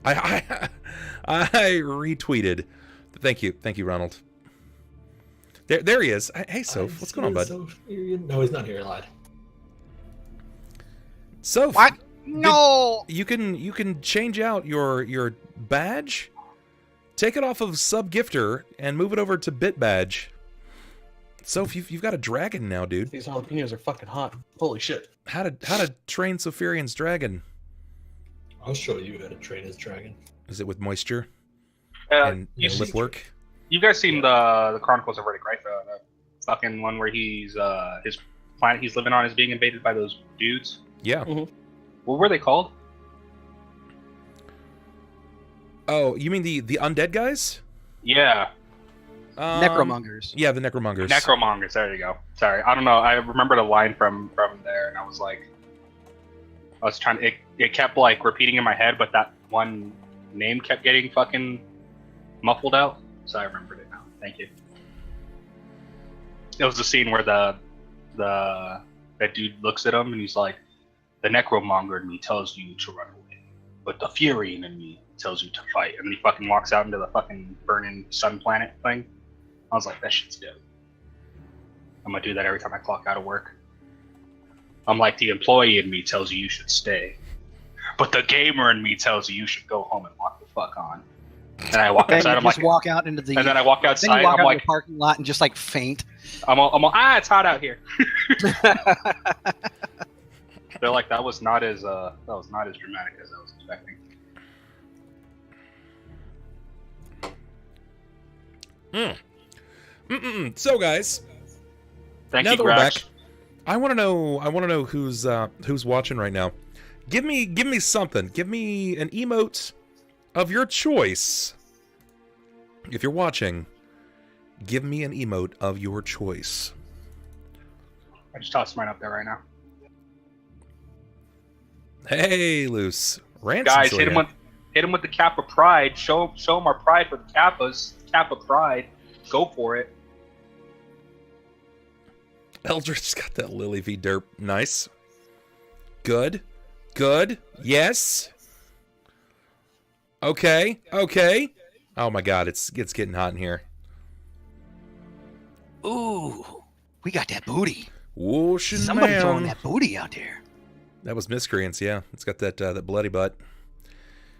I retweeted. Thank you, Ronald. There he is. Hey, Soph, what's going on, bud? No, he's not here. I lied. Soph, what? No. You can change out your badge, take it off of Sub Gifter, and move it over to Bit Badge. Soph, you've got a dragon now, dude. These jalapenos are fucking hot. Holy shit. How to train Sophirian's dragon? I'll show you how to train his dragon. Is it with moisture You and lip work? You guys seen the Chronicles of Riddick, right? The fucking one where he's his planet he's living on is being invaded by those dudes. Yeah. Mm-hmm. What were they called? Oh, you mean the undead guys? Yeah. Necromongers. Yeah, the necromongers. Necromongers. There you go. Sorry, I don't know. I remembered a line from there, and I was trying. It kept like repeating in my head, but that one name kept getting fucking muffled out. So I remembered it now. Thank you. It was the scene where that dude looks at him and he's like, "The necromonger in me tells you to run away, but the Fury in me tells you to fight." And then he fucking walks out into the fucking burning sun planet thing. I was like, that shit's dope. I'm gonna do that every time I clock out of work. I'm like, the employee in me tells you should stay, but the gamer in me tells you should go home and lock the fuck on. And I walk outside. I'm like, walk out into the. And then I walk outside. Then you walk I'm out like, in the parking lot and just like faint. I'm it's hot out here. They're like, that was not as dramatic as I was expecting. So, guys, Thank now you, that we're Grax. back, I want to know who's watching right now. Give me something. Give me an emote of your choice. If you're watching, give me an emote of your choice. I just tossed mine up there right now. Hey, Loose. Guys, hit him with the Kappa Pride. Show him our pride for the Kappas. Kappa Pride. Go for it. Eldritch's got that Lily V derp. Nice. Good. Yes. Okay. Oh my god, it's getting hot in here. Ooh, we got that booty. Whooshing Somebody down. throwing that booty out there. That was Miscreants, yeah. It's got that bloody butt.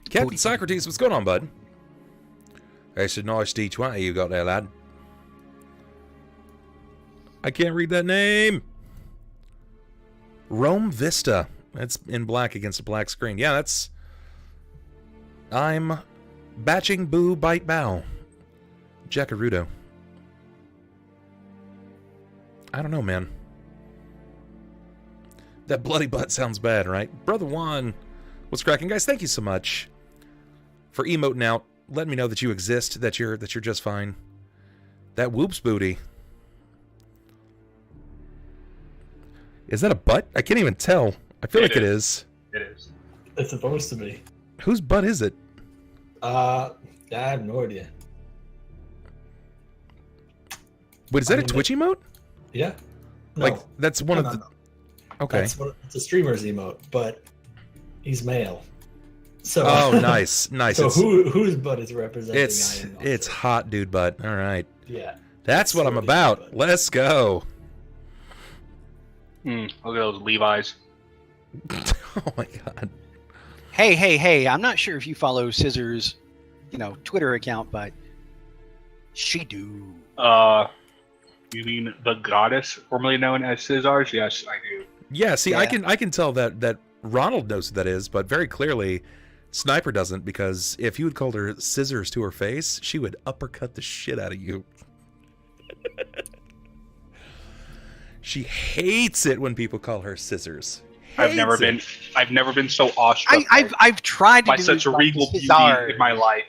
Captain Booty. Socrates, what's going on, bud? It's a nice D20 you got there, lad. I can't read that name. Rome Vista. That's in black against a black screen. Yeah, that's... I'm batching boo bite bow. Jackarudo. I don't know, man. That bloody butt sounds bad, right? Brother Juan, what's cracking, guys? Thank you so much for emoting out. Let me know that you exist, that you're just fine. That whoops booty. Is that a butt? I can't even tell. I feel like it is. It is. It's supposed to be. Whose butt is it? I have no idea. Wait, is that a Twitch emote? Yeah. Like, that's one of the... Okay. It's a streamer's emote, but he's male. So. Oh, nice. So whose butt is representing? It's hot dude butt. All right. Yeah. That's what I'm about. Let's go. Look at those Levi's. Oh my god. Hey, I'm not sure if you follow Scissors, Twitter account, but she do. You mean the goddess formerly known as Scissors? Yes, I do. Yeah, see, Yeah. I can tell that Ronald knows who that is, but very clearly Sniper doesn't, because if you had called her Scissors to her face, she would uppercut the shit out of you. She hates it when people call her Scissors. I've never been so awestruck I've tried to by do such a like regal beauty Scissors. in my life.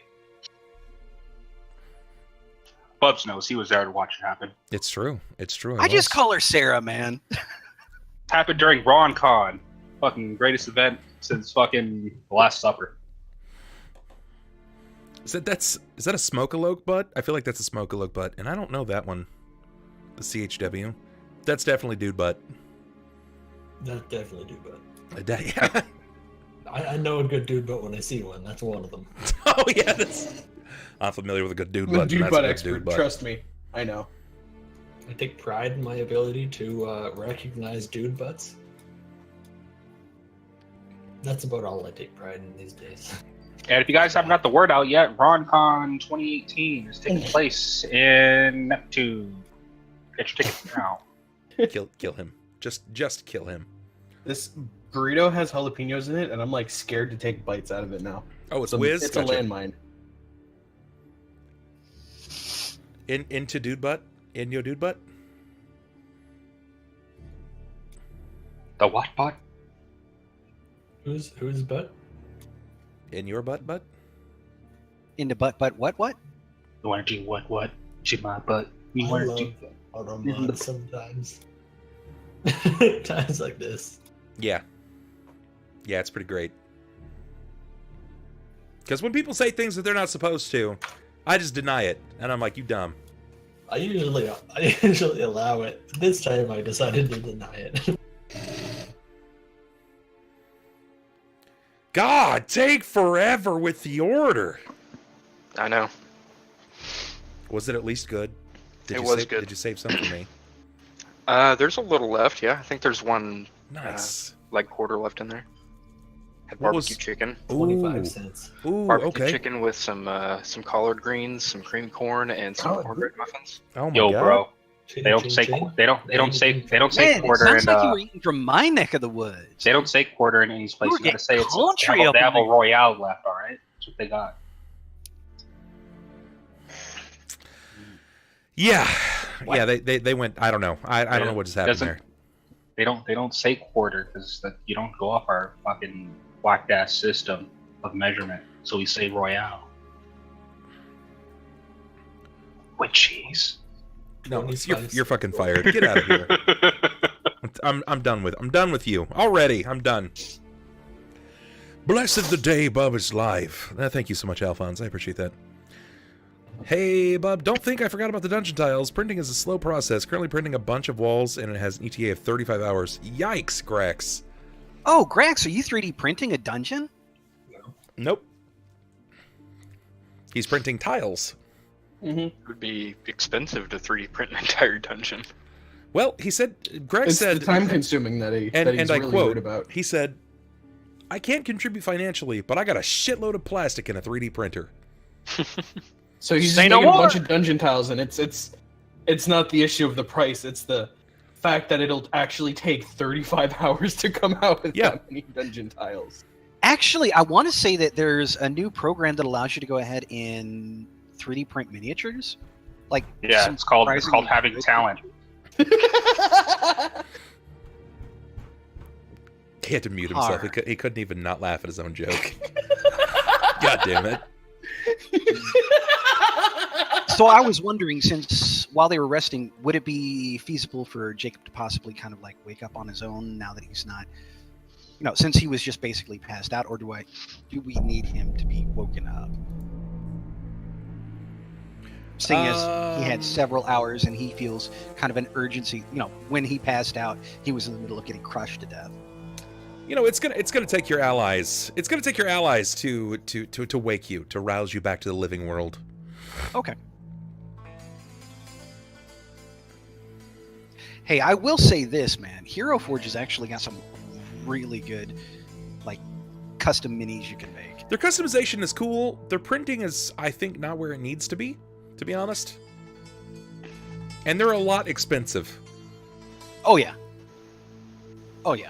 Bubs knows, he was there to watch it happen. It's true. I just call her Sarah, man. Happened during RonCon, fucking greatest event since fucking The Last Supper. Is that a Smoke-a-Loke butt? I feel like that's a Smoke-a-Loke butt, and I don't know that one. The CHW. That's definitely dude butt. That's definitely dude butt. Yeah. I know a good dude butt when I see one. That's one of them. Oh yeah, I'm familiar with a good dude I'm a butt. dude and that's butt a good expert. dude butt. Trust me, I know. I take pride in my ability to recognize dude butts. That's about all I take pride in these days. And if you guys haven't got the word out yet, RonCon 2018 is taking place in Neptune. Get your tickets now. Kill him. Just kill him. This burrito has jalapenos in it, and I'm like scared to take bites out of it now. Oh, it's whiz. It's Gotcha. a landmine. Into dude butt. In your dude butt. The what bot? Who's butt? In your butt. Into what? You want to do what? To my butt. You I want to love do Automod sometimes. Times like this. Yeah, it's pretty great. Because when people say things that they're not supposed to, I just deny it, and I'm like, you dumb. I usually allow it. This time I decided to deny it. God, take forever with the order. I know. Was it at least good? It was good. Did you save some for me? There's a little left, yeah. I think there's one Nice. like quarter left in there. Had What barbecue was- chicken. 25 cents. Ooh, Barbecue okay. chicken with some collard greens, some cream corn, and some Collard cornbread muffins. Oh my Yo, god. bro. Ching, They don't ching, say ching. they don't say Man, quarter it sounds in like you were eating from my neck of the woods. they don't say quarter in any place. You were You gotta say getting it's country they up have in a there. Royale left, alright? That's what they got. Yeah. Yeah, they went, I don't know. I don't know what just happened there. They don't say quarter because you don't go off our fucking whacked ass system of measurement. So we say Royale. With cheese. No, 25 you're fucking fired. Get out of here. I'm done with you. Already, I'm done. Blessed the day Bub is live. Thank you so much, Alphonse. I appreciate that. Hey, Bub, don't think I forgot about the dungeon tiles. Printing is a slow process. Currently printing a bunch of walls, and it has an ETA of 35 hours. Yikes, Grex. Oh, Grax, are you 3D printing a dungeon? Nope. He's printing tiles. It would be expensive to 3D print an entire dungeon. Well, he said, Greg It's said, the time consuming that he's and I really quote, worried about. he said, I can't contribute financially, but I got a shitload of plastic in a 3D printer. So he's just Say no making a more! bunch of dungeon tiles, and it's not the issue of the price. It's the fact that it'll actually take 35 hours to come out with that many dungeon tiles. Actually, I want to say that there's a new program that allows you to go ahead and 3D print miniatures. Like Yeah, some it's called surprisingly having good- talent. He had to mute himself. Hard. He couldn't even not laugh at his own joke. God damn it. So I was wondering, since while they were resting, would it be feasible for Jacob to possibly kind of like wake up on his own now that he's not, since he was just basically passed out, or do we need him to be woken up? Seeing as he had several hours and he feels kind of an urgency, when he passed out, he was in the middle of getting crushed to death. It's gonna take your allies. It's gonna take your allies to wake you, to rouse you back to the living world. Okay. Hey, I will say this, man. Hero Forge has actually got some really good, like, custom minis you can make. Their customization is cool. Their printing is, I think, not where it needs to be honest. And they're a lot expensive. Oh yeah. Oh yeah.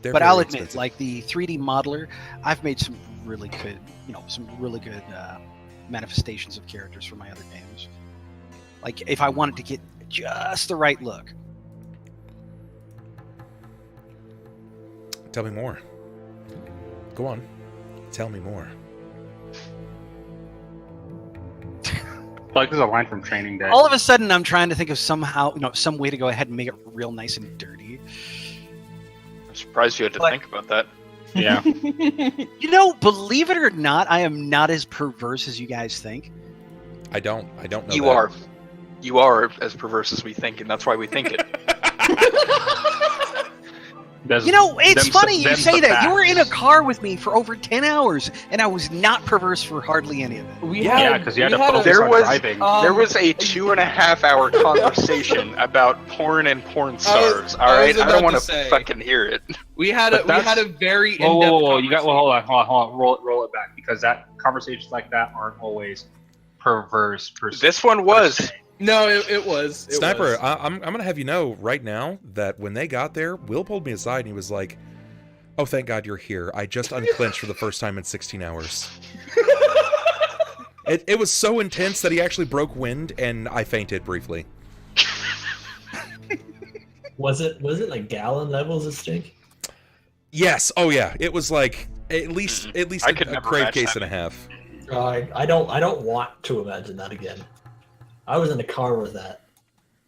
They're But very I'll admit, expensive. like the 3D modeler, I've made some really good, manifestations of characters for my other games. Like if I wanted to get just the right look. Tell me more. Go on. Tell me more. Like there's a line from Training Day. All of a sudden, I'm trying to think of some way to go ahead and make it real nice and dirty. I'm surprised you had to But- think about that. Yeah. Believe it or not, I am not as perverse as you guys think. I don't know. You that. are. You are as perverse as we think, and that's why we think it. You know, it's funny you say that. You were in a car with me for over 10 hours, and I was not perverse for hardly any of it. Yeah, because you had to focus on driving. There was a 2.5 hour conversation about porn and porn stars. All right, I don't want to fucking hear it. We had a very in-depth whoa! You got hold on. Roll it back, because conversations like that aren't always perverse. This one was. No, it was. Sniper, I'm going to have you know right now that when they got there, Will pulled me aside and he was like, "Oh, thank God you're here. I just unclenched for the first time in 16 hours." It was so intense that he actually broke wind and I fainted briefly. Was it like gallon levels of stink? Yes. Oh yeah. It was like at least a crave case and a half. I don't want to imagine that again. I was in a car with that,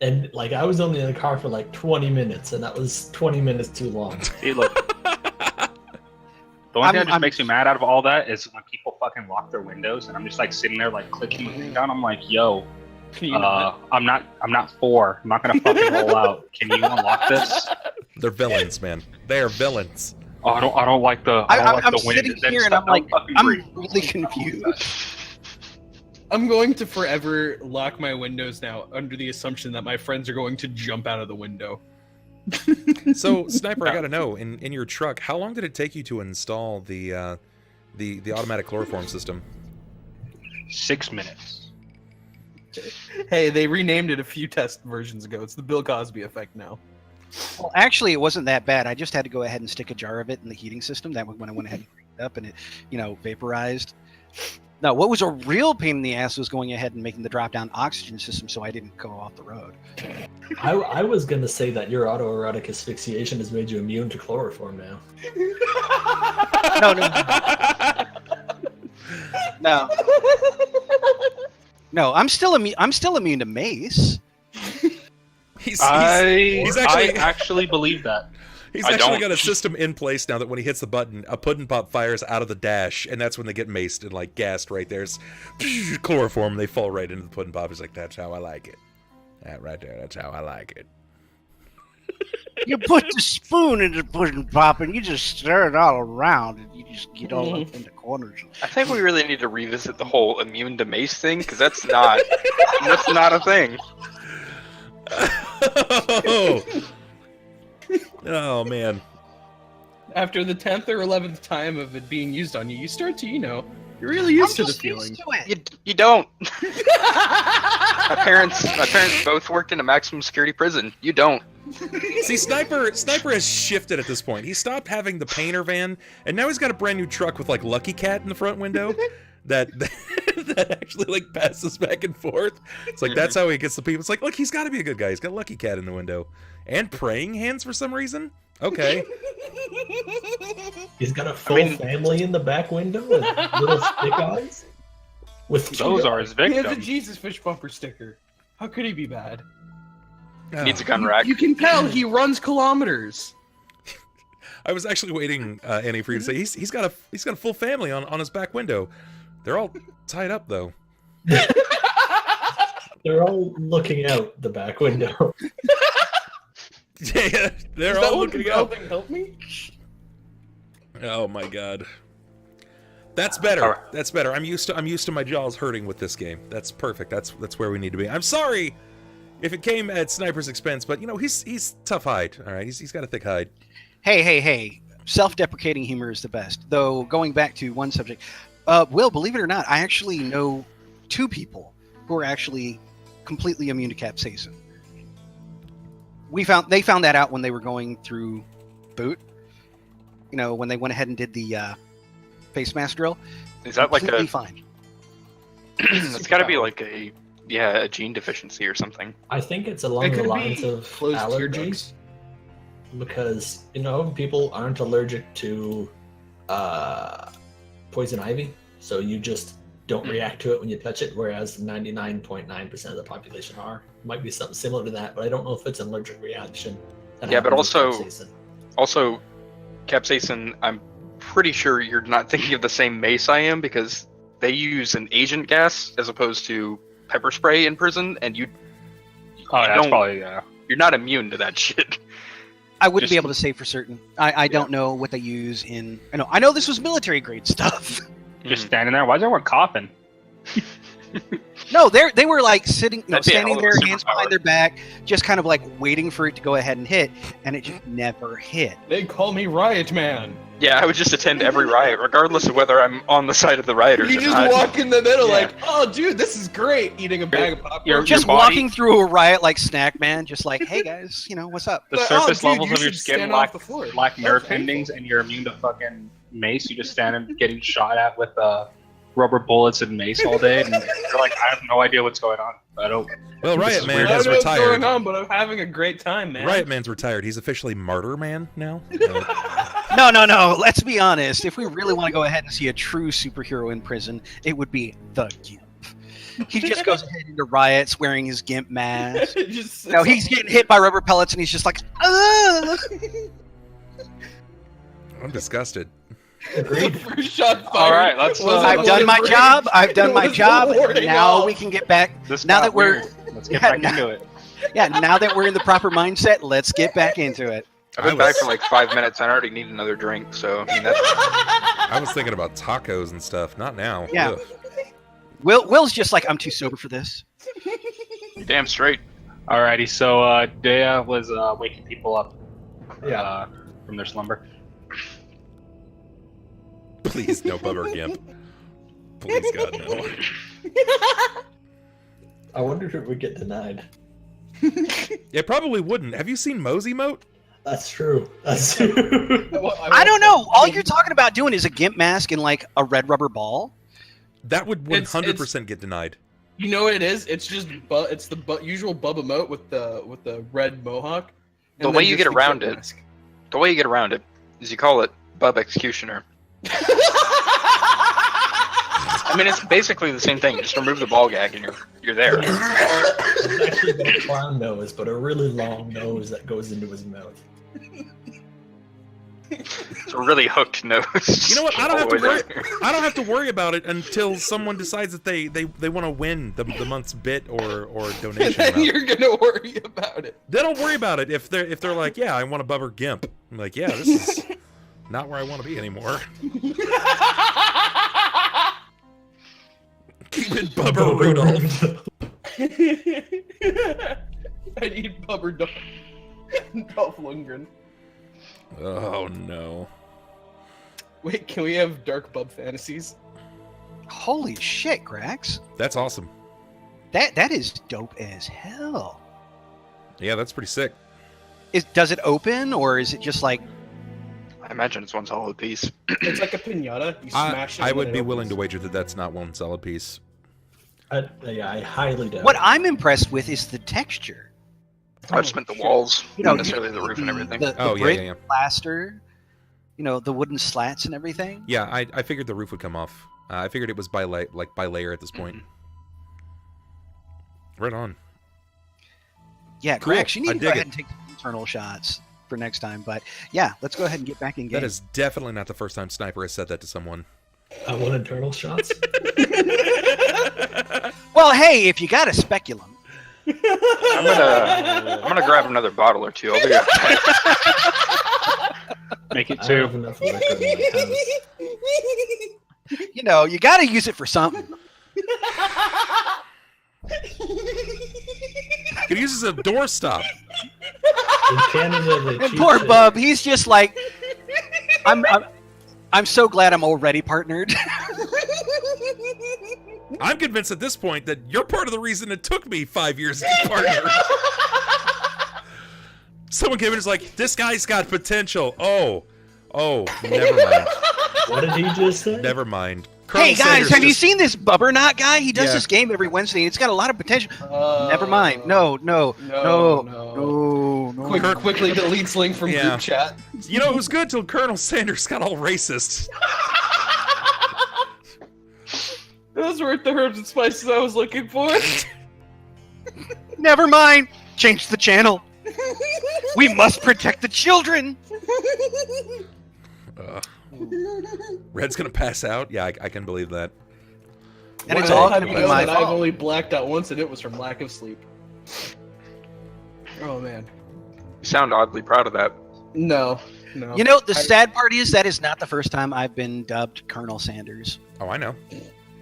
and like I was only in the car for like 20 minutes, and that was 20 minutes too long. See, look. The one thing that just makes me mad out of all that is when people fucking lock their windows, and I'm just like sitting there like clicking the thing down. I'm like, yo, I'm not 4. I'm not gonna fucking roll out. Can you unlock this? They're villains, man. They are villains. Oh, I don't like the. I'm the wind. sitting here and I'm like, I'm really confused. I'm going to forever lock my windows now under the assumption that my friends are going to jump out of the window. So, Sniper, I gotta know, in your truck, how long did it take you to install the automatic chloroform system? 6 minutes. Hey, they renamed it a few test versions ago. It's the Bill Cosby effect now. Well, actually, it wasn't that bad. I just had to go ahead and stick a jar of it in the heating system. That when I went ahead and cleaned it up and it, vaporized. No, what was a real pain in the ass was going ahead and making the drop-down oxygen system so I didn't go off the road. I was going to say that your autoerotic asphyxiation has made you immune to chloroform now. No, I'm still immune to mace. I actually believe that. He's actually got a system in place now that when he hits the button, a pudding pop fires out of the dash, and that's when they get maced and like gassed right there. It's chloroform, they fall right into the pudding pop. He's like, "That's how I like it." That right there, that's how I like it. You put the spoon in the pudding pop and you just stir it all around and you just get all up in the corners. I think we really need to revisit the whole immune to mace thing, because that's not a thing. Oh man. After the 10th or 11th time of it being used on you, you start to, you're really used to the feeling. You don't. My parents both worked in a maximum security prison. You don't. See, Sniper has shifted at this point. He stopped having the painter van, and now he's got a brand new truck with like Lucky Cat in the front window that actually like passes back and forth. It's like that's how he gets the people. It's like, look, he's got to be a good guy. He's got Lucky Cat in the window and praying hands for some reason. Okay. He's got a full family in the back window with little stick eyes. Those are his victims. He has a Jesus fish bumper sticker. How could he be bad? Needs a gun rack. You can tell he runs kilometers. I was actually waiting, Annie, for you to say he's got a full family on his back window. They're all tied up though. They're all looking out the back window. Yeah, they're all looking out. Help me. Oh my god. That's better. Right. That's better. I'm used to my jaws hurting with this game. That's perfect. That's where we need to be. I'm sorry if it came at Sniper's expense, but he's tough hide. All right, he's got a thick hide. Hey. Self-deprecating humor is the best. Though going back to one subject, Will, believe it or not, I actually know 2 people who are actually completely immune to capsaicin. They found that out when they were going through boot. When they went ahead and did the face mask drill. Is that like a fine? It's got to be like a gene deficiency or something. I think it's along the lines of allergies, because people aren't allergic to poison ivy, so you just don't react to it when you touch it, whereas 99.9% of the population are. Might be something similar to that, but I don't know if it's an allergic reaction. Yeah, but also capsaicin, I'm pretty sure you're not thinking of the same mace I am, because they use an agent gas as opposed to pepper spray in prison, and you're not immune to that shit. I wouldn't Just- be able to say for certain. I don't know what they use in. I know this was military grade stuff. Just standing there. Why is everyone coughing? No, they were like sitting, That'd be a standing hell of a there, hands superpower. behind their back, just kind of like waiting for it to go ahead and hit, and it just never hit. They call me Riot Man. Yeah, I would just attend every riot, regardless of whether I'm on the side of the rioters You or just not. walk in the middle Yeah. like, oh, dude, this is great. Eating a bag of popcorn. Your Just body- walking through a riot like Snack Man, just like, hey guys, what's up? The But, surface dude, levels you of your should skin stand lack, off the floor. lack That's nerve painful. endings, and you're immune to fucking mace. You just stand and getting shot at with rubber bullets and mace all day, and you're like, I have no idea what's going on. I don't. Well, This Riot is Man weird. I has don't know what's retired. going on, but I'm having a great time, man. Riot Man's retired. He's officially Martyr Man now. No. Let's be honest. If we really want to go ahead and see a true superhero in prison, it would be the Gimp. He just goes ahead into riots wearing his Gimp mask. Just He's getting hit by rubber pellets, and he's just like, ah! I'm disgusted. Agreed. First shot fired. All right, let's, was I've done my warding- job. I've done my was job. warding Now off. we can get back. This Now got that we're- weird. Let's get Yeah, back now- into it. Yeah, now that we're in the proper mindset, let's get back into it. I've been I back was- for like 5 minutes. I already need another drink, so I mean that's I was thinking about tacos and stuff. Not now. Yeah. Ugh. Will's just like, I'm too sober for this. you're damn straight. Alrighty, so Deia was waking people up Yeah. from their slumber. Please, no Bubber Gimp. Please, God, no. I wonder if it would get denied. It probably wouldn't. Have you seen Moe's emote? That's true. That's true. I don't know. All you're talking about doing is a Gimp mask and like a red rubber ball. That would It's- 100% get denied. You know what it is? It's just it's the usual Bubba Moat with the red mohawk. The and way then you just get the around Gimp it. mask. The way you get around it is you call it Bub Executioner. I mean, it's basically the same thing. Just remove the ball gag and you're there. It's actually got a clown nose, but a really long nose that goes into his mouth. It's a really hooked nose. You know what? I don't have to All the way worry. there. I don't have to worry about it until someone decides that they want to win the month's bit or And donation. then amount. you're gonna worry about it. They don't worry about it if they're like, yeah, I want a Bubber Gimp. I'm like, yeah, this is not where I want to be anymore. Keep it Bubber Rudolph. I need Bubbernaut. Dolph Lundgren. Oh no. Wait, can we have Dark Bub fantasies? Holy shit, Grax. That's awesome. That is dope as hell. Yeah, that's pretty sick. Does it open, or is it just like... I imagine it's one solid piece. It's like a pinata. You smash it. I and would then be it willing to opens. wager that that's not one solid piece. I highly doubt What it. I'm impressed with is the texture. I just meant the walls, You know, not necessarily the roof and everything. The Oh, yeah, brick yeah, yeah. plaster, the wooden slats and everything. Yeah, I figured the roof would come off. I figured it was by layer at this point. Right on. Yeah, Cool. Grax, you need I to go dig ahead it. and take some internal shots for next time. But yeah, let's go ahead and get back in game. That is definitely not the first time Sniper has said that to someone. I want internal shots. Well, hey, if you got a speculum. I'm gonna grab another bottle or two. I'll be right back. Make it I don't have two. enough liquor in my house. You got to use it for something. Could use as a doorstop. In Canada, they And cheat poor shit. Bub, he's just like, I'm so glad I'm already partnered. I'm convinced at this point that you're part of the reason it took me 5 years to be partner. Someone came in and was like, this guy's got potential. Oh, never mind. What did he just say? Never mind. Colonel Hey guys, Sanders have you just- seen this Bubbernaut guy? He does Yeah. this game every Wednesday. It's got a lot of potential. Uh, Never mind. No. Quickly deletes link from Yeah. group chat. You know, it was good till Colonel Sanders got all racist. Those weren't the herbs and spices I was looking for. Never mind. Change the channel. We must protect the children. Red's gonna pass out? Yeah, I can believe that. And it's Well, all how gonna do be you know my that I've fault. only blacked out once, and it was from lack of sleep. Oh man. You sound oddly proud of that. No. You know, the sad part is that is not the first time I've been dubbed Colonel Sanders. Oh, I know.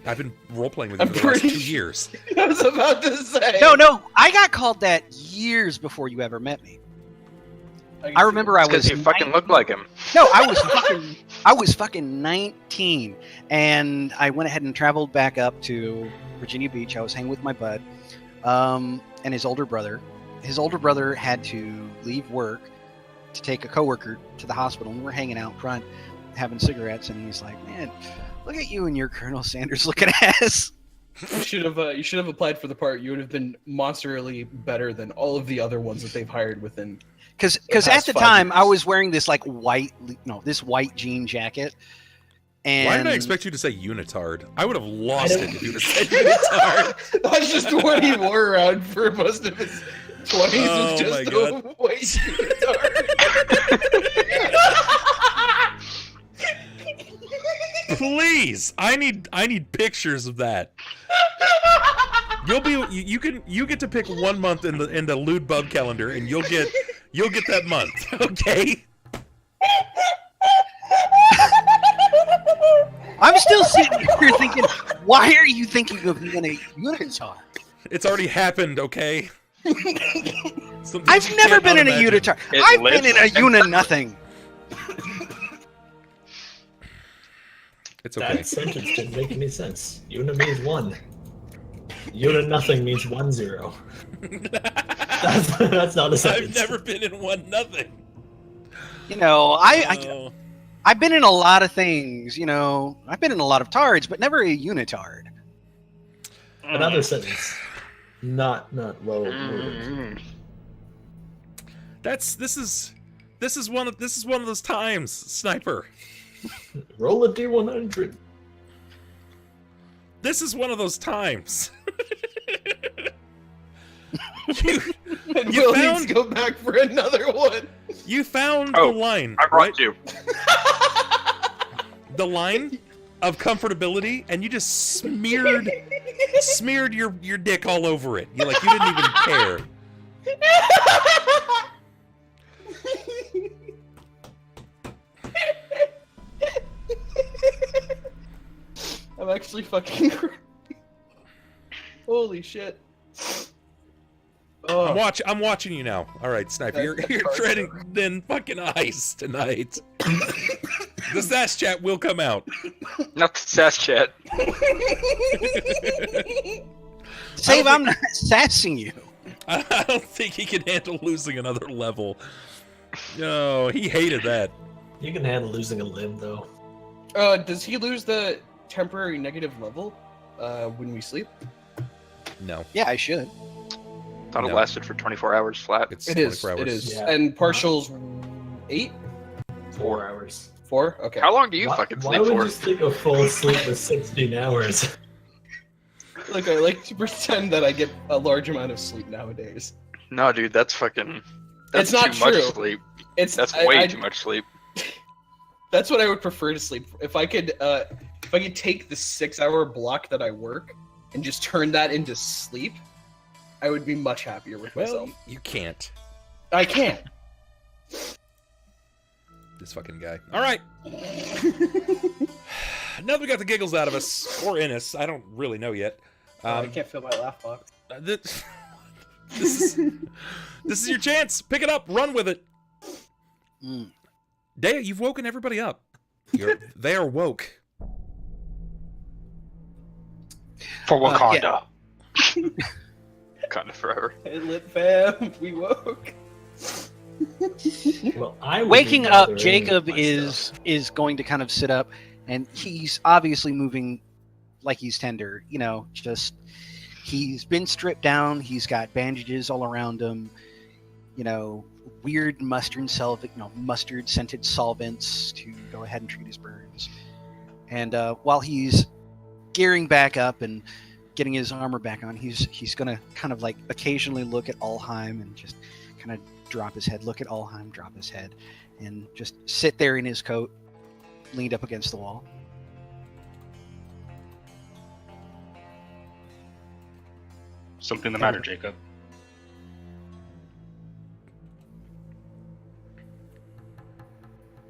I've been role-playing with you I'm for the last 2 pretty years. I was about to say. No, I got called that years before you ever met me. I remember I was Because you fucking look like him. No, I was fucking 19, and I went ahead and traveled back up to Virginia Beach. I was hanging with my bud, and his older brother. His older brother had to leave work to take a coworker to the hospital, and we're hanging out front, having cigarettes, and he's like, "Man, look at you and your Colonel Sanders looking ass." You should have applied for the part. You would have been monsterly better than all of the other ones that they've hired within. Because past at the 5 time years. I was wearing this like white jean jacket. And Why did I expect you to say unitard? I would have lost it if you would have said unitard. That's just what he wore around for most of his 20s. Oh was just my a God. white unitard. Please, I need pictures of that. You get to pick 1 month in the lewd bub calendar, and you'll get that month. Okay. I'm still sitting here thinking, why are you thinking of being a unitard? It's already happened. Okay. Something I've you never can't been in a imagine. unitard. It I've been in a lives. uni-nothing. It's okay. That sentence didn't make any sense. Una means 1. Una nothing means 1-0. That's not a sentence. I've never been in 1-0. You know, Oh. I've been in a lot of things, you know. I've been in a lot of tards, but never a unitard. Another sentence. Not well worded. Mm. This is one of those times, Sniper. Roll a D100. This is one of those times. you And You Will needs found- to go back for another one. you found Oh, the line, I right? brought you. The line of comfortability, and you just smeared your dick all over it. You didn't even care. I'm actually fucking crying. Holy shit. Oh, I'm watching you now. All right, Sniper, you're treading thin fucking ice tonight. The sass chat will come out. Not the sass chat. Save, I'm not sassing you. I don't think he can handle losing another level. No, he hated that. You can handle losing a limb, though. does he lose the temporary negative level when we sleep? No, Yeah, I should. Thought it No. lasted for 24 hours flat. it's It 24 is. hours. It is. Yeah. And partials 8? 4 hours. 4? Okay. How long do you why, fucking why sleep would for? you think a full sleep was 16 hours? Look, I like to pretend that I get a large amount of sleep nowadays. No, dude, that's fucking. That's It's not too much true. sleep. It's That's I- way I- too much sleep. That's what I would prefer to sleep. If I could take the 6-hour block that I work and just turn that into sleep, I would be much happier with Well, myself. you can't. I can't. This fucking guy. All right. Now that we got the giggles out of us, or in us, I don't really know yet. I can't feel my laugh box. This is your chance. Pick it up. Run with it. Mm. Deia, you've woken everybody up. They are woke. For yeah. Wakanda. Wakanda forever. Hey, lit fam, we woke. Well, I would Waking be up, gathering Jacob my is going to kind of sit up, and he's obviously moving like he's tender. You know, just he's been stripped down. He's got bandages all around him. You know, weird mustard scented solvents to go ahead and treat his burns. And while he's gearing back up and getting his armor back on, he's gonna kind of like occasionally look at Ulhime and just kind of drop his head, look at Ulhime, drop his head, and just sit there in his coat, leaned up against the wall. Something the matter, Jacob?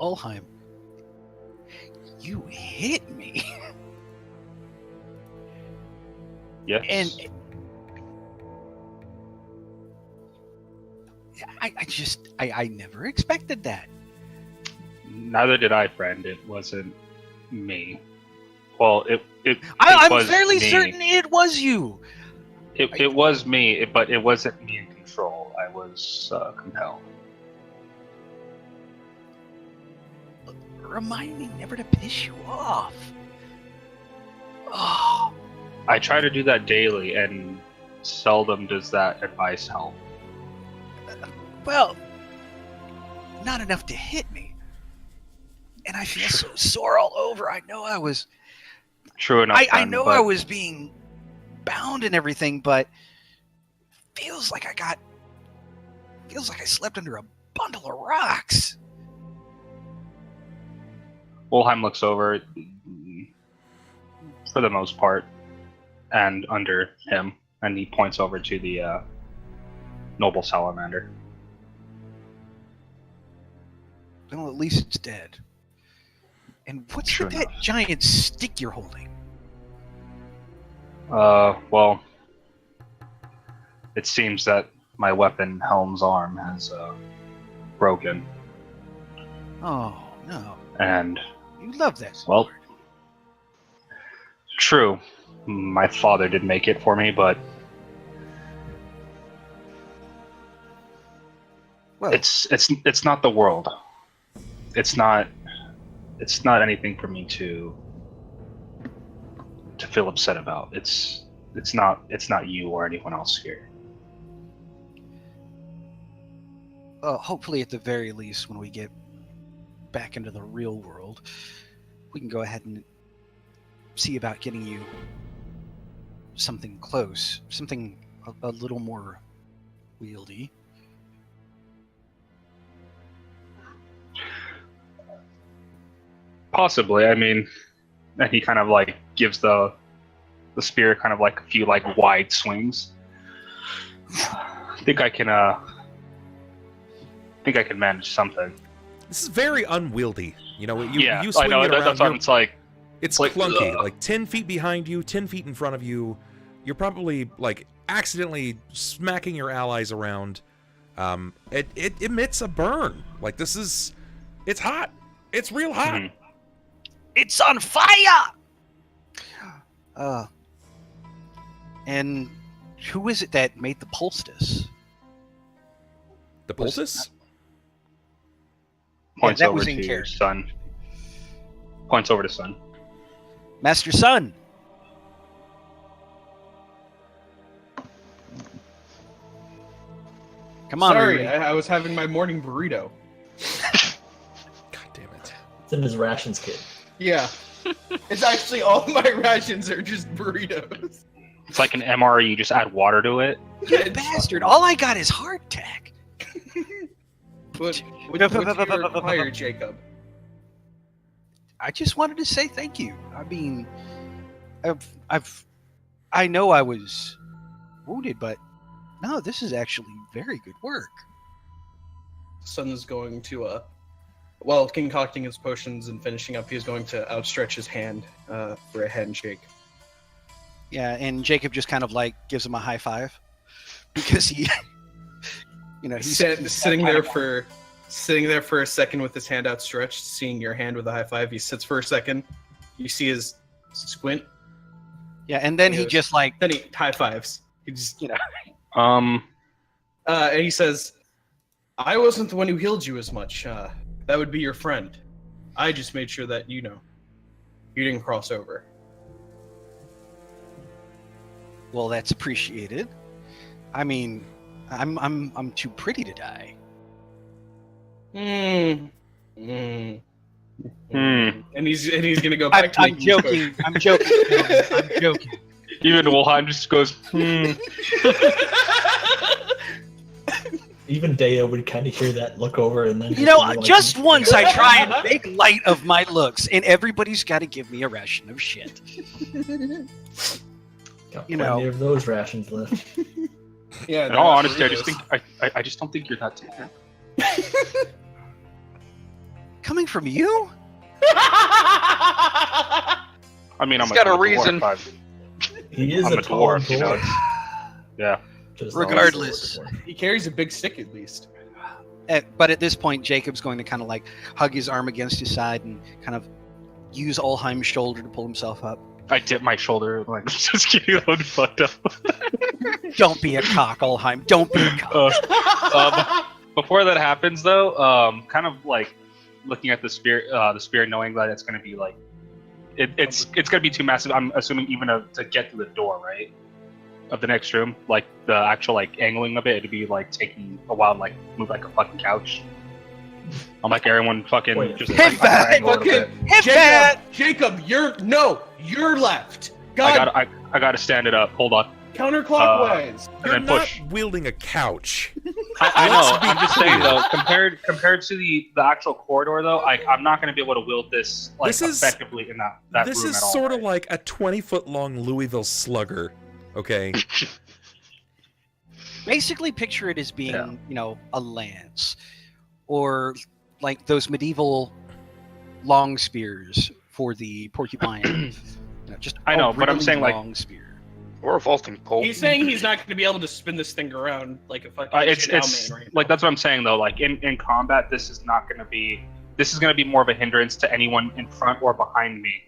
Ulhime, you hit me. Yes. And I never expected that. Neither did I, friend. It wasn't me. Well, it I'm was fairly me. certain it was you. It was me, but it wasn't me in control. I was compelled. Remind me never to piss you off. Oh, I try to do that daily, and seldom does that advice help. well, not enough to hit me. And I feel so sore all over. I know I was. True enough. I then, know but I was being bound and everything, but feels like I slept under a bundle of rocks. Ulhime looks over, for the most part, and under him, and he points over to the noble salamander. Well, at least it's dead. And what's Sure with that enough. giant stick you're holding? Well, it seems that my weapon, Helm's arm, has broken, Oh, no. and You love that Well, sword. true, my father did make it for me, but Well, it's not the world. It's not anything for me to feel upset about. It's not you or anyone else here. hopefully at the very least when we get back into the real world, we can go ahead and see about getting you something close, something a little more wieldy. Possibly. I mean, and he kind of like gives the spear kind of like a few like wide swings. I think I can manage something. This is very unwieldy. You know, you Yeah, swing I know. it around. That's what it's like. It's like, clunky. ugh. Like 10 feet behind you, 10 feet in front of you. You're probably like accidentally smacking your allies around. It emits a burn. Like it's hot. It's real hot. Mhm. It's on fire! And who is it that made the poultice? The poultice? Points that over was in to your character. son. Points over to Sunn. Master Sunn. Come on, Sorry, Rudy. I was having my morning burrito. God damn it. It's in his rations kit. Yeah. It's actually all my rations are just burritos. It's like an MR. You just add water to it. You It's bastard. All I got is hardtack. What do you require, Jacob? I just wanted to say thank you. I mean, I know I was wounded, but no, this is actually very good work. Sunn is going to, while concocting his potions and finishing up, he's going to outstretch his hand for a handshake. Yeah, and Jacob just kind of like gives him a high five because he, you know, he's Sitting there for a second with his hand outstretched, seeing your hand with a high five. He sits for a second. You see his squint. Yeah, and then he goes- just like, Then he high fives. He just, you know, and he says, "I wasn't the one who healed you as much. That would be your friend. I just made sure that you didn't cross over." well, that's appreciated. I mean, I'm too pretty to die. Hmm. Hmm. And he's gonna go back to I'm making his joking. potion. I'm joking. I'm joking. Even Ulhime just goes, Even Deia would kind of hear that, look over, and then You know, be like, just once I try and make light of my looks, and everybody's got to give me a ration of shit. got you plenty know. of those rations left. Yeah. in they're all not honesty, burritos. I just don't think you're that different. Coming from you? I mean, He's I'm got a dwarf, reason. He is I'm a a tall dwarf, you know. Yeah. Just Regardless. also a dwarf. He carries a big stick at least. But at this point, Jacob's going to kind of like hug his arm against his side and kind of use Ulhime's shoulder to pull himself up. I dip my shoulder, like, just getting fucked up. Don't be a cock, Ulhime. Don't be a cock. Before that happens, though, kind of like looking at the spear, knowing that it's going to be like, it's going to be too massive. I'm assuming even to get to the door, right, of the next room, like the actual like angling of it, it'd be like taking a while, to, like move like a fucking couch. I'm like everyone fucking Wait, just hit like, that! angle a little bit. Hit that! Jacob, you're left. God, I gotta stand it up. Hold on. counterclockwise. And You're then not push. wielding a couch. I Let's know. be I'm just saying clear. though, compared to the actual corridor though, I'm not going to be able to wield this like This is- effectively in that This room is at all. sort of right? like a 20-foot long Louisville Slugger. Okay. Basically, picture it as being, Yeah. you know, a lance, or like those medieval long spears for the porcupine. You know, just I know, a but I'm really saying, like- long spear. Or a vaulting pole. He's saying he's not going to be able to spin this thing around like a fucking It's man right like that's what I'm saying though. Like in combat, this is going to be more of a hindrance to anyone in front or behind me,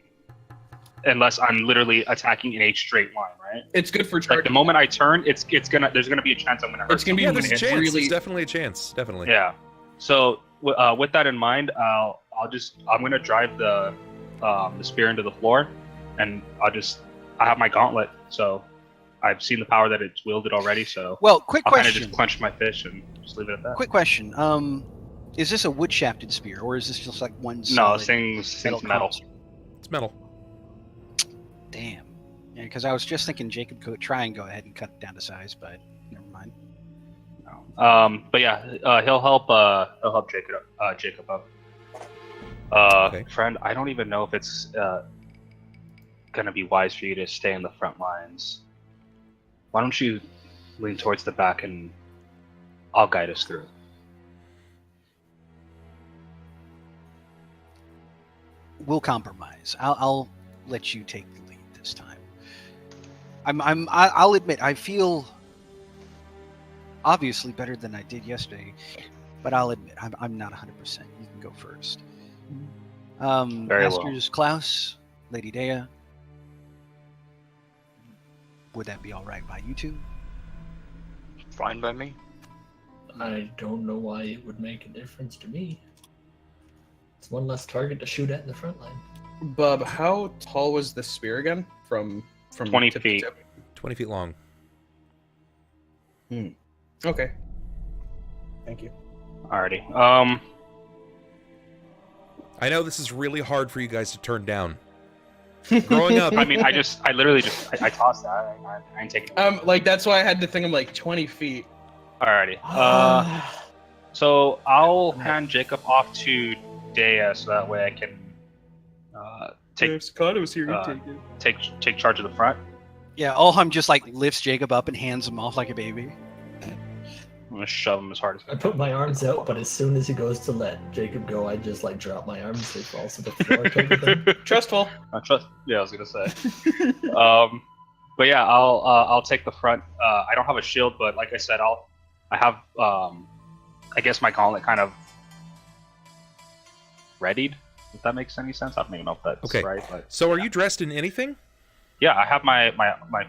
unless I'm literally attacking in a straight line, right? It's good for Like charging. the moment I turn, there's gonna be a chance I'm gonna hurt. It's gonna be Yeah, when there's a it's chance. really. There's definitely a chance. Definitely. Yeah. So with that in mind, I'm gonna drive the spear into the floor, and I have my gauntlet, so I've seen the power that it's wielded already. So Well, quick I'll kind of question. just clench my fish and just leave it at that. Quick question. Is this a wood shafted spear, or is this just like one No, solid this thing's metal. construct? It's metal. Damn. Yeah, because I was just thinking Jacob could try and go ahead and cut it down to size, but never mind. But yeah, he'll help Jacob up. Okay. Friend, I don't even know if it's gonna be wise for you to stay in the front lines. Why don't you lean towards the back and I'll guide us through. We'll compromise. I'll let you take the lead this time. I'll admit I feel obviously better than I did yesterday, but I'll admit I'm not 100%. You can go first. Very well. Masters Klaus, Lady Deia. Would that be all right by you two? Fine by me. I don't know why it would make a difference to me. It's one less target to shoot at in the front line. Bub, how tall was the spear again? From 20 tip to feet. tip? 20 feet long. Okay. Thank you. Alrighty. I know this is really hard for you guys to turn down. Growing up, I mean, I literally just tossed that. I ain't taking it. Like that's why I had to think of like 20 feet. Alrighty. So I'll hand Jacob off to Deia so that way I can take Scott was here, uh, take charge of the front. Yeah, Ulhime just like lifts Jacob up and hands him off like a baby. I'm gonna shove him as hard as I put my arms out, but as soon as he goes to let Jacob go, I just like drop my arms. They fall to the floor. Type of thing. Trustful. Yeah, I was gonna say. But yeah, I'll take the front. I don't have a shield, but like I said, I have I guess my gauntlet kind of readied. If that makes any sense, I don't even know if that's Okay. right. But so are you dressed in anything? yeah, I have my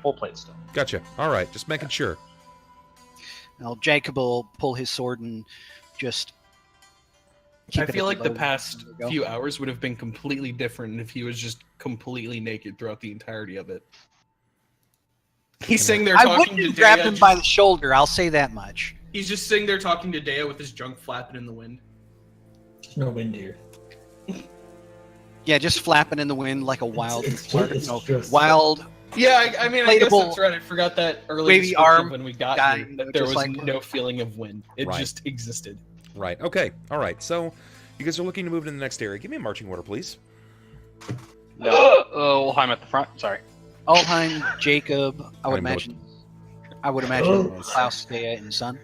full plate still. Gotcha. All right, just making sure. Now Jacob will pull his sword and just. I keep it feel at like the low. past There we go. few hours would have been completely different if he was just completely naked throughout the entirety of it. He's sitting there I talking wouldn't to have grabbed Deia. him by the shoulder. I'll say that much. He's just sitting there talking to Deia with his junk flapping in the wind. There's no wind here. Yeah, just flapping in the wind like a wild, it's just- wild. Yeah, I mean, I guess Inflatable that's right. I forgot that early wavy description arm when we got guy, here, you know, that there just was like- no feeling of wind. It Right. just existed. Right. Okay. All right. So you guys are looking to move to the next area. Give me a marching order, please. Ulhime at the front. Sorry. Ulhime, Jacob. I would I'm both. imagine. I would imagine Oh. Klaus, Deia, and Sunn.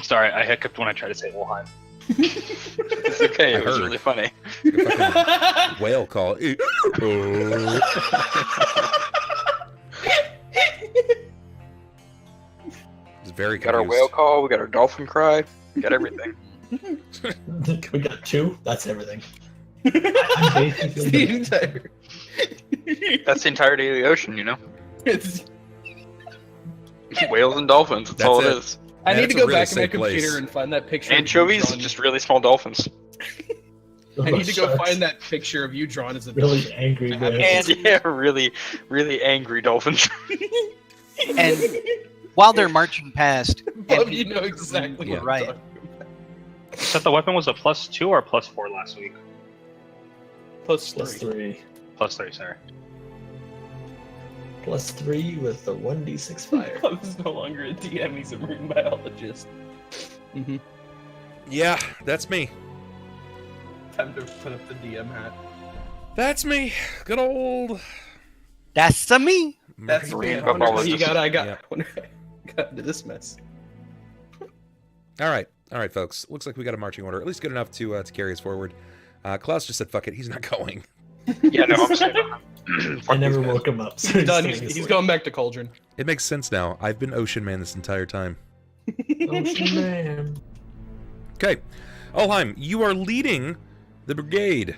Sorry, I hiccuped when I tried to say Ulhime. It's okay. I It was heard. really funny. The fucking whale call. It's very We got our confused. whale call. We got our dolphin cry. We got everything. We got 2. That's everything. I'm basically the entire. That's the entirety of the ocean, you know. It's, Whales and dolphins. That's all That's it it. is. I Yeah, need it's to a go really back in my safe place. computer and find that picture. of you Anchovies, drawn- just really small dolphins. I need to go Sharks. find that picture of you drawn as a Really angry man. And Yeah, really, really angry dolphins. and while they're marching past, Bob, and you know exactly Yeah, what I'm right. talking about. So the weapon was a +2 or +4 last week? Plus Plus 3. 3. +3, sorry. Plus 3 with the 1d6 fire. Bob is no longer a DM, he's a marine biologist. Mm-hmm. Yeah, that's me. Time to put up the DM hat. That's me. Good old. that's a me. That's Marine me. I wonder how you biologist. got. I got. Yeah. I wonder how I got into this mess. All right, folks. Looks like we got a marching order, at least good enough to carry us forward. Klaus just said, "Fuck it," he's not going. Yeah, no, I'm saying. I never woke him up. So He's done. staying He's asleep. going back to Cauldron. It makes sense now. I've been Ocean Man this entire time. Ocean man. Okay, Ulhime, you are leading the brigade.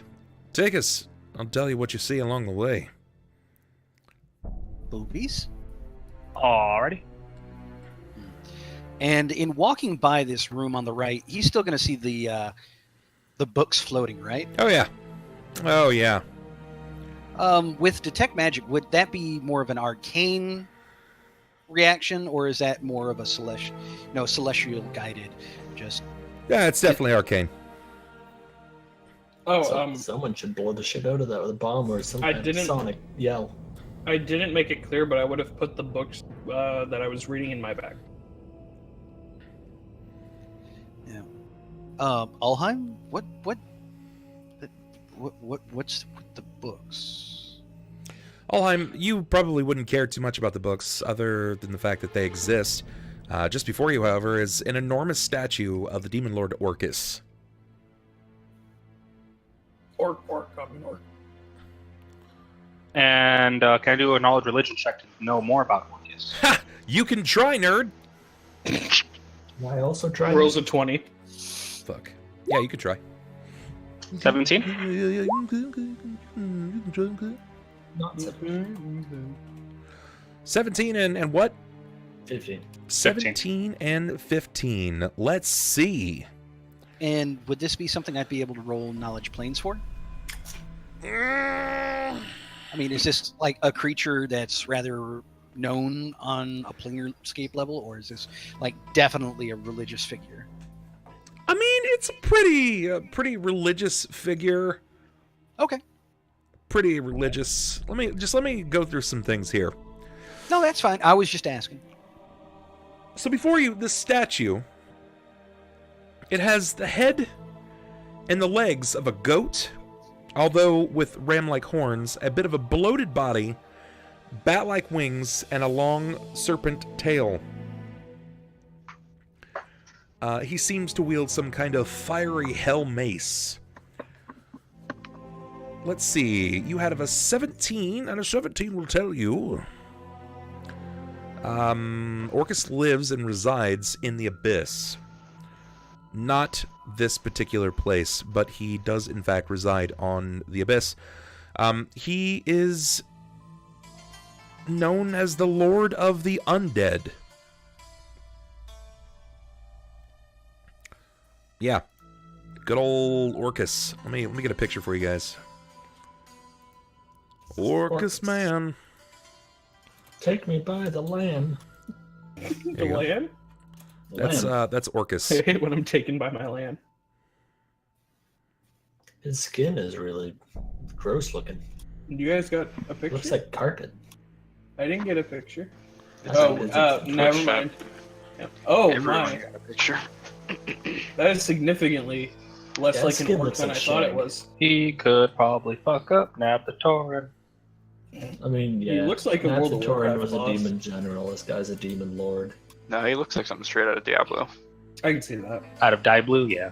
Take us. I'll tell you what you see along the way. Boobies. Alrighty. And in walking by this room on the right, he's still going to see the books floating, right? Oh yeah. Oh yeah. With detect magic, would that be more of an arcane reaction, or is that more of a celestial guided? Just Yeah, it's definitely arcane. Oh, Someone should blow the shit out of that with a bomb or some I kind didn't- of sonic yell. I didn't make it clear, but I would have put the books that I was reading in my bag. Ulhime, what's with the books? Ulhime, you probably wouldn't care too much about the books, other than the fact that they exist. Just before you, however, is an enormous statue of the Demon Lord Orcus. Orc, coming orc. And can I do a knowledge religion check to know more about Orcus? Ha! You can try, nerd! I also tried. Rolls a 20. Fuck. Yeah, you can try. 17? Not 17 and what? 15. 17 and 15. Let's see. And would this be something I'd be able to roll knowledge planes for? I mean, is this like a creature that's rather known on a planescape level, or is this like definitely a religious figure? I mean, it's a pretty religious figure. Okay. Pretty religious. Let me go through some things here. No, that's fine. I was just asking. So before you, this statue, it has the head and the legs of a goat, although with ram-like horns, a bit of a bloated body, bat-like wings, and a long serpent tail. He seems to wield some kind of fiery hell mace. Let's see. You had a 17, and a 17 will tell you. Orcus lives and resides in the Abyss. Not this particular place, but he does in fact reside on the Abyss. He is known as the Lord of the Undead. Yeah. Good old Orcus. Let me get a picture for you guys. Orcus man. Take me by the lamb. The you go. land? That's Orcus. I hate when I'm taken by my land. His skin is really gross looking. You guys got a picture? Looks like carpet. I didn't get a picture. That's Oh, what it is. never mind. Oh Everyone my, got a picture. that is significantly less Yeah, like skin an orc looks than like I thought it shag. was. He could probably fuck up Nab the Tauren. I mean, He yeah. looks like a World of Natsutorin Warcraft was a boss. demon general. This guy's a demon lord. No, he looks like something straight out of Diablo. I can see that. Out of Dye Blue, yeah.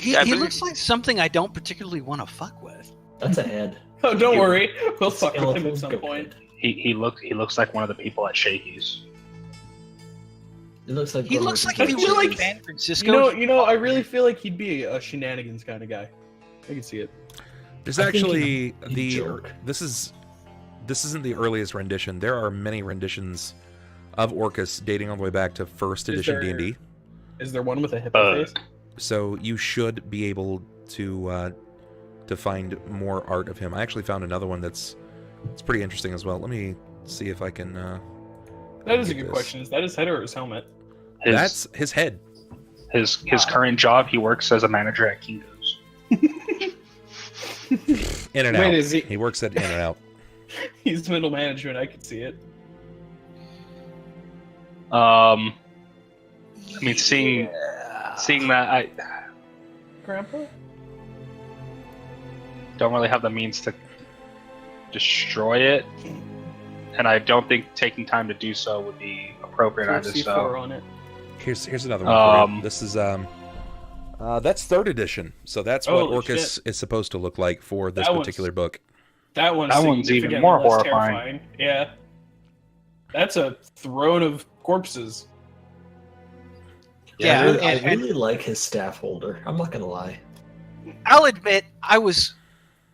He looks like something I don't particularly want to fuck with. That's a head. Oh, don't worry. We'll fuck with him at some Skeleton point. He looks like one of the people at Shakey's. It looks like He looks like if he I feel was in like- San Francisco. You know, I really feel like he'd be a shenanigans kind of guy. I can see it. There's I think actually he'd jerk. this isn't the earliest rendition. There are many renditions of Orcus dating all the way back to first edition there- D&D. Is there one with a hippo face? So you should be able to find more art of him. I actually found another one it's pretty interesting as well. Let me see if I can. That is a get good this. question. Is that his head or his helmet? That's his head. His current job. He works as a manager at Kinko's. In and Wait, out. is he- He works at In and Out. He's middle management. I can see it. I mean, seeing that, I Grandpa? don't really have the means to destroy it, and I don't think taking time to do so would be appropriate either. C4 So, on it. Here's another one for you. This is that's third edition. So that's what Holy Orcus shit. is supposed to look like for this That one's- particular book. That one's That one's even significantly more less horrifying. terrifying. Yeah. That's a throne of corpses. Yeah, I and- really like his staff holder. I'm not gonna lie. I'll admit,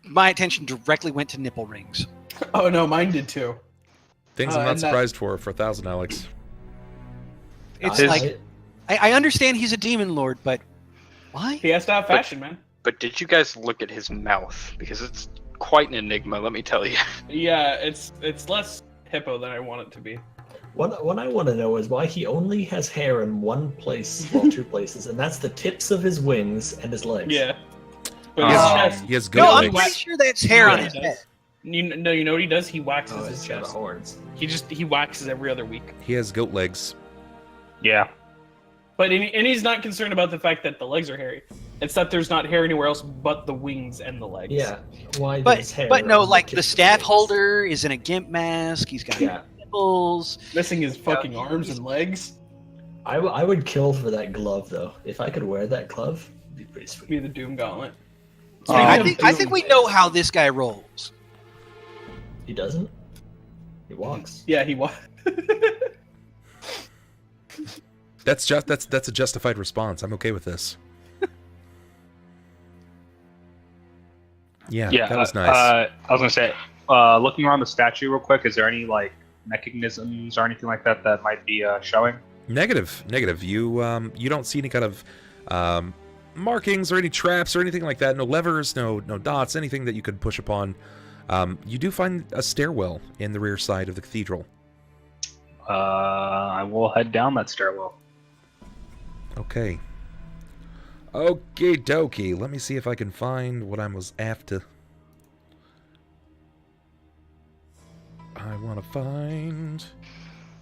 my attention directly went to nipple rings. Oh no, mine did too. Things I'm and not that- surprised for 1,000, Alex. It's I- like I understand he's a demon lord, but why? He has to have fashion, man. But did you guys look at his mouth? Because it's quite an enigma, let me tell you. Yeah, it's less hippo than I want it to be. What I want to know is why he only has hair in one place, well, two places, and that's the tips of his wings and his legs. Yeah. But Um, his chest. He has goat No, I'm legs. pretty sure that's hair on Yeah, his he head. does. You know what he does? He waxes Oh, his it's got chest. horns. He waxes every other week. He has goat legs. yeah, But and he's not concerned about the fact that the legs are hairy. It's that there's not hair anywhere else but the wings and the legs. Yeah. Why? does hair But no, on like tips the of staff wings? holder is in a gimp mask. He's got Yeah. nipples. Missing his fucking arms and legs. I would kill for that glove though. If I could wear that glove, it'd be pretty sweet. Be the Doom Gauntlet. I Speaking of think we Doom- know how this guy rolls. He doesn't. He walks. Yeah, he was. That's a justified response. I'm okay with this. Yeah, yeah. that was nice. I was gonna say, looking around the statue real quick, is there any like mechanisms or anything like that that might be showing? Negative. You don't see any kind of markings or any traps or anything like that. No levers, no dots, anything that you could push upon. You do find a stairwell in the rear side of the cathedral. I will head down that stairwell. Okay. Okie dokie. Let me see if I can find what I was after. I want to find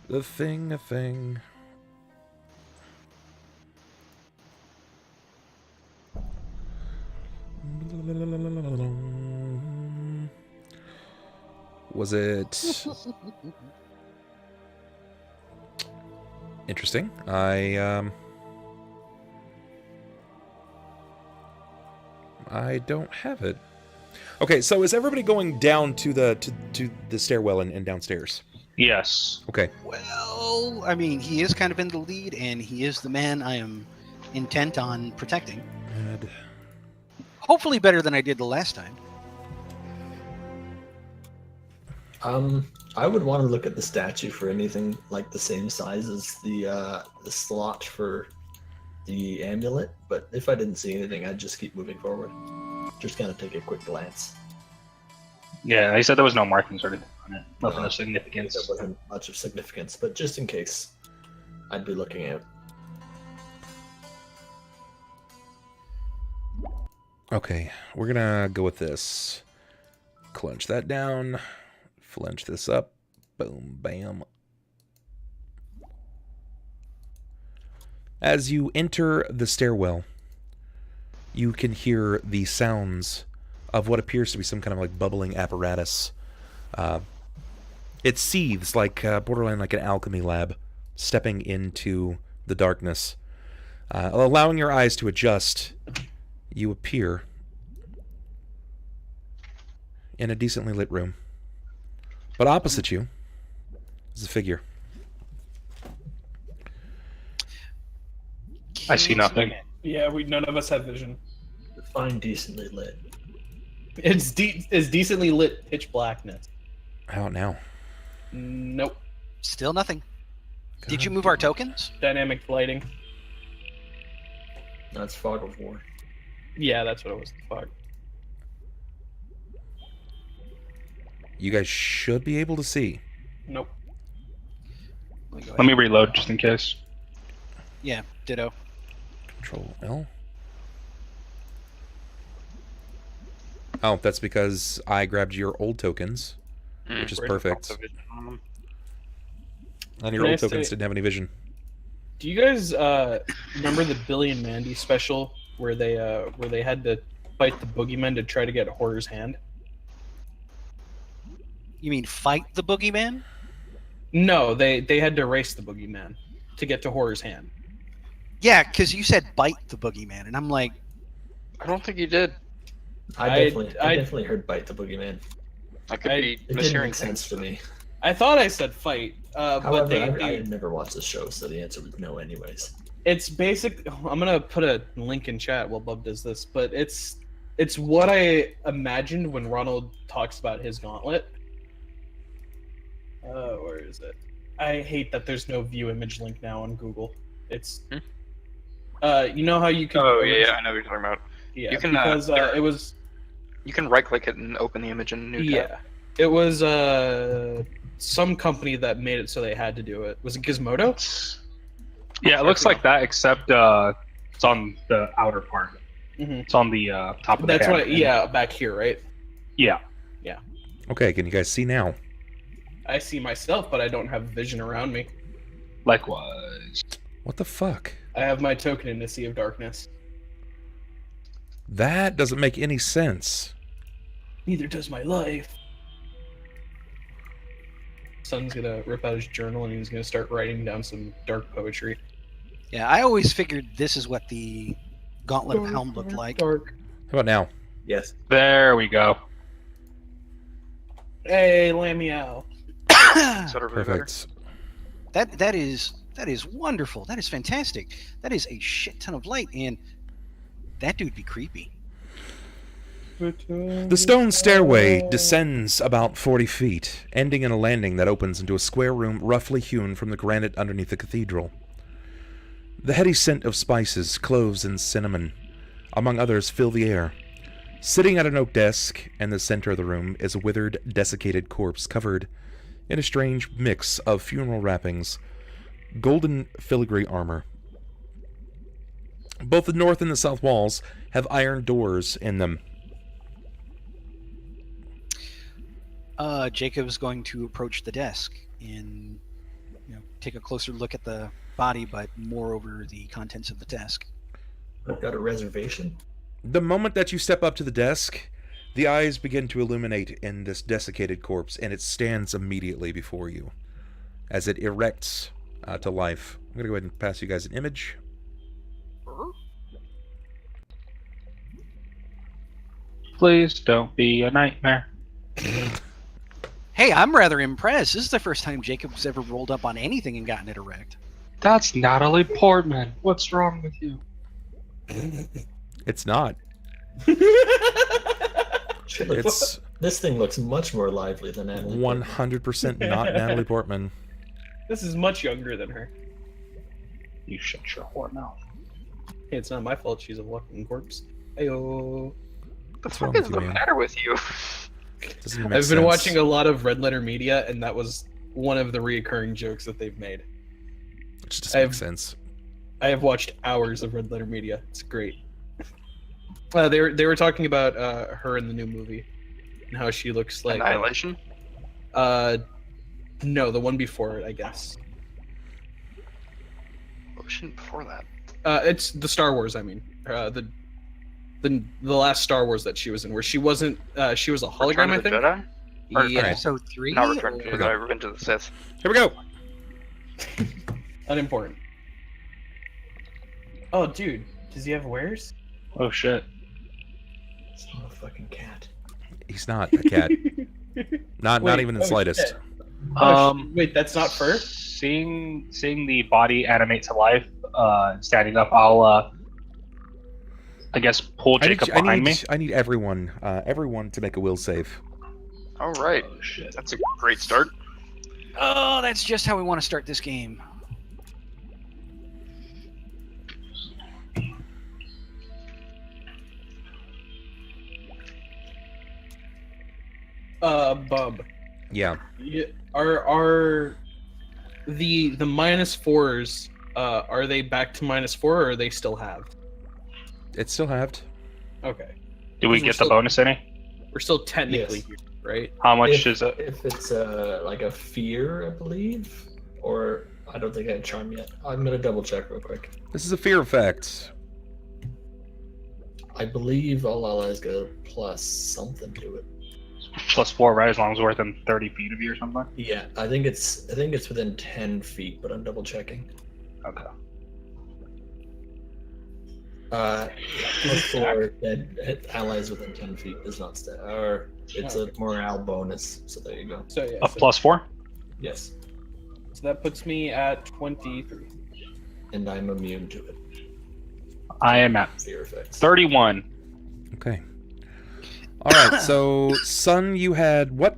the thing. Was it interesting? I don't have it. Okay, so is everybody going down to the stairwell and downstairs? Yes. Okay. Well, I mean, he is kind of in the lead, and he is the man I am intent on protecting. Good. Hopefully better than I did the last time. I would want to look at the statue for anything like the same size as the slot for the amulet, but if I didn't see anything, I'd just keep moving forward. Just kind of take a quick glance. Yeah, he said there was no markings or anything on it. Nothing of significance. There wasn't much of significance, but just in case, I'd be looking at. Okay, we're gonna go with this. Clench that down. Flinch this up. Boom, bam. As you enter the stairwell, you can hear the sounds of what appears to be some kind of like bubbling apparatus. It seethes like borderline like an alchemy lab, stepping into the darkness, allowing your eyes to adjust. you appear in a decently lit room. But opposite you is a figure. I see nothing. Yeah, none of us have vision. Fine, decently lit. It's decently lit pitch blackness. How now? Nope. Still nothing. Did you move our tokens? Dynamic lighting. That's fog of war. Yeah, that's what it was. Fuck. You guys should be able to see. Nope. Let me reload just in case. Yeah, ditto. Control L. Oh, that's because I grabbed your old tokens, which is perfect. And your Can I old tokens say- didn't have any vision. Do you guys remember the Billy and Mandy special where they had to fight the boogeyman to try to get Horror's hand? You mean fight the boogeyman? No, they had to race the boogeyman to get to Horror's hand. Yeah, because you said bite the boogeyman, and I'm like, I don't think you did. I definitely heard bite the boogeyman. I could be It didn't mishearing make sense things. to me. I thought I said fight, but However, I they had never watched the show, so the answer was no anyways. it's basic. I'm gonna put a link in chat while Bub does this, but it's what I imagined when Ronald talks about his gauntlet. Where is it? I hate that there's no view image link now on Google. It's you know how you can. Oh yeah, I know what you're talking about. Yeah, You can, because it was. You can right-click it and open the image in a new tab. Yeah, it was some company that made it so they had to do it. Was it Gizmodo? Yeah, it looks like that, except it's on the outer part. Mm-hmm. It's on the top of the That's head. what. Yeah, back here, right? Yeah. Okay, can you guys see now? I see myself, but I don't have vision around me. Likewise. What the fuck? I have my token in the Sea of Darkness. That doesn't make any sense. Neither does my life. Son's gonna rip out his journal and he's gonna start writing down some dark poetry. yeah, I always figured this is what the Gauntlet of Helm looked like. Dark. How about now? Yes. There we go. Hey, let me out. Is that everybody better? Perfect. That is wonderful. That is fantastic. That is a shit ton of light, and that dude be creepy. The stone stairway descends about 40 feet, ending in a landing that opens into a square room roughly hewn from the granite underneath the cathedral. The heady scent of spices, cloves, and cinnamon, among others, fill the air. Sitting at an oak desk in the center of the room is a withered, desiccated corpse covered in a strange mix of funeral wrappings, golden filigree armor. Both the north and the south walls have iron doors in them. Jacob's going to approach the desk and take a closer look at the body, but more over the contents of the desk. I've got a reservation. The moment that you step up to the desk, the eyes begin to illuminate in this desiccated corpse, and it stands immediately before you as it erects to life. I'm going to go ahead and pass you guys an image. Please don't be a nightmare. Hey, I'm rather impressed. This is the first time Jacob's ever rolled up on anything and gotten it erect. That's Natalie Portman. What's wrong with you? It's not. Shit, look, It's this thing looks much more lively than Natalie. 100% not Natalie Portman. This is much younger than her. You shut your whore mouth. Hey, it's not my fault she's a walking corpse. Ayo. The What's fuck wrong is with the you, man? matter with you? Doesn't even make I've been sense. watching a lot of Red Letter Media, and that was one of the reoccurring jokes that they've made. It just doesn't make sense. I have watched hours of Red Letter Media. It's great. They were talking about her in the new movie and how she looks like Annihilation? no, the one before it, I guess. What was she before that? It's the Star Wars. I mean, the last Star Wars that she was in, where she wasn't. She was a hologram, Return I of the think. Jedi? Or- Yeah, Episode 3? Not Return of the or- Jedi, Revenge of the Sith. Here we go. unimportant. Oh, dude, does he have wares? Oh shit. It's not a fucking cat. He's not a cat. not Wait, even the oh, slightest. shit. Oh, wait, that's not fur? Seeing the body animate to life, standing up, I'll I guess pull Jacob behind me. I need everyone to make a will save. All right. Oh, shit. That's a great start. Oh, that's just how we want to start this game. Bub. Yeah. Are the -4s? Are they back to -4, or are they still halved? It's still halved. Okay. Do we We're get the still- bonus any? We're still technically Yes. here, right? How much If, is it? if it's like a fear, I believe, or I don't think I had charm yet. I'm gonna double check real quick. This is a fear effect. I believe all allies get a plus something to it. +4, right? As long as we're within 30 feet of you or something. Yeah, I think it's within 10 feet, but I'm double checking. Okay. Plus 4 dead allies within 10 feet is not or it's a morale bonus. So there you go. So yeah. A +4. Yes, So that puts me at 23. and I'm immune to it. I am at Fear effects. 31. Okay. All right. So, Sunn, you had what?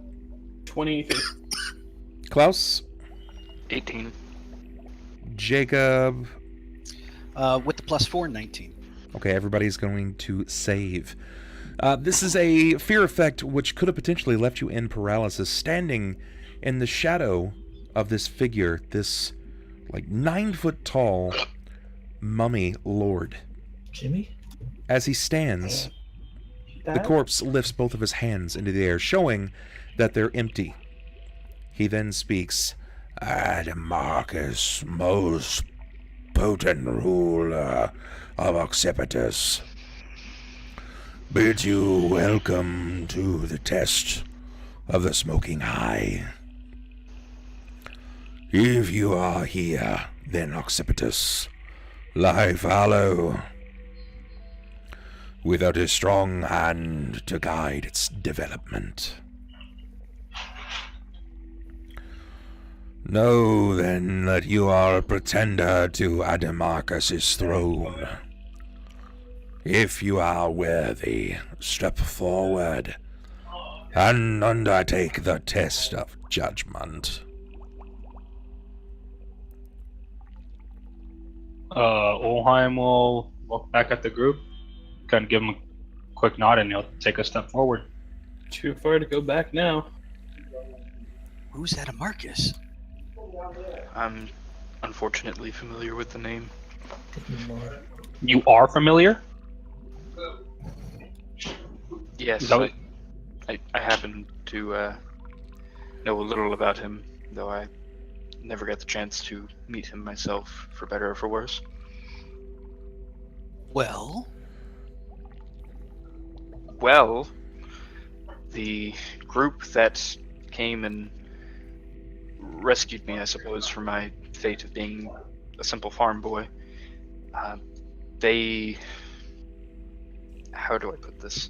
23. Klaus, 18. Jacob. With the +4, 19. Okay, everybody's going to save. This is a fear effect which could have potentially left you in paralysis, standing in the shadow of this figure, this like 9-foot tall mummy lord. Jimmy? As he stands, the corpse lifts both of his hands into the air, showing that they're empty. He then speaks, "Adamarcus, most potent ruler of Occipitus, bid you welcome to the test of the Smoking Eye. If you are here, then Occipitus, lie fallow, without a strong hand to guide its development. Know then that you are a pretender to Adamarcus's throne. If you are worthy, step forward and undertake the test of judgment." Ulhime will look back at the group, kind of give him a quick nod, and he'll take a step forward. Too far to go back now. Who's Adamarcus? I'm unfortunately familiar with the name. You are familiar? Yes, Is that what- I happen to know a little about him, though I never got the chance to meet him myself, for better or for worse. Well, Well, the group that came and rescued me, I suppose, from my fate of being a simple farm boy, they... How do I put this?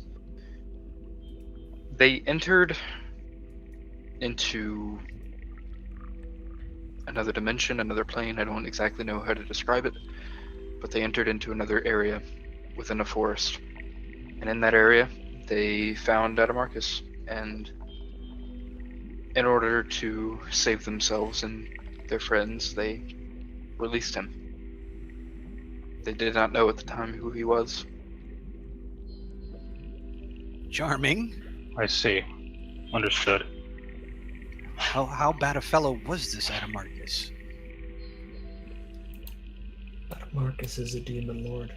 They entered into another dimension, another plane. I don't exactly know how to describe it, but they entered into another area within a forest. And in that area, they found Adamarcus, and in order to save themselves and their friends, they released him. They did not know at the time who he was. charming. I see. Understood. How bad a fellow was this Adamarcus? Marcus is a demon lord.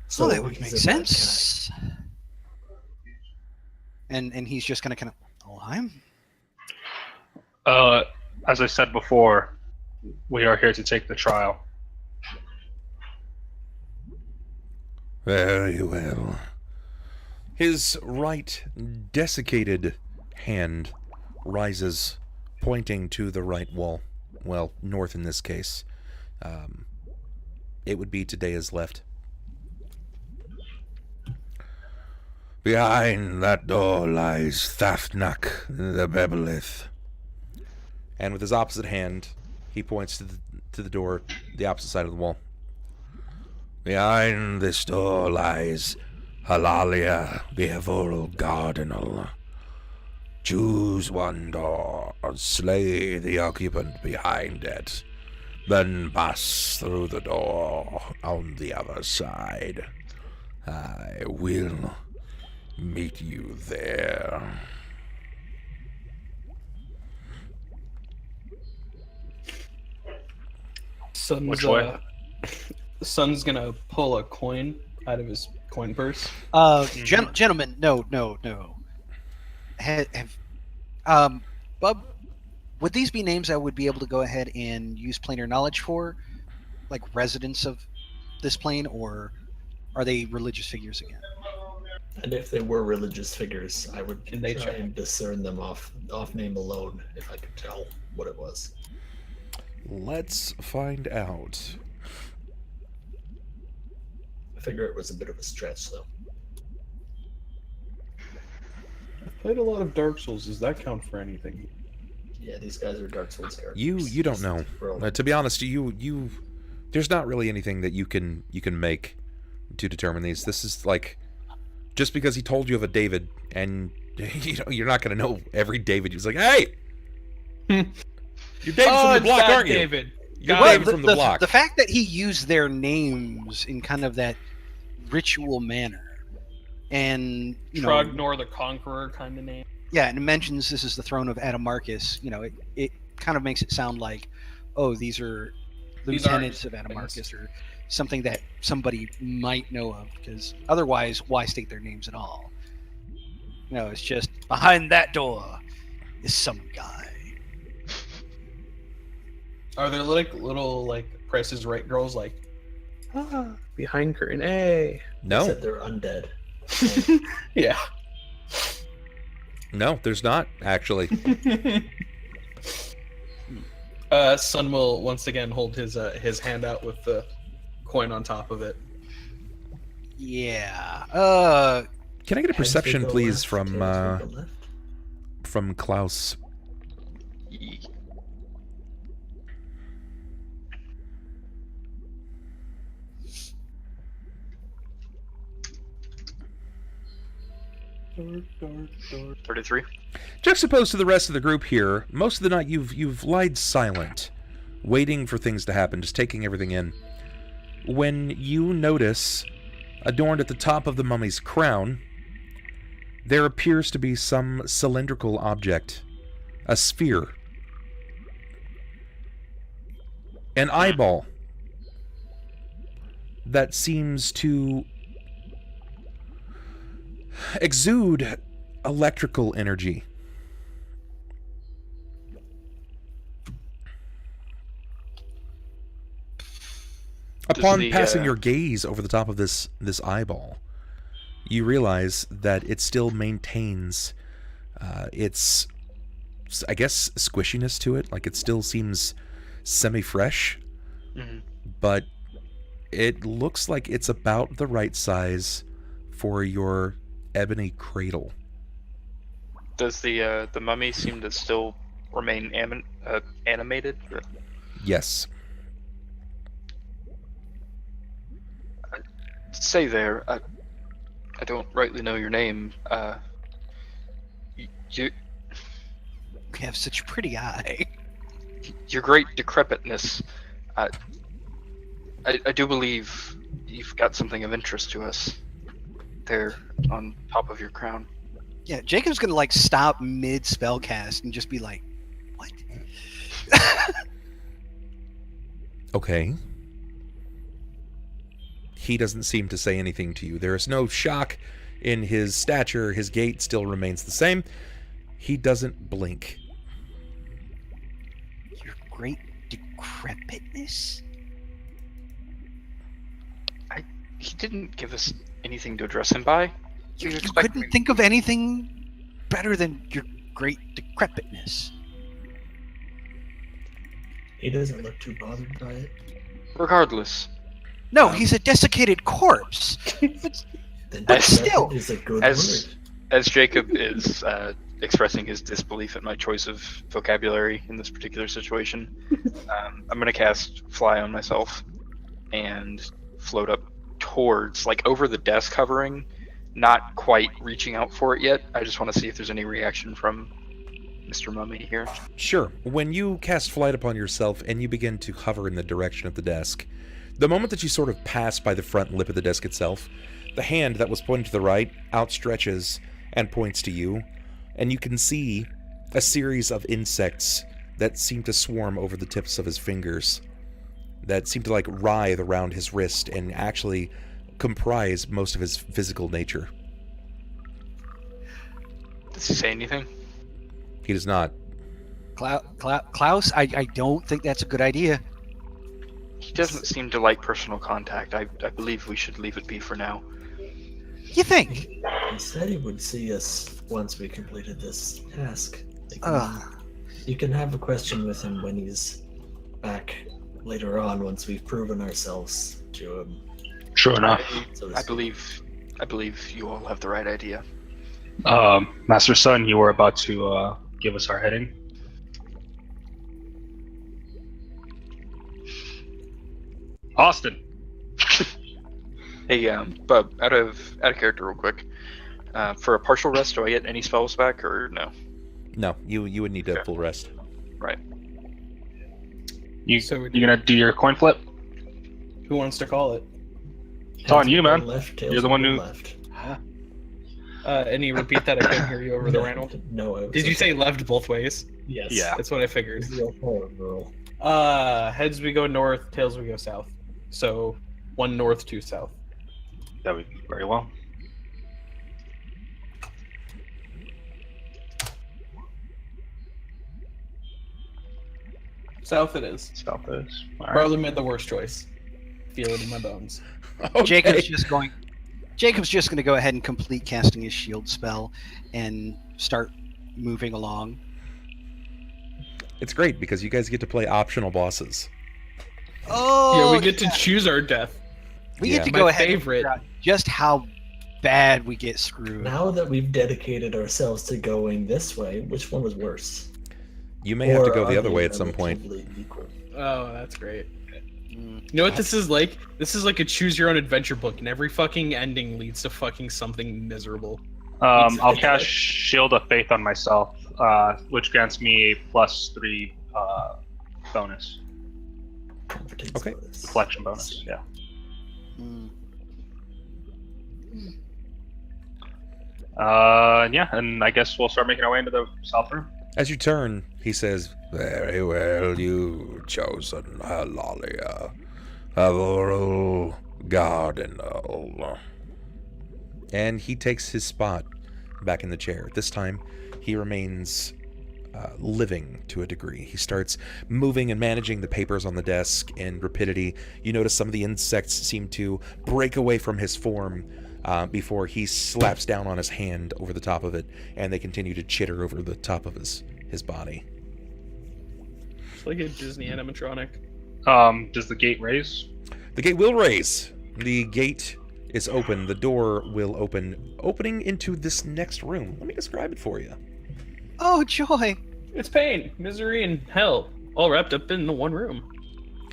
So that would make he's a bad sense. And he's just gonna kind of Ulhime? As I said before, we are here to take the trial. Very well. His right desiccated hand rises, pointing to the right wall. Well, north in this case. it would be to Deia's left. Behind that door lies Thafnak the Bebelith. And with his opposite hand, he points to the door, the opposite side of the wall. Behind this door lies Halalia the Evoral Cardinal. Choose one door, slay the occupant behind it, then pass through the door on the other side. I will meet you there. Sunn's, Which way? Sunn's gonna pull a coin out of his coin purse. Gentlemen, no. Bub, would these be names I would be able to go ahead and use planar knowledge for, like residents of this plane, or are they religious figures again? And if they were religious figures, I would Can they try check? and discern them off name alone if I could tell what it was. Let's find out. I figure it was a bit of a stretch, though. I've played a lot of Dark Souls. Does that count for anything? Yeah, these guys are Dark Souls characters. You don't know. To be honest, you there's not really anything that you can make to determine these. This is like, just because he told you of a David, and you're not going to know every David. He's like, hey, you're David from the block, aren't you? David. You're Got David it. from the block. The fact that he used their names in kind of that ritual manner, and Trognor the Conqueror kind of name. yeah, and it mentions this is the throne of Adamarcus. It kind of makes it sound like, oh, these are These aren't lieutenants of Adamarcus, things. or something that somebody might know of, because otherwise, why state their names at all? It's just behind that door is some guy. Are there like little like Price is Right girls like Behind curtain. Hey. No, Said they're undead. yeah. no, there's not actually. Sunn will once again hold his hand out with the coin on top of it. Yeah. Can I get a perception, Heads will go please, left, from tails will go left. from Klaus? Dark, dark, dark. 33. Juxtaposed to the rest of the group here, most of the night you've lied silent, waiting for things to happen, just taking everything in. When you notice, adorned at the top of the mummy's crown, there appears to be some cylindrical object, a sphere, an eyeball that seems to exude electrical energy. Upon passing your gaze over the top of this eyeball, you realize that it still maintains its, I guess, squishiness to it. Like, it still seems semi-fresh, but it looks like it's about the right size for your ebony cradle. Does the mummy seem to still remain animated? Yes. Say there. I don't rightly know your name. You have such a pretty eye. Your great decrepitness. I do believe you've got something of interest to us there on top of your crown. Yeah, Jacob's gonna like stop mid spellcast and just be like, "What?" Okay. He doesn't seem to say anything to you. There is no shock in his stature. His gait still remains the same. He doesn't blink. Your great decrepitness? He didn't give us anything to address him by. You couldn't think of anything better than your great decrepitness. He doesn't look too bothered by it. Regardless, No, he's a desiccated corpse. But still, is a good as- word. As Jacob is expressing his disbelief at my choice of vocabulary in this particular situation, I'm going to cast Fly on myself and float up towards, like, over the desk hovering, not quite reaching out for it yet. I just want to see if there's any reaction from Mr. Mummy here. Sure. When you cast flight upon yourself and you begin to hover in the direction of the desk, the moment that you sort of pass by the front lip of the desk itself, the hand that was pointing to the right outstretches and points to you, and you can see a series of insects that seem to swarm over the tips of his fingers, that seem to, like, writhe around his wrist and actually comprise most of his physical nature. Does he say anything? He does not. Klaus, I don't think that's a good idea. He doesn't seem to like personal contact. I believe we should leave it be for now. You think? He said he would see us once we completed this task. You can have a question with him when he's back later on, once we've proven ourselves to him. Sure enough. I believe you all have the right idea. Master Sunn, you were about to give us our heading. Austin. Hey, Bub, out of character real quick. For a partial rest, do I get any spells back or no? No, you would need a full rest. Right. You gonna do your coin flip? Who wants to call it? It's on you, man. Left, tails You're the one go who- left. And you repeat that? I couldn't hear you over the random. No. it was Did you okay. say left both ways? Yes. Yeah. That's what I figured. It's the old rule. Heads we go north, tails we go south. So 1 north, 2 south. That would be very well. South it is. South is. All right. Probably made the worst choice. Feel it in my bones. Okay. Jacob's just going to go ahead and complete casting his shield spell and start moving along. It's great because you guys get to play optional bosses. Oh, Yeah, we get to choose our death. We Yeah. get to My go ahead favorite. and figure out just how bad we get screwed. Now that we've dedicated ourselves to going this way, which one was worse? You may have to Or go are the other they way at some point. relatively equal? Oh, that's great. Mm. You know what this is like? This is like a choose your own adventure book, and every fucking ending leads to fucking something miserable. I'll cast Shield of Faith on myself, which grants me a +3 bonus, Comforting Okay. bonus. deflection bonus. Yeah. Mm. Yeah, and I guess we'll start making our way into the south room. As you turn, he says, "Very well, you chosen Halalia, Avorul Gardenal." And he takes his spot back in the chair. This time, he remains living to a degree. He starts moving and managing the papers on the desk in rapidity. You notice some of the insects seem to break away from his form before he slaps down on his hand over the top of it, and they continue to chitter over the top of his body. It's like a Disney animatronic. Does the gate raise? The gate will raise. The gate is open. The door will open, opening into this next room. Let me describe it for you. Oh, joy! It's pain, misery, and hell, all wrapped up in the one room.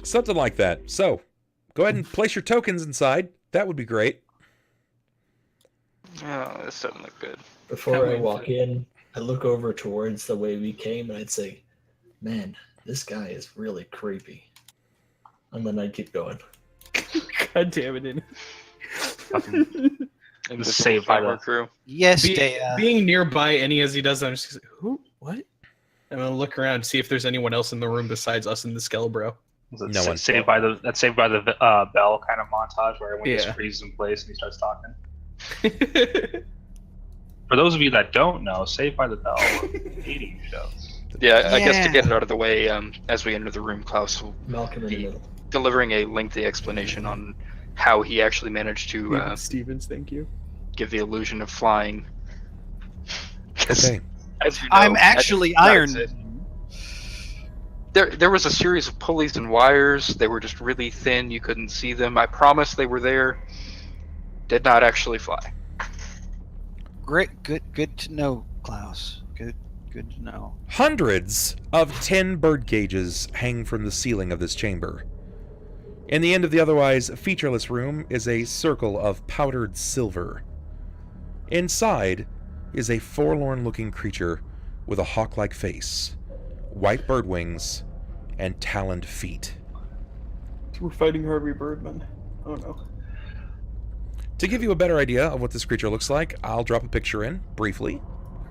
Something like that. So, go ahead and place your tokens inside. That would be great. Oh, this doesn't look good. Before I walk in, I look over towards the way we came and I'd say, man, this guy is really creepy. And then I'd keep going. God damn it. Dude. And This this is saved by fiber the- crew. Yes, Be- Deia. Being nearby any as he does that, I'm just like, who? What? I'm gonna look around, see if there's anyone else in the room besides us and the Skelbro. Is it No one. Saved by the bell kind of montage where everyone just Yeah. freezes in place and he starts talking. For those of you that don't know, Saved by the Bell, 80s show. Yeah, I guess to Yeah. get it out of the way, as we enter the room, Klaus will Malcolm in the be middle. delivering a lengthy explanation on how he actually managed to Stevens, thank you. give the illusion of flying. 'Cause, Okay. as you know, I'm Magic actually Darks Iron. it- There was a series of pulleys and wires. They were just really thin. You couldn't see them. I promise they were there. Did not actually fly. Great, good to know, Klaus. Good to know. Hundreds of tin bird cages hang from the ceiling of this chamber. In the end of the otherwise featureless room is a circle of powdered silver. Inside is a forlorn-looking creature with a hawk-like face, white bird wings, and taloned feet. We're fighting Harvey Birdman. Oh no. To give you a better idea of what this creature looks like, I'll drop a picture in, briefly.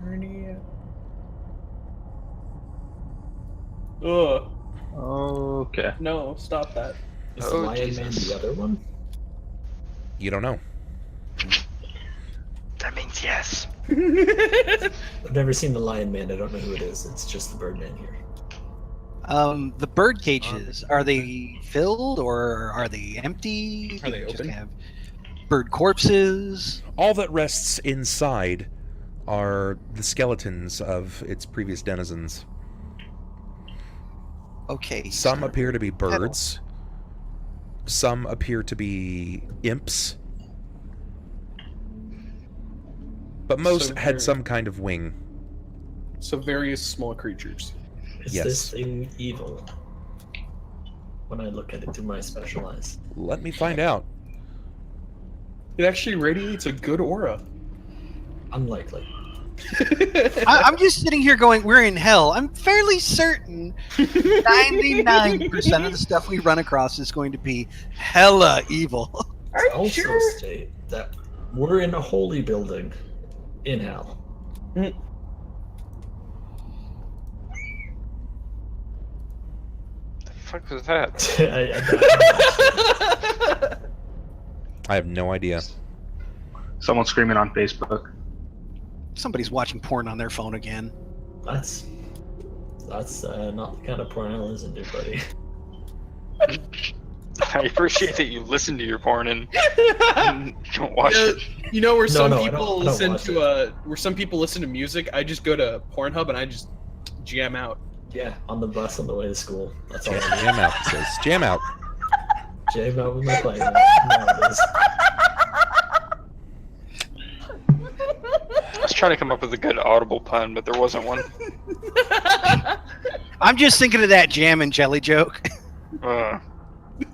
Hernia. Ugh. Okay. No, stop that. Is the Oh, Lion Jesus. Man the other one? You don't know. That means yes. I've never seen the Lion Man. I don't know who it is. It's just the Birdman here. The bird cages, are they filled or are they empty? Are they Do you just open? have bird corpses? All that rests inside are the skeletons of its previous denizens. Okay. Some so- appear to be birds. Some appear to be imps. But most So had they're- some kind of wing. So various small creatures. Is Yes. this thing evil? When I look at it through my special eyes. Let me find out. It actually radiates a good aura. Unlikely. I'm just sitting here going, we're in hell. I'm fairly certain 99% of the stuff we run across is going to be hella evil. I also state that we're in a holy building in hell. The fuck was that? I have no idea. Someone screaming on Facebook. Somebody's watching porn on their phone again. That's not the kind of porn I listen to, buddy. I appreciate that you listen to your porn and don't watch Yeah, it. you know where some No, I people don't listen watch to where some people listen to music, I just go to Pornhub and I just jam out. Yeah, on the bus on the way to school. That's all. Jam out, it says. Jam out. Jam out with my playlist. Nowadays. I was trying to come up with a good audible pun, but there wasn't one. I'm just thinking of that jam and jelly joke. Yeah,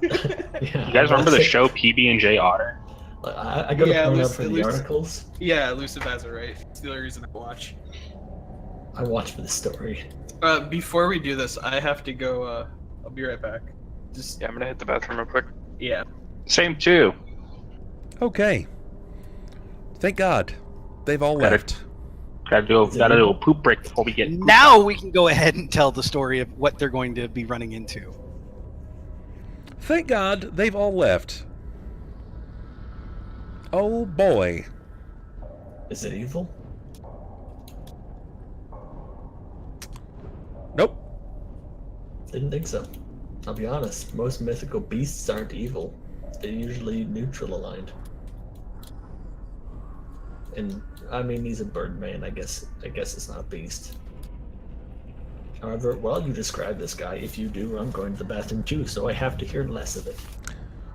You guys remember the show PB&J Otter? I go to Yeah, Pornhub for the Lucy- articles. Yeah, Elusive has it right. It's the only reason I watch. I watch for the story. Before we do this, I have to go. I'll be right back. Just Yeah, I'm gonna hit the bathroom real quick. yeah. Same too. Okay. Thank God. They've all Got it. left. Gotta do a poop break before we get. Now we can go ahead and tell the story of what they're going to be running into. Thank God they've all left. Oh boy. Is it evil? Nope. Didn't think so. I'll be honest. Most mythical beasts aren't evil. They're usually neutral aligned. And I mean, he's a bird man. I guess it's not a beast. However, while you describe this guy, if you do, I'm going to the bathroom too, so I have to hear less of it.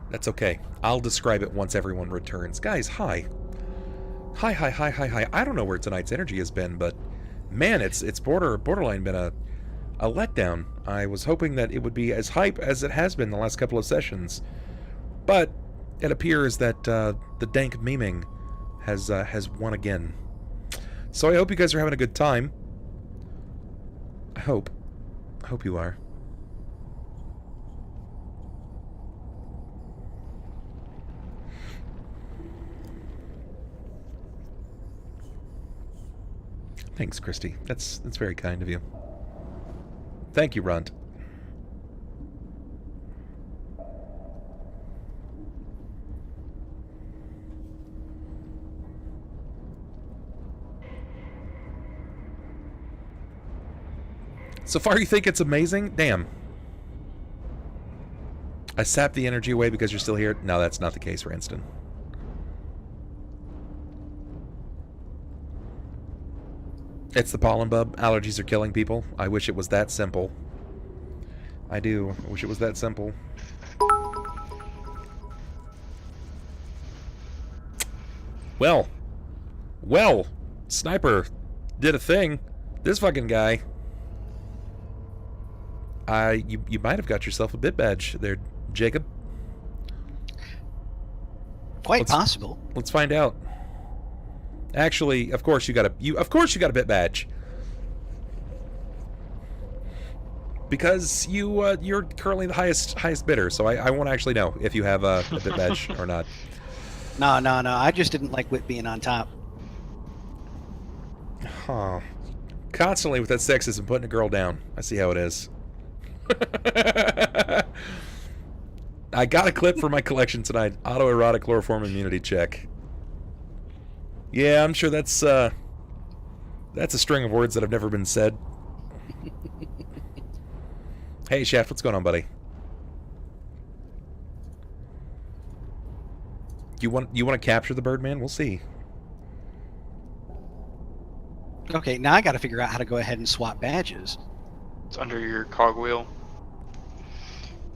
That's okay. I'll describe it once everyone returns. Guys, hi. Hi. I don't know where tonight's energy has been, but man, it's borderline been a letdown. I was hoping that it would be as hype as it has been the last couple of sessions. But it appears that the dank memeing has won again. So I hope you guys are having a good time. I hope you are. Thanks, Christy. That's very kind of you. Thank you, Runt. So far you think it's amazing? Damn. I sapped the energy away because you're still here? No, that's not the case, Ranston. It's the pollen bub. Allergies are killing people. I wish it was that simple. I do. I wish it was that simple. Well, Sniper did a thing. This fucking guy. You might have got yourself a bit badge there, Jacob. Quite possible. Let's find out. Actually, of course you got a bit badge. Because you're currently the highest bidder, so I won't actually know if you have a bit badge or not. No. I just didn't like Whit being on top. Huh. Constantly with that sexism, putting a girl down. I see how it is. I got a clip for my collection tonight. Autoerotic chloroform immunity check. Yeah, I'm sure that's a string of words that have never been said. Hey, Shaft, what's going on, buddy? You want to capture the Birdman? We'll see. Okay, now I got to figure out how to go ahead and swap badges. It's under your cogwheel.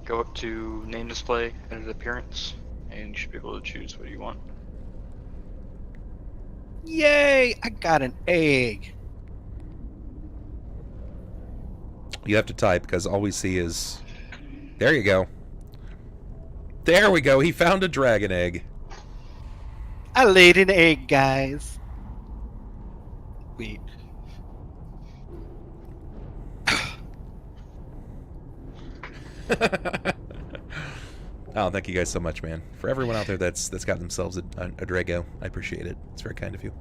Go up to name display, edit appearance, and you should be able to choose what you want. Yay! I got an egg. You have to type because all we see is... There you go. There we go. He found a dragon egg. I laid an egg, guys. Wait. Oh, thank you guys so much, man. For everyone out there that's got themselves a Drago, I appreciate it. It's very kind of you.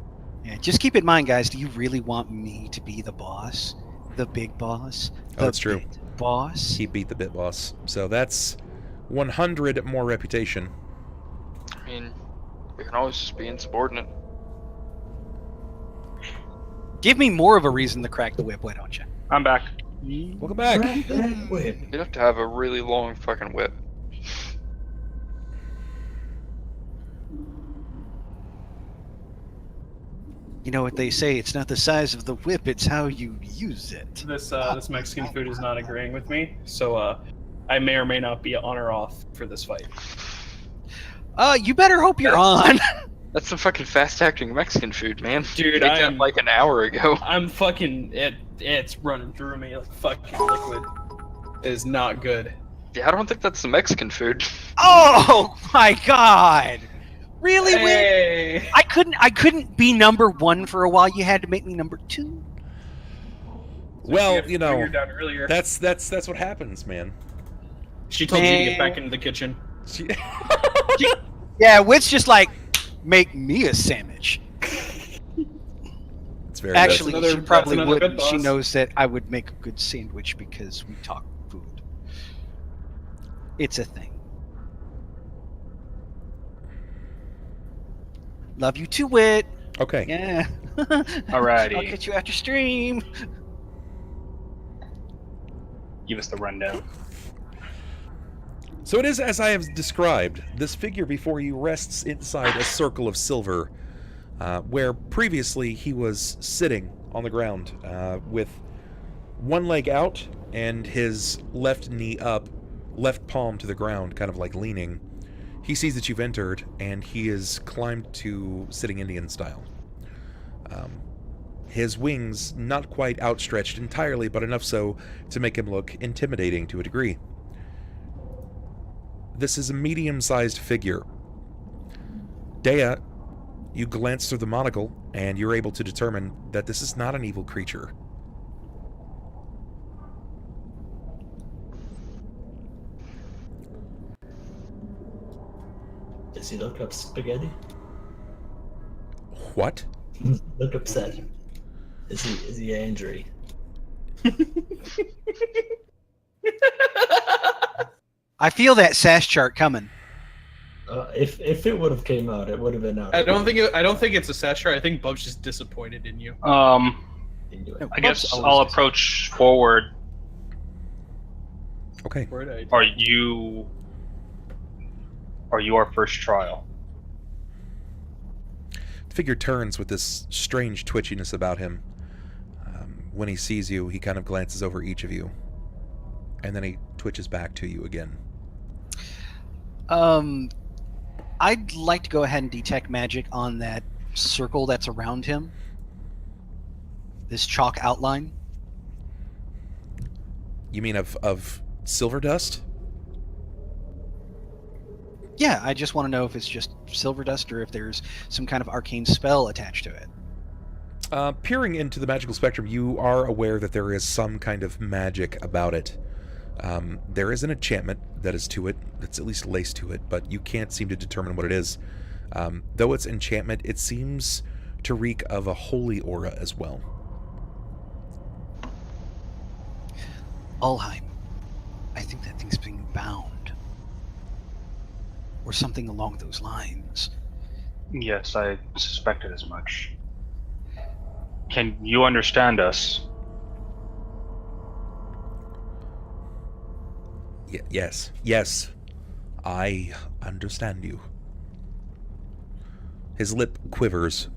Yeah, just keep in mind, guys, do you really want me to be the boss? The big boss? Oh, that's true. Bit boss? He beat the bit boss. So that's 100 more reputation. I mean, we can always just be insubordinate. Give me more of a reason to crack the whip, why don't you? I'm back. Welcome back. Wait. You'd have to have a really long fucking whip. You know what they say, it's not the size of the whip, it's how you use it. This Mexican food is not agreeing with me, so I may or may not be on or off for this fight. You better hope you're on. That's some fucking fast-acting Mexican food, man. Dude, Ate that like an hour ago. I'm fucking... It's running through me like fucking liquid. It is not good. Yeah, I don't think that's the Mexican food. Oh my god! Really, Whip? Hey. I couldn't be number one for a while. You had to make me number two. Well, you know, Down earlier. that's what happens, man. She told you to get back into the kitchen. Yeah, Whit's just like, make me a sandwich. It's very Actually, That's she another- probably that's another wouldn't. good She boss. knows that I would make a good sandwich because we talk food. It's a thing. Love you too, Whit. Okay. Yeah. Alrighty. I'll get you after stream. Give us the rundown. So it is as I have described. This figure before you rests inside a circle of silver, where previously he was sitting on the ground with one leg out and his left knee up, left palm to the ground, kind of like leaning. He sees that you've entered, and he is climbed to sitting Indian style. His wings not quite outstretched entirely, but enough so to make him look intimidating to a degree. This is a medium-sized figure. Deia, you glance through the monocle, and you're able to determine that this is not an evil creature. Does he look up spaghetti? What? Look upset. Is he angry? I feel that sass chart coming. If it would have came out, it would have been out. I don't think it's a satire. I think Bub's just disappointed in you. Into it. I guess Bub's I'll always approach forward. Okay. Word idea. Are you our first trial? The figure turns with this strange twitchiness about him. When he sees you, he kind of glances over each of you. And then he twitches back to you again. I'd like to go ahead and detect magic on that circle that's around him. This chalk outline. You mean of silver dust? Yeah, I just want to know if it's just silver dust or if there's some kind of arcane spell attached to it. Peering into the magical spectrum, you are aware that there is some kind of magic about it. There is an enchantment that is to it, that's at least laced to it, but you can't seem to determine what it is. Though it's enchantment, it seems to reek of a holy aura as well. Ulhime. I think that thing's being bound. Or something along those lines. Yes, I suspected as much. Can you understand us? Yes. I understand you. His lip quivers.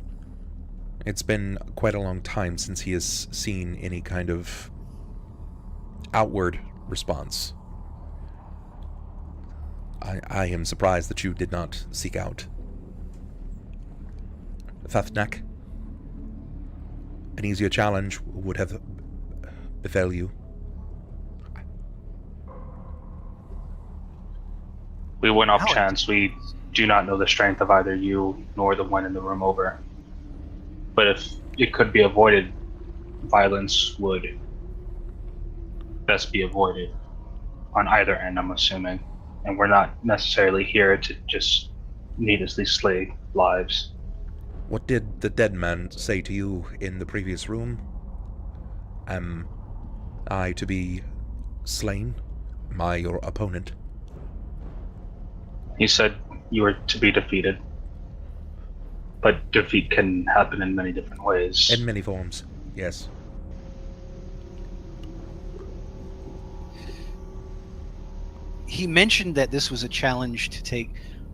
It's been quite a long time since he has seen any kind of outward response. I am surprised that you did not seek out Thafnak. An easier challenge would have befell you. We went off How chance. We do not know the strength of either you nor the one in the room over. But if it could be avoided, violence would best be avoided on either end, I'm assuming. And we're not necessarily here to just needlessly slay lives. What did the dead man say to you in the previous room? Am I to be slain? Am I your opponent? He said you were to be defeated. But defeat can happen in many different ways. In many forms, yes. He mentioned that this was a challenge to take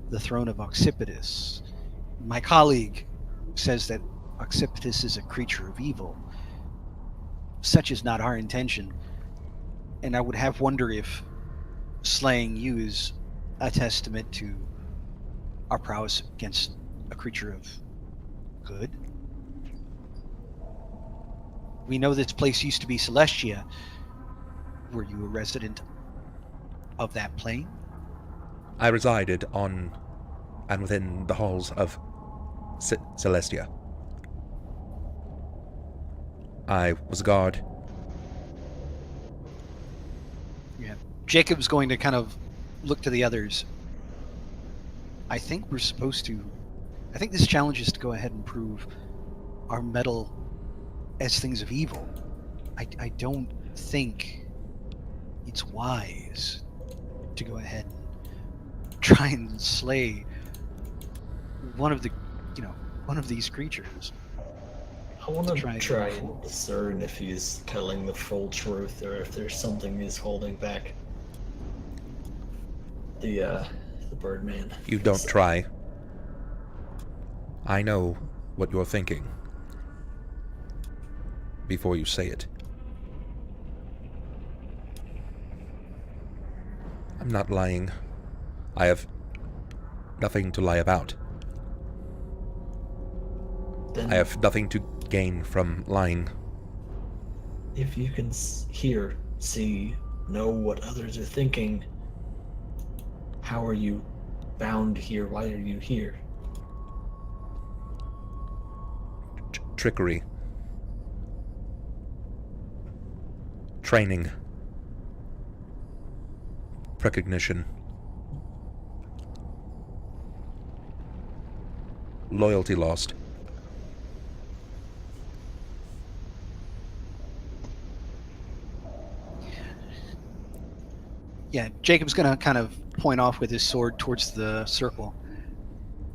the throne of Occipitus. My colleague says that Occipitus is a creature of evil. Such is not our intention. And I would have wonder if slaying you is a testament to our prowess against a creature of good. We know this place used to be Celestia. Were you a resident of that plane? I resided on and within the halls of Celestia. I was a guard. Yeah. Jacob's going to kind of look to the others. I think this challenge is to go ahead and prove our metal as things of evil. I don't think it's wise to go ahead and try and slay one of these creatures. I want to Try try to- and discern if he's telling the full truth or if there's something he's holding back. The Birdman. You don't try. I know what you're thinking before you say it. I'm not lying. I have nothing to lie about. Then I have nothing to gain from lying. if you can hear, see, know what others are thinking, how are you bound here? Why are you here? Trickery. Training. Precognition. Loyalty lost. Yeah, Jacob's going to kind of point off with his sword towards the circle.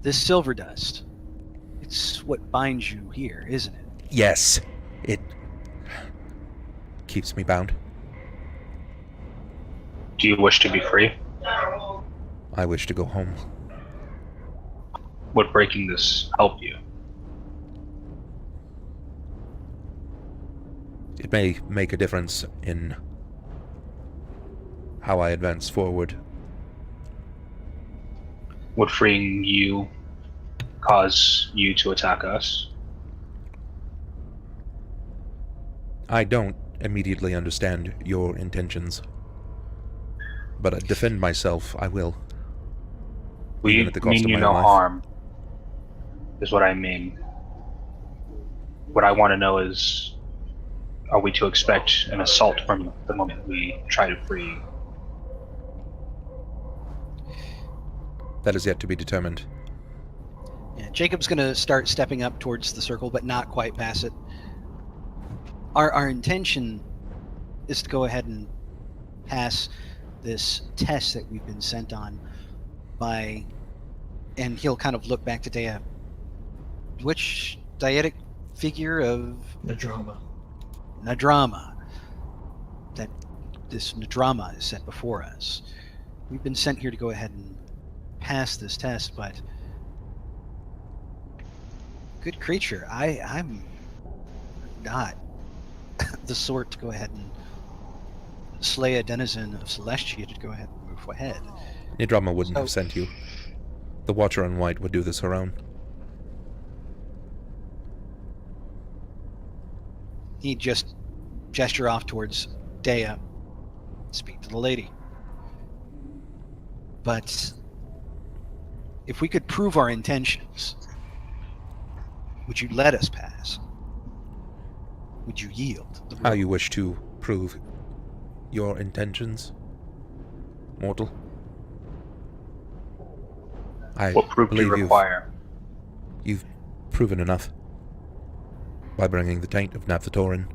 This silver dust, it's what binds you here, isn't it? Yes, it keeps me bound. Do you wish to be free? I wish to go home. Would breaking this help you? It may make a difference in how I advance forward. Would freeing you cause you to attack us? I don't immediately understand your intentions, but defend myself I will. We Even at the cost mean of you my no own life. harm, is what I mean. What I want to know is, are we to expect an assault from the moment we try to free you? That is yet to be determined. Yeah, Jacob's going to start stepping up towards the circle, but not quite past it. Our intention is to go ahead and pass this test that we've been sent on by, and he'll kind of look back to Deia. Which dietic figure of The drama. Nadrama that this Nadrama is set before us? We've been sent here to go ahead and pass this test, but good creature, I'm not the sort to go ahead and slay a denizen of Celestia to go ahead and move ahead. Nidrama wouldn't So- have sent you. The Watcher in White would do this her own. He'd just gesture off towards Deia, speak to the lady. But if we could prove our intentions, would you let us pass? Would you yield? How you wish to prove your intentions, mortal? I What proof do you believe require? you've proven enough by bringing the taint of Naphtatorin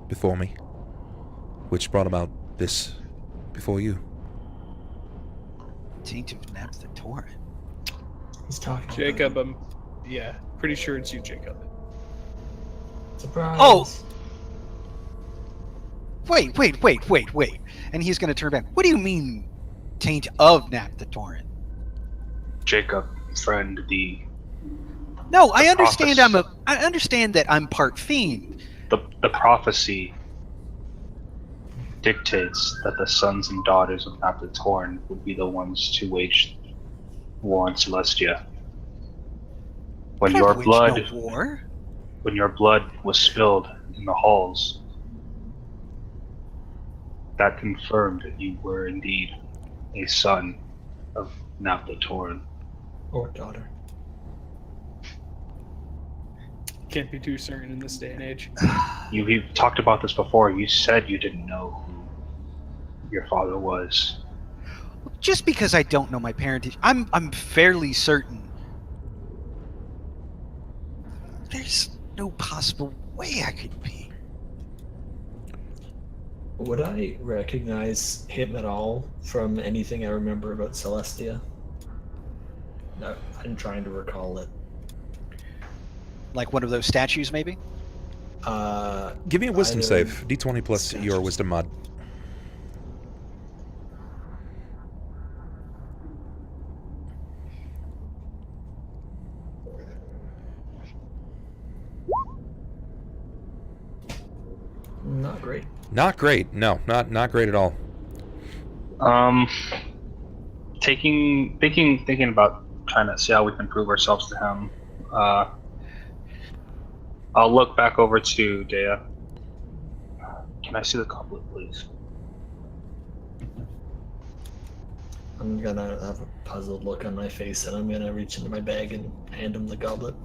before me, which brought about this before you. Taint of Naphtatorin. He's talking. about Jacob, yeah, pretty sure it's you, Jacob. it. Surprise. Oh! Wait. And he's going to turn back. What do you mean, taint of Naphtatorin? Jacob, friend, No, I The understand. prophes- I understand that I'm part fiend. the prophecy dictates that the sons and daughters of Naphtatorin would be the ones to wage war on Celestia. When But your I've waged blood no war. when your blood was spilled in the halls, that confirmed that you were indeed a son of Naphtatorin. Or daughter. Can't be too certain in this day and age. You've talked about this before. You said you didn't know who your father was. Just because I don't know my parentage, I'm fairly certain. There's no possible way I could be. Would I recognize him at all from anything I remember about Celestia? No, I'm trying to recall it. Like one of those statues, maybe? Give me a wisdom Either save. D20 plus statues. your wisdom mod. Not great. Not great. No, not great at all. Thinking about trying to see how we can prove ourselves to him. I'll look back over to Deia. Can I see the goblet, please? I'm gonna have a puzzled look on my face and I'm gonna reach into my bag and hand him the goblet.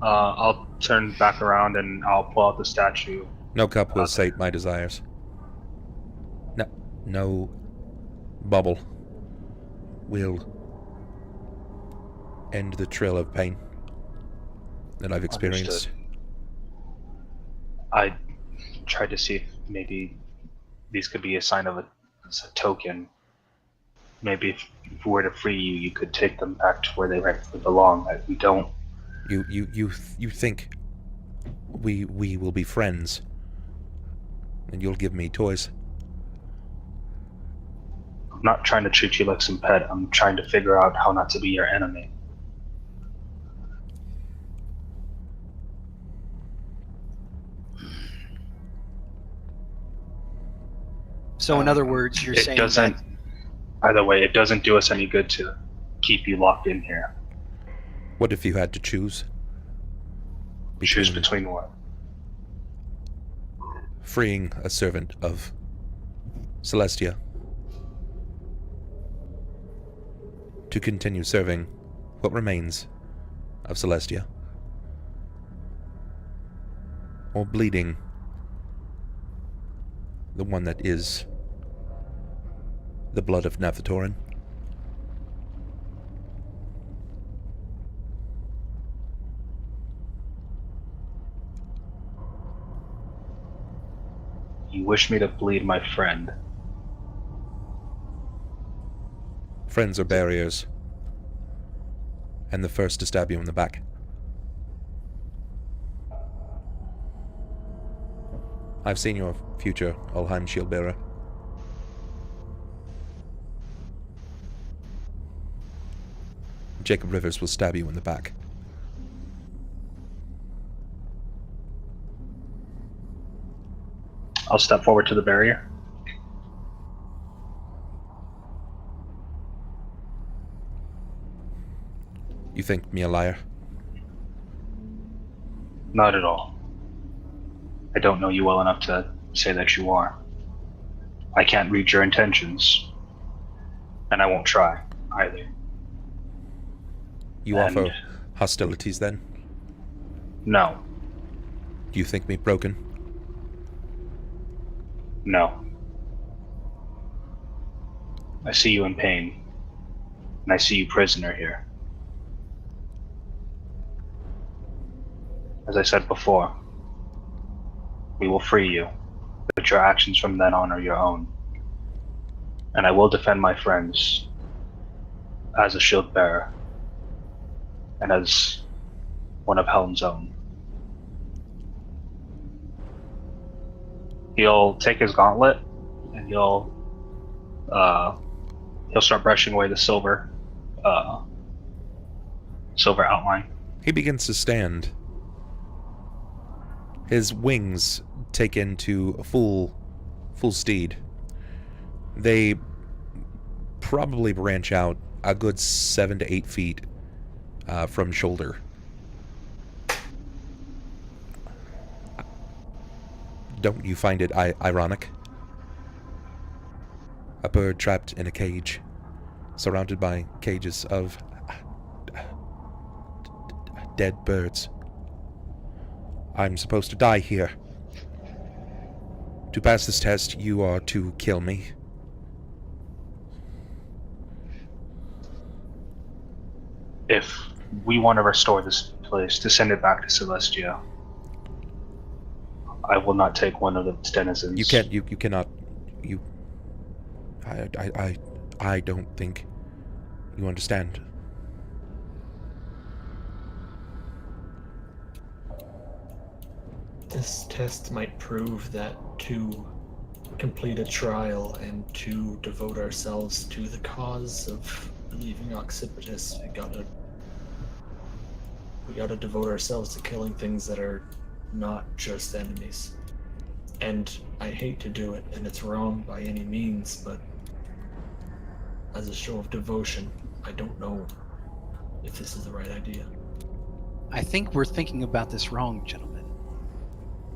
I'll turn back around and I'll pull out the statue. No cup will sate my desires. No bubble will end the trail of pain that I've experienced. Understood. I tried to see if maybe these could be a sign of a token. Maybe if we were to free you, you could take them back to where they rightfully belong. We don't. You think we will be friends, and you'll give me toys? I'm not trying to treat you like some pet. I'm trying to figure out how not to be your enemy. So in other words, you're It saying doesn't. that Either way, it doesn't do us any good to keep you locked in here. What if you had to choose? Choose between what? Freeing a servant of Celestia to continue serving what remains of Celestia, or bleeding the one that is the blood of Nathatorin. You wish me to bleed my friend. Friends are barriers, and the first to stab you in the back. I've seen your future, Ulhime Shieldbearer. Jacob Rivers will stab you in the back. I'll step forward to the barrier. You think me a liar? Not at all. I don't know you well enough to say that you are. I can't read your intentions. And I won't try, either. You offer hostilities then? No. Do you think me broken? No. I see you in pain. And I see you prisoner here. As I said before, we will free you, but your actions from then on are your own. And I will defend my friends as a shield bearer and as one of Helm's own. He'll take his gauntlet and he'll start brushing away the silver outline. He begins to stand. His wings take into a full steed. They probably branch out a good 7 to 8 feet from shoulder. Don't you find it ironic? A bird trapped in a cage, surrounded by cages of dead birds. I'm supposed to die here. To pass this test, you are to kill me. If we want to restore this place, to send it back to Celestia, I will not take one of its denizens. You can't, you cannot, I don't think you understand. This test might prove that to complete a trial and to devote ourselves to the cause of leaving Occipitus, we gotta devote ourselves to killing things that are not just enemies. And I hate to do it, and it's wrong by any means, but as a show of devotion, I don't know if this is the right idea. I think we're thinking about this wrong, gentlemen.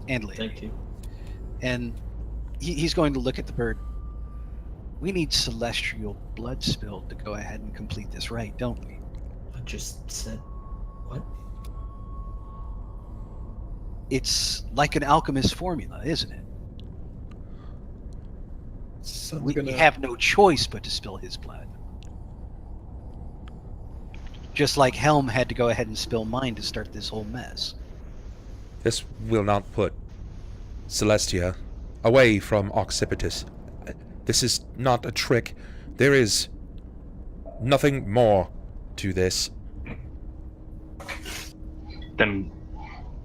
And lady. Thank you. And he's going to look at the bird. We need celestial blood spilled to go ahead and complete this rite, don't we? I just said, what? It's like an alchemist formula, isn't it? We have no choice but to spill his blood. Just like Helm had to go ahead and spill mine to start this whole mess. This will not put Celestia away from Occipitus. This is not a trick. There is nothing more to this. Then,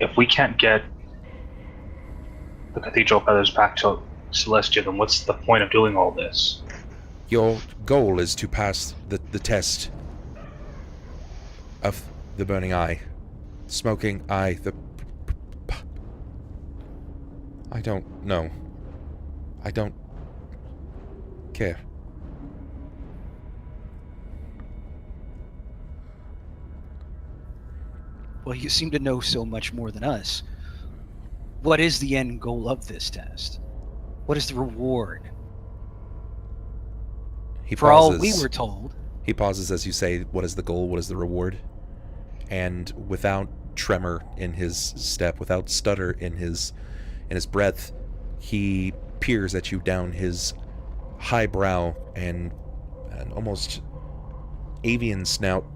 if we can't get the Cathedral Feathers back to Celestia, then what's the point of doing all this? Your goal is to pass the test of the Burning Eye. Smoking Eye, I don't know. I don't care. Well, you seem to know so much more than us. What is the end goal of this test? What is the reward? He For all pauses. we were told. He pauses as you say, "What is the goal? What is the reward?" And without tremor in his step, without stutter in his breath, he peers at you down his high brow and an almost avian snout.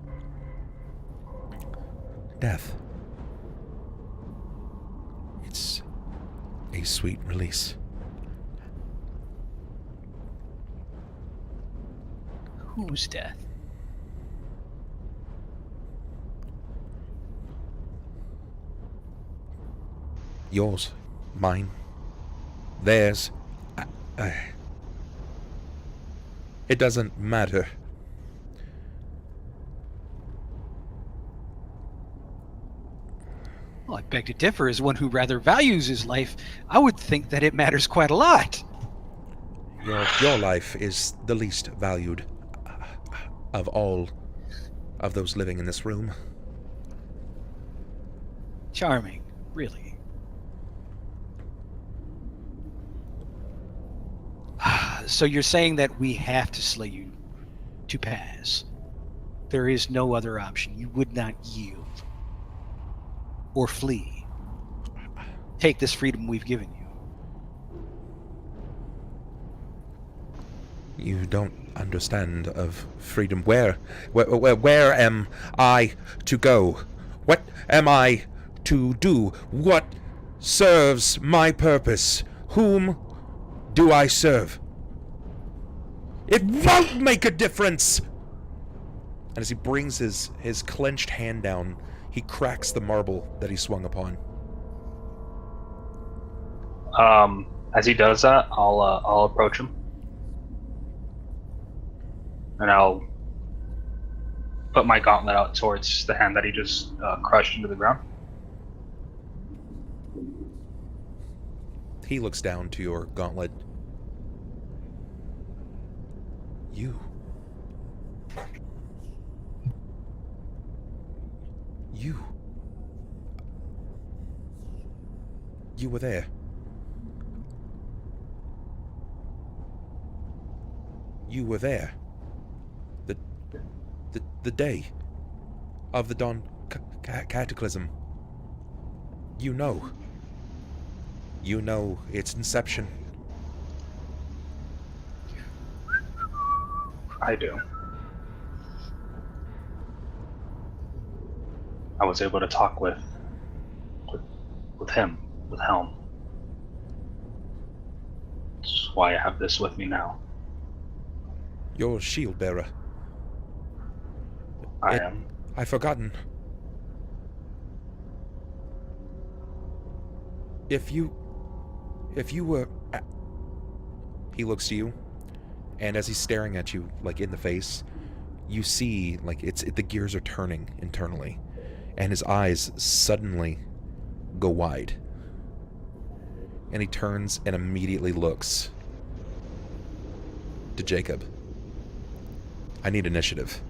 Death. It's a sweet release. Whose death? Yours, mine, theirs. It doesn't matter. Well, I beg to differ. As one who rather values his life, I would think that it matters quite a lot. Your life is the least valued of all of those living in this room. Charming, really. So you're saying that we have to slay you to pass. There is no other option. You would not yield. Or flee. Take this freedom we've given you. You don't understand of freedom. Where am I to go? What am I to do? What serves my purpose? Whom do I serve? It won't make a difference! And as he brings his clenched hand down, he cracks the marble that he swung upon. As he does that, I'll approach him. And I'll put my gauntlet out towards the hand that he just crushed into the ground. He looks down to your gauntlet. You were there. You were there. The day of the dawn cataclysm. You know its inception. I do. I was able to talk with him, with Helm. That's why I have this with me now. Your shield bearer. I am. I've forgotten. If you were... He looks to you, and as he's staring at you, like, in the face, you see, like, the gears are turning internally, and his eyes suddenly go wide. And he turns and immediately looks to Jakob. I need initiative.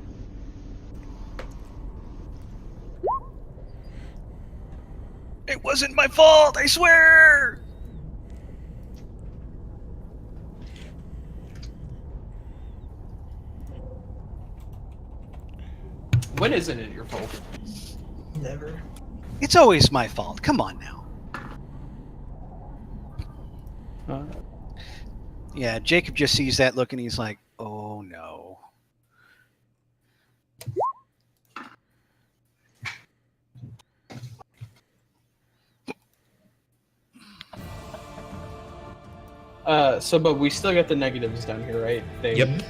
It wasn't my fault, I swear! When isn't it your fault? Never. It's always my fault. Come on now. Yeah, Jakob just sees that look and he's like, oh no. But we still got the negatives down here, right? Yep.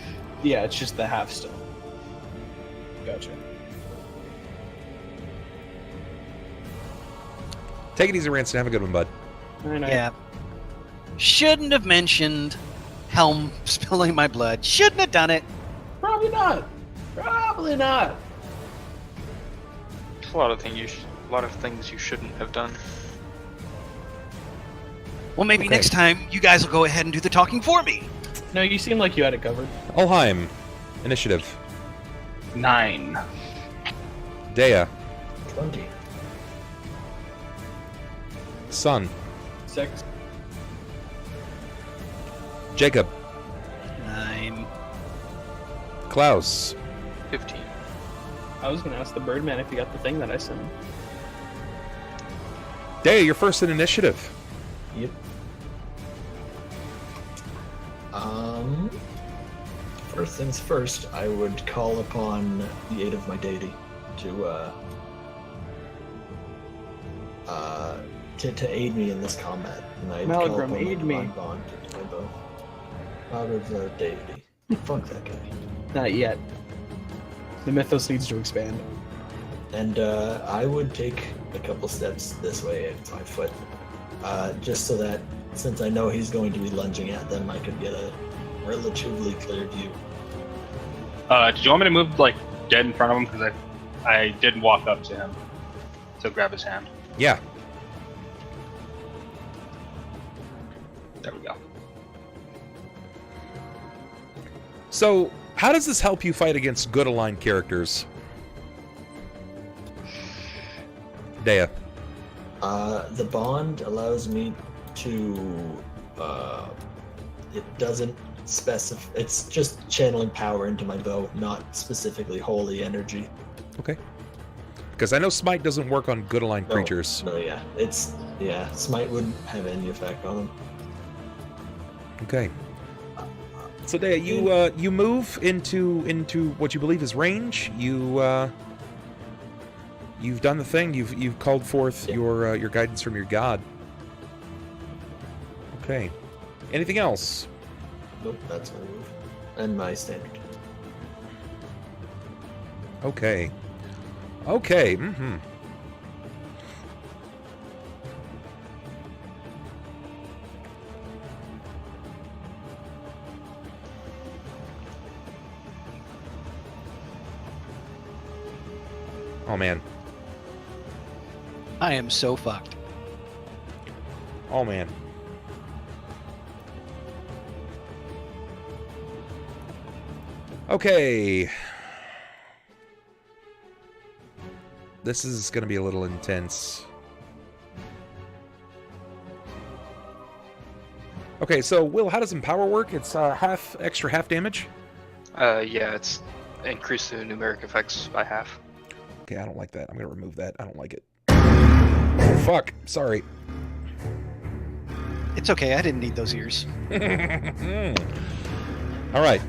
Yeah, it's just the half still. Gotcha. Take it easy, Ranston. Have a good one, bud. I know. Yeah. Shouldn't have mentioned Helm spilling my blood. Shouldn't have done it. Probably not. Probably not. A lot of things you shouldn't have done. Well, maybe Okay. next time you guys will go ahead and do the talking for me. No, you seem like you had it covered. Ulhime, initiative. 9. Deia, 20. Sunn, 6. Jakob, 9. Klaus, 15. I was gonna ask the Birdman if he got the thing that I sent him. Deia, you're first in initiative. Yep. First things first, I would call upon the aid of my deity to aid me in this combat. And I'd call Malgrim, upon aid the me. divine bond to my bow. Out of the deity. Fuck that guy. Not yet. The mythos needs to expand. And I would take a couple steps this way at 5 foot, just so that since I know he's going to be lunging at them, I could get a relatively clear view. Did you want me to move like dead in front of him? Because I did walk up to him to grab his hand. Yeah. There we go. So, how does this help you fight against good aligned characters? Deia. The bond allows me to. It doesn't specify. It's just channeling power into my bow, not specifically holy energy. Okay. Because I know Smite doesn't work on good aligned No, creatures. No, yeah, Smite wouldn't have any effect on them. Okay. So Deia, you move into what you believe is range. You've done the thing. You've called forth your guidance from your god. Okay. Anything else? Nope, that's my move and my standard. Okay. Okay. Mm-hmm. Oh man. I am so fucked. Oh man. Okay. This is going to be a little intense. Okay, so Will, how does Empower work? It's extra half damage? Yeah, it's increased the numeric effects by half. Okay, I don't like that. I'm going to remove that. I don't like it. Oh, fuck. Sorry. It's okay, I didn't need those ears. All right.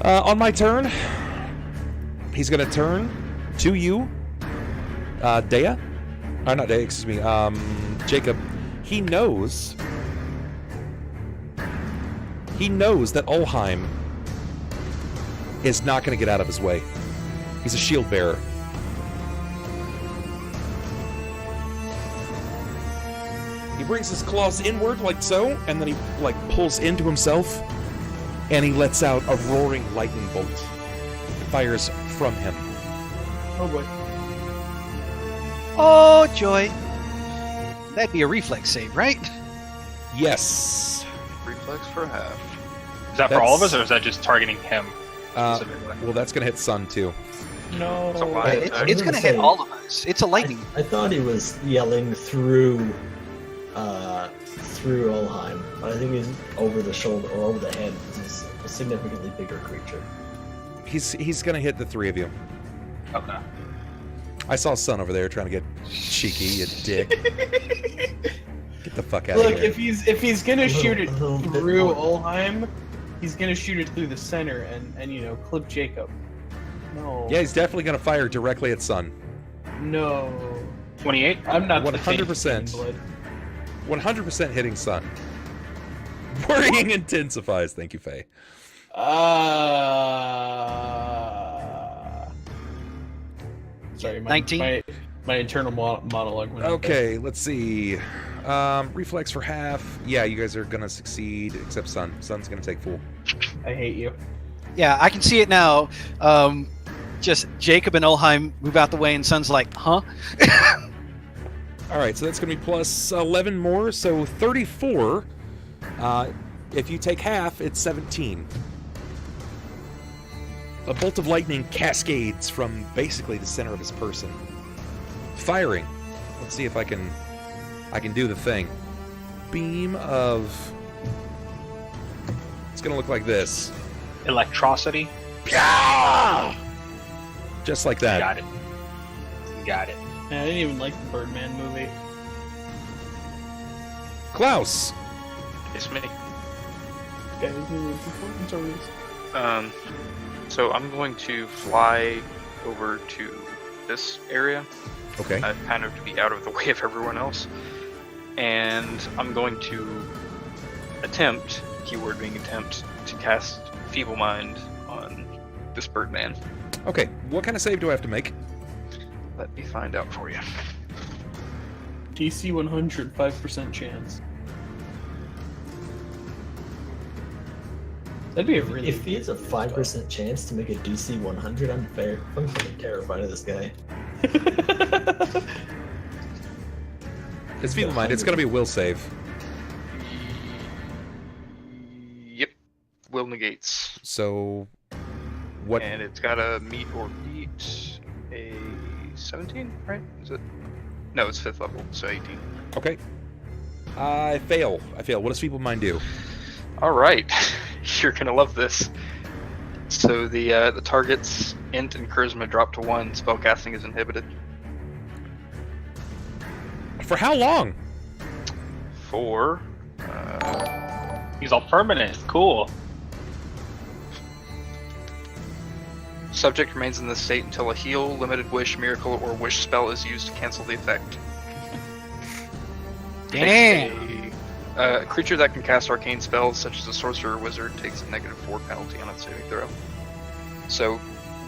On my turn, he's going to turn to you, Deia. Not Deia, excuse me. Jakob. He knows that Ulhime is not going to get out of his way. He's a shield bearer. He brings his claws inward like so, and then he pulls into himself, and he lets out a roaring lightning bolt. It fires from him. Oh boy. Oh, joy. That'd be a reflex save, right? Yes. Reflex for half. Is that for all of us, or is that just targeting him? specifically? Well, that's going to hit Sunn, too. No. So why- It's going to hit all of us. It's a lightning. I thought he was yelling through Ulhime, but I think he's over the shoulder or over the head. He's a significantly bigger creature. He's going to hit the three of you. Okay. I saw Sunn over there trying to get cheeky, you dick. Get the fuck out of Look, here. if he's gonna shoot it A little bit through more. Ulhime, he's gonna shoot it through the center and clip Jakob. No. Yeah, he's definitely going to fire directly at Sunn. No. 28? I'm not 100%. 100%. 100% hitting Sunn. Worrying intensifies. Thank you, Faye. Sorry, 19? My internal monologue went out there. Okay, let's see. Reflex for half. Yeah, you guys are going to succeed, except Sunn. Sunn's going to take full. I hate you. Yeah, I can see it now. Just Jakob and Ulhime move out the way, and Sunn's like, huh? All right, so that's going to be plus 11 more, so 34. If you take half, it's 17. A bolt of lightning cascades from basically the center of his person, firing. Let's see if I can do the thing. Beam of. It's going to look like this. Electrocity. Just like that. Got it. Got it. Man, I didn't even like the Birdman movie. Klaus. It's me. Guys, I'm sorry. So I'm going to fly over to this area, Okay. kind of to be out of the way of everyone else, and I'm going to attempt, keyword being attempt, to cast Feeble Mind on this Birdman. Okay. What kind of save do I have to make? Let me find out for you. DC 100, 5% chance. That'd be a really. If he has a 5% chance to make a DC 100, I'm fucking terrified of this guy. It's Feeble Mind. It's going to be a will save. Yep. Will negates. So, what? And it's got to meet or beat a 17, right? Is it? No, it's 5th level, so 18. Okay. I fail. What does Feeble Mind do? All right, you're gonna love this. So the target's int and charisma drop to 1. Spellcasting is inhibited. For how long? For He's all permanent. Cool. subject remains in this state until a heal, limited wish, miracle, or wish spell is used to cancel the effect. Damn. A creature that can cast arcane spells, such as a sorcerer or wizard, takes a -4 penalty on its saving throw. So,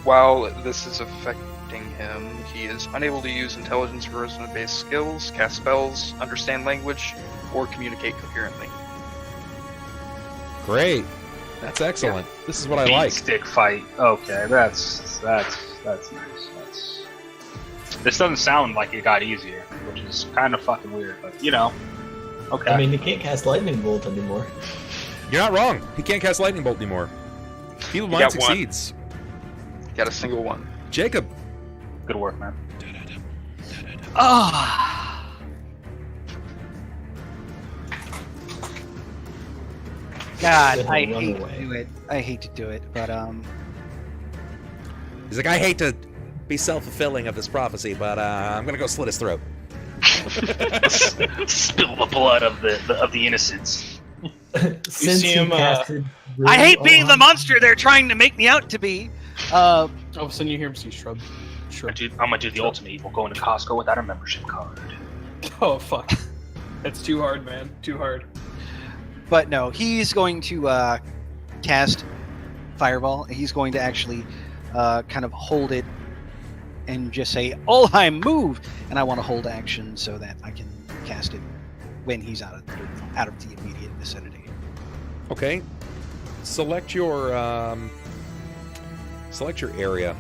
while this is affecting him, he is unable to use intelligence or charisma-based skills, cast spells, understand language, or communicate coherently. Great. That's excellent. This is what I like. Stick fight. Okay, that's nice. This doesn't sound like it got easier, which is kind of fucking weird, but you know. Okay. I mean, he can't cast Lightning Bolt anymore. You're not wrong. He can't cast Lightning Bolt anymore. Feeble Mind succeeds. Got a single one. Jacob. Good work, man. Ah. God, I Run hate to away. do it. I hate to do it, but He's like, I hate to be self-fulfilling of this prophecy, but I'm gonna go slit his throat. Spill the blood of the innocents. Since see he him, casted I hate being the Ulhime- monster they're trying to make me out to be. All of a sudden, you hear him say shrub. Shrub. I'm gonna do the ultimate evil, go into Costco without a membership card. Oh fuck. That's too hard, man. Too hard. But no, he's going to cast Fireball. He's going to actually kind of hold it and just say, Ulhime, move! And I want to hold action so that I can cast it when he's out of the immediate vicinity. Okay. Select your area.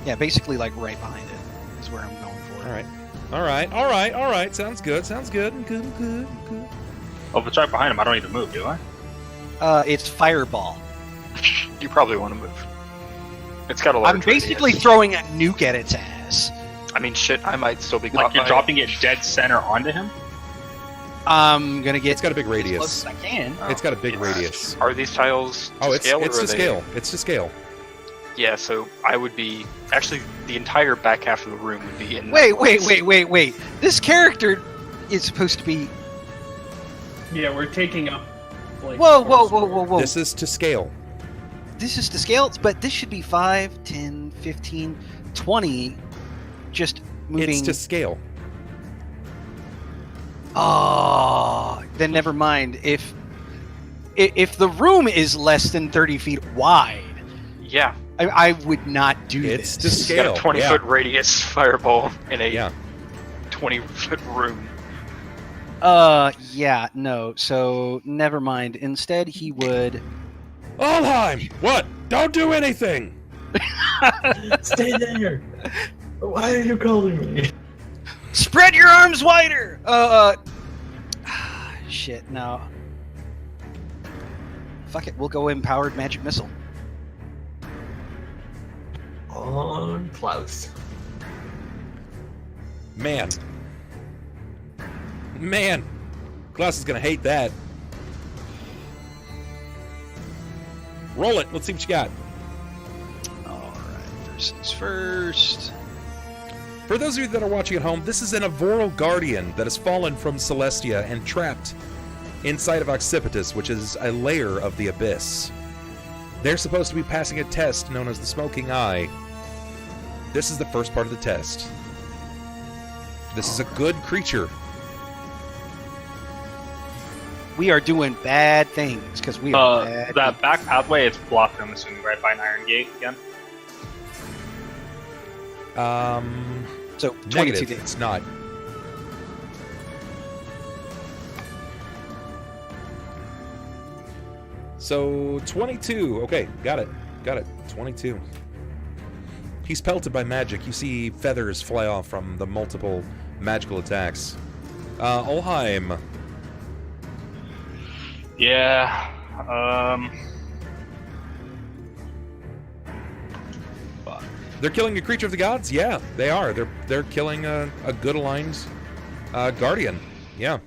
Yeah, basically like right behind it is where I'm going for. All right. Sounds good. Good. Oh, if it's right behind him, I don't need to move, do I? It's Fireball. You probably want to move. It's got a large I'm basically radius. throwing a nuke at its ass. I mean, shit, I might still be Like caught you're by dropping it dead center onto him? I'm gonna get It's got a big as close radius. as I can. It's got a big It's- radius. Are these tiles to Oh, it's scale? or to are they- scale. It's to scale. Yeah, so I would be... Actually, the entire back half of the room would be in... Wait. This character is supposed to be. Yeah, we're taking up. Like, Whoa. This is to scale. This is to scale, but this should be 5, 10, 15, 20. Just moving. It's to scale. Oh, then never mind. If the room is less than 30 feet wide, Yeah, I would not do It's this. to it's got scale. a 20-foot radius fireball in a Yeah. 20-foot room. Yeah, no. So never mind. Instead, he would. Ulhime! What? Don't do anything! Stay there! Why are you calling me? Spread your arms wider! Shit, no. Fuck it, we'll go empowered magic missile. On Klaus. Man. Klaus is gonna hate that. Roll it. Let's see what you got. Alright, first things first. For those of you that are watching at home, this is an Avoral Guardian that has fallen from Celestia and trapped inside of Occipitus, which is a layer of the Abyss. They're supposed to be passing a test known as the Smoking Eye. This is the first part of the test. This is a good creature. We are doing bad things, because we are bad That people. back pathway, it's blocked, I'm assuming, right by an iron gate again? So, 22 Negative. days. It's not. So, 22. Okay, got it. 22. He's pelted by magic. You see feathers fly off from the multiple magical attacks. Ulhime. Yeah. They're killing a creature of the gods? Yeah, they are. They're killing a good aligned guardian. Yeah.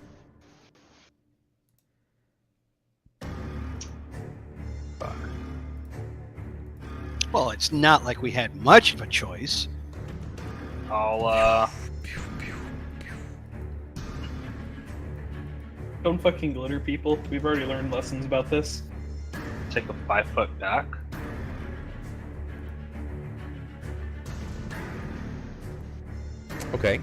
Well, it's not like we had much of a choice. I'll, Don't fucking glitter people. We've already learned lessons about this. take a 5 foot back. Okay.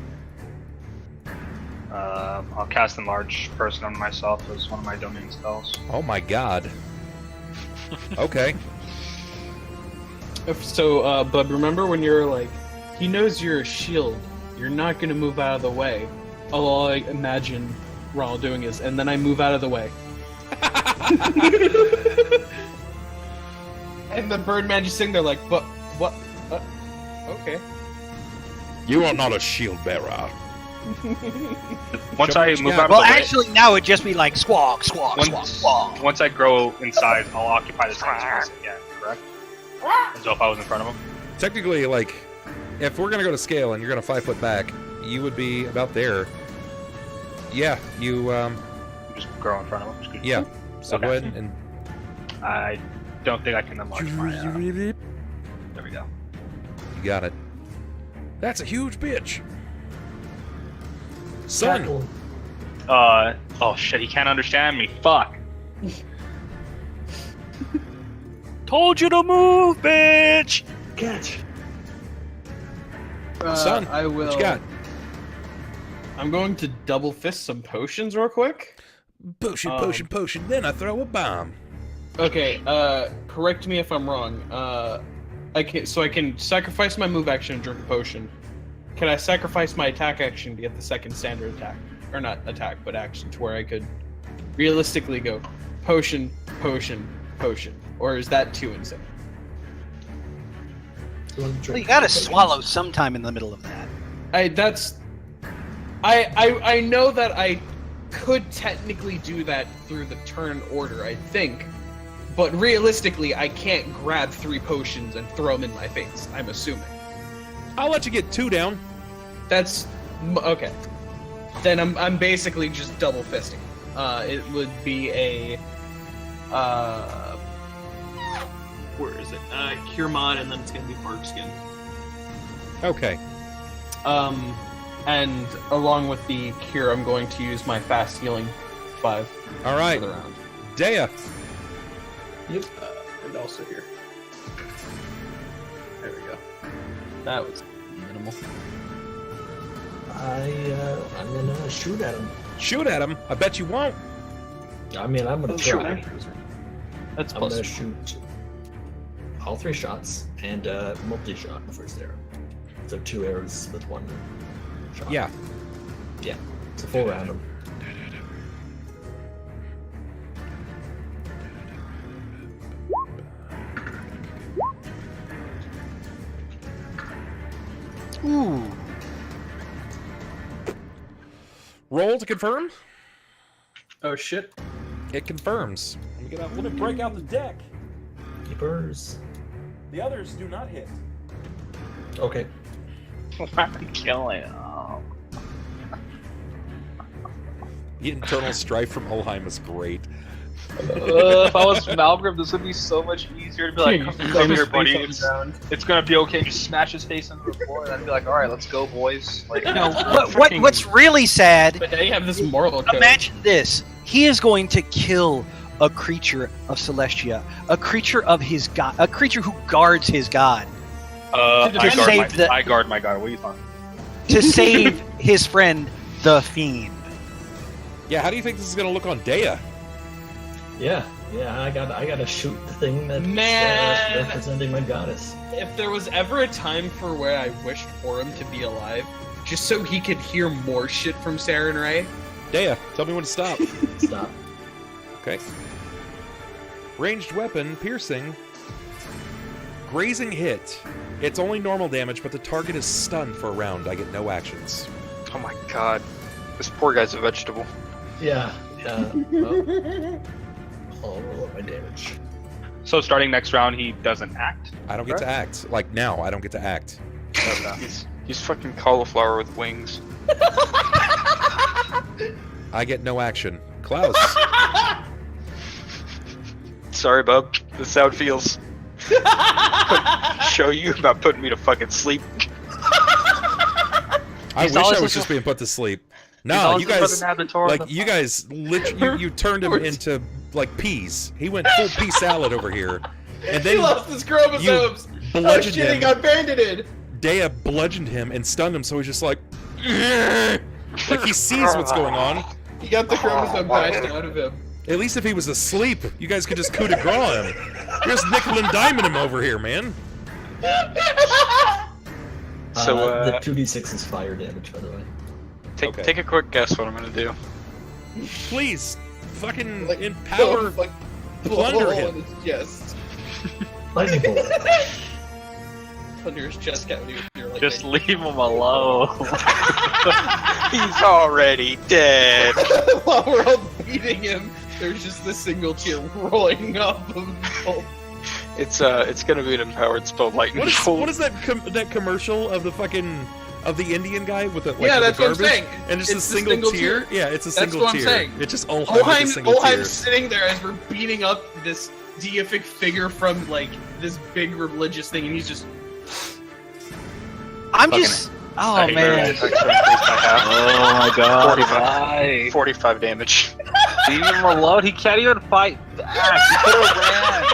I'll cast Enlarge Person on myself as one of my domain spells. Oh my god. Okay. So, Bub, remember when you're like, he knows you're a shield. You're not gonna move out of the way. All I imagine Ronald doing is, and then I move out of the way. And the Birdman just sitting there like, what? Okay. You are not a shield bearer. Once Show me I what you move got. out of Well, the way, actually, now it'd just be like squawk, squawk, squawk, once, squawk. once I grow inside, I'll occupy the same space again, correct? As though if I was in front of him. Technically, like, if we're gonna go to scale and you're gonna 5 foot back, you would be about there. Yeah, you, Just grow in front of him. yeah. So Okay. go ahead and... I don't think I can enlarge my. You There we go. got it. That's a huge bitch. Sunn. Shackled. Oh shit, he can't understand me. Fuck. Told you to move, bitch! Catch. Sunn, I will. what you got? I'm going to double fist some potions real quick. Potion, potion, potion, then I throw a bomb. Okay, correct me if I'm wrong. I can sacrifice my move action and drink a potion. Can I sacrifice my attack action to get the second standard attack? Or not attack, but action, to where I could realistically go potion, potion, potion. Or is that too insane? Well, you gotta swallow sometime in the middle of that. I know that I could technically do that through the turn order, I think. But realistically, I can't grab 3 potions and throw them in my face, I'm assuming. I'll let you get 2 down. That's okay. Then I'm basically just double fisting. It would be a where is it? Cure mod, and then it's gonna be Bark Skin. Okay. And along with the cure, I'm going to use my fast healing 5 All right. for the round. Deia. Yep. And also here. There we go. That was minimal. I'm gonna shoot at him. Shoot at him. I bet you won't. I mean, I'm gonna try. That's I'm plus gonna 2. shoot all 3 shots and multi-shot the first arrow. So 2 arrows with 1 shot. Yeah. Yeah. It's a full random. Ooh. roll to confirm? Oh shit. It confirms. Let me break out the deck. Keepers. The others do not hit. Okay. Killing him. The internal strife from Ulhime is great. If I was Malgrim, this would be so much easier to be like, come here, buddy. It's gonna be okay. Just smash his face into the floor, and I'd be like, all right, let's go, boys. Like, No, what's really sad? But they have this moral code. Imagine this: he is going to kill a creature of Celestia, a creature of his god, a creature who guards his god, I save guard my god. What are you talking? to save his friend, the Fiend. Yeah, how do you think this is gonna look on Deia? Yeah, I gotta shoot the thing that's Man. representing my goddess. If there was ever a time for where I wished for him to be alive, just so he could hear more shit from Sarah and Ray. Deia, tell me when to stop. Stop. Okay. Ranged weapon, piercing. Grazing hit. It's only normal damage, but the target is stunned for a round. I get no actions. Oh my god. This poor guy's a vegetable. Yeah. Well, I'll roll up my damage. So starting next round, he doesn't act. I don't get to act. Like now, I don't get to act. He's fucking cauliflower with wings. I get no action. Klaus. Sorry, bub. This is how it feels. Show you about putting me to fucking sleep. I wish I was just being put to sleep. No, you guys, like, you guys, you turned him into, like, peas. He went full pea salad over here. And then He lost his chromosomes. Oh bludgeoned shit, he him. got bandited. Deia bludgeoned him and stunned him, so he's just like he sees what's going on. He got the chromosome bashed out of him. At least if he was asleep, you guys could just coup de grace him. You're just nickel and diming him over here, man. So, the 2d6 is fire damage, by the way. take a quick guess what I'm gonna do. Please, fucking Like, empower, like, plunder blow him. in his chest. Lightning bolt. Plunder his chest cavity with your like. Just leave him alone. He's already dead. While we're all beating him, there's just a single tear rolling off of him. It's gonna be an empowered spell, lightning bolt. What is that that commercial of the fucking the Indian guy with the Yeah, with that's the what I'm garbage? saying. And just It's a the single tear. Yeah, it's a That's single what I'm tear. saying. It's just Ulhime with a single tear. Ulhime's sitting there as we're beating up this deific figure from like this big religious thing, and he's just. I'm just. Oh man. Oh my god. 45 damage. Leave him alone. He can't even fight back. He could have ran.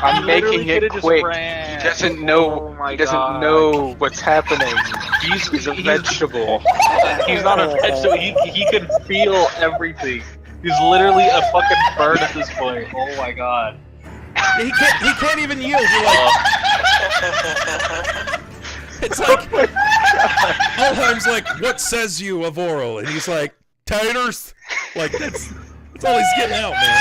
I'm making it quick. Ran. He doesn't know. Oh my he doesn't God. know what's happening. He's a vegetable. He's not a vegetable. He can feel everything. He's literally a fucking bird at this point. Oh my god. He can't even yield. You're like, it's like Ulhime's like, what says you of oral? And he's like, taters. Like that's all he's getting out, man.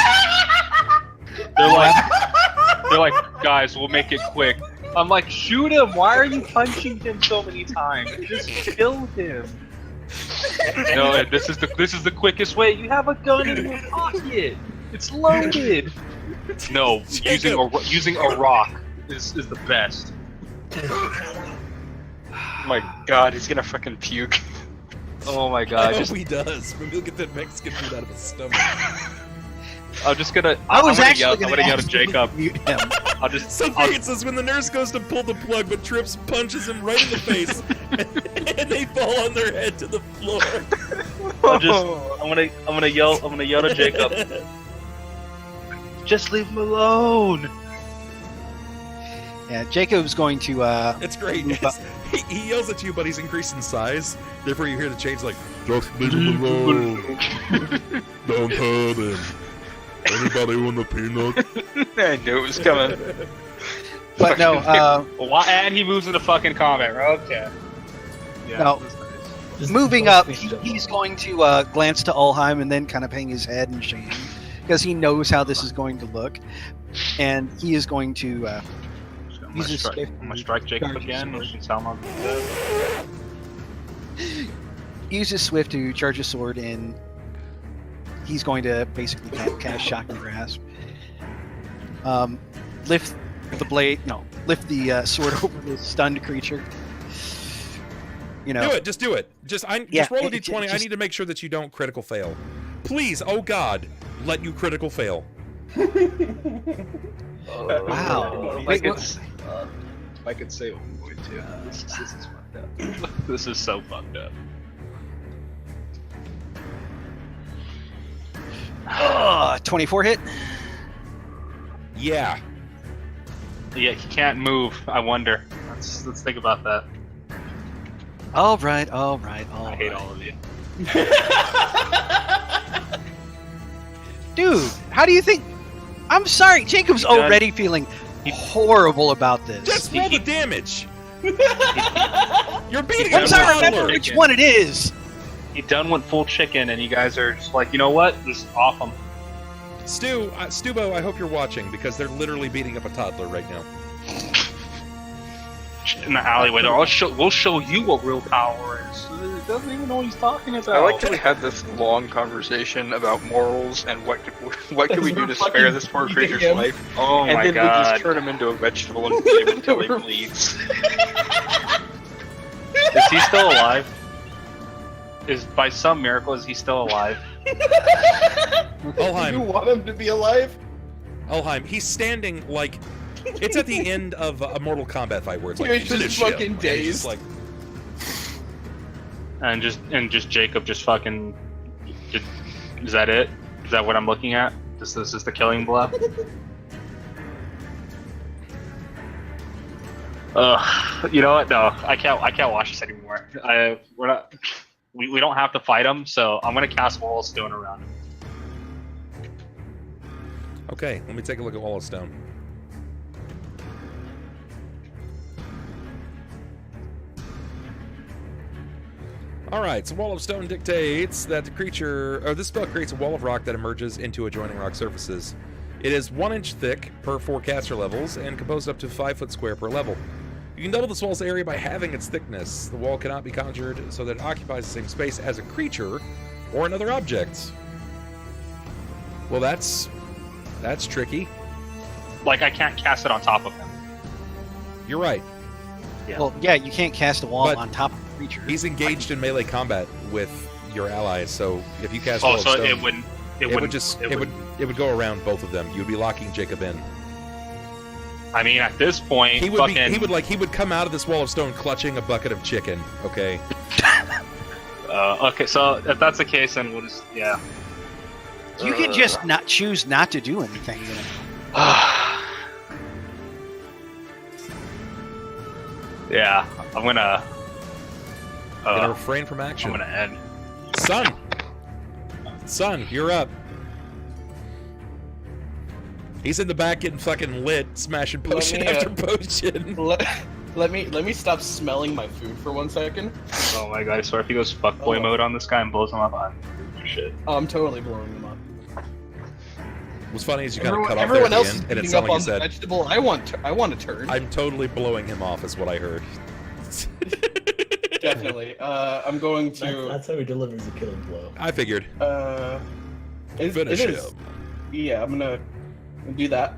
They're like, guys, we'll make it quick. I'm like, shoot him! Why are you punching him so many times? Just kill him. No, this is the quickest way. You have a gun in your pocket. It's loaded. No, using a rock is the best. Oh my god, he's gonna fucking puke. Oh my I god! hope he does. Maybe he'll get that Mexican food out of his stomach. I'm just gonna. I was I'm actually gonna yell to Jacob. mute him. I'll just. Something it says when the nurse goes to pull the plug, but trips, punches him right in the face, and they fall on their head to the floor. I'm gonna yell to Jacob. Just leave him alone. Yeah, Jacob's going to. It's great. move up. He yells at you, but he's increased in size. Therefore, you hear the change like, just leave him alone. Don't hurt him. Anybody want a peanut? I knew it was coming. But no, And he moves into fucking combat. Okay. Yeah. No. That's nice. Just moving don't up, speak to he's him. going to glance to Ulhime and then kind of hang his head in shame because he knows how this is going to look, and he is going to. I'm gonna strike Jacob again. Which is how I'm uses Swift to charge his sword, and he's going to basically cast Shocking Grasp. Lift the blade. No, lift the sword over the stunned creature. You know, Just do it. Just roll a d20. I need to make sure that you don't critical fail. Please, oh God, let you critical fail. Wow. If I could say one point too. This is fucked up. This is so fucked up. 24 hit. Yeah. Yeah, he can't move. I wonder. Let's think about that. All right. I hate all of you. Dude, how do you think? I'm sorry, Jacob's already feeling horrible about this. Just roll the damage. You're beating him. Once I remember which one it is. He done went full chicken, and you guys are just like, you know what? This is off him. Stubo, I hope you're watching because they're literally beating up a toddler right now. In the alleyway, we'll show you what real power is. He doesn't even know what he's talking about. I like that we had this long conversation about morals and what could we do to spare this poor creature's life. Oh and my then God. we just turn him into a vegetable and feed him until he bleeds. Is he still alive? By some miracle, is he still alive? Ulhime. You want him to be alive? Ulhime, he's standing like it's at the end of a Mortal Kombat fight where it's like You're just finish him. fucking And he's dazed. just like, And just Jacob just fucking. Is that it? Is that what I'm looking at? This is the killing blow. You know what? No, I can't watch this anymore. We don't have to fight him, so I'm gonna cast Wall of Stone around him. okay, let me take a look at Wall of Stone. Alright, so Wall of Stone dictates that the creature, or this spell creates a wall of rock that emerges into adjoining rock surfaces. It is 1 inch thick per 4 caster levels and composed up to 5 foot square per level. You can double this wall's area by halving its thickness. The wall cannot be conjured so that it occupies the same space as a creature or another object. Well, that's tricky. Like I can't cast it on top of him. You're right. Yeah. Well, yeah, you can't cast a wall But on top of a creature. He's engaged in melee combat with your allies, so if you cast Oh, Wall of so Stone, it would go around both of them. You'd be locking Jacob in. I mean, at this point, He would come out of this Wall of Stone clutching a bucket of chicken. Okay. Okay, so if that's the case, then we'll just You can just not choose not to do anything. You know? Yeah, I'm gonna. Gonna refrain from action. I'm gonna end. Sunn, you're up. He's in the back getting fucking lit, smashing potion after potion. Let me stop smelling my food for 1 second. Oh my god! I swear if he goes fuckboy mode on this guy and blows him up, I'm shit. I'm totally blowing them up. What's funny is you kind of cut off there Everyone at else the is end, and it beating up sounded like on you the said, vegetable. I want a turn. "I'm totally blowing him off," is what I heard. Definitely. I'm going to. That's how he delivers a killing blow. I figured. Finish him. Yeah, I'm gonna do that.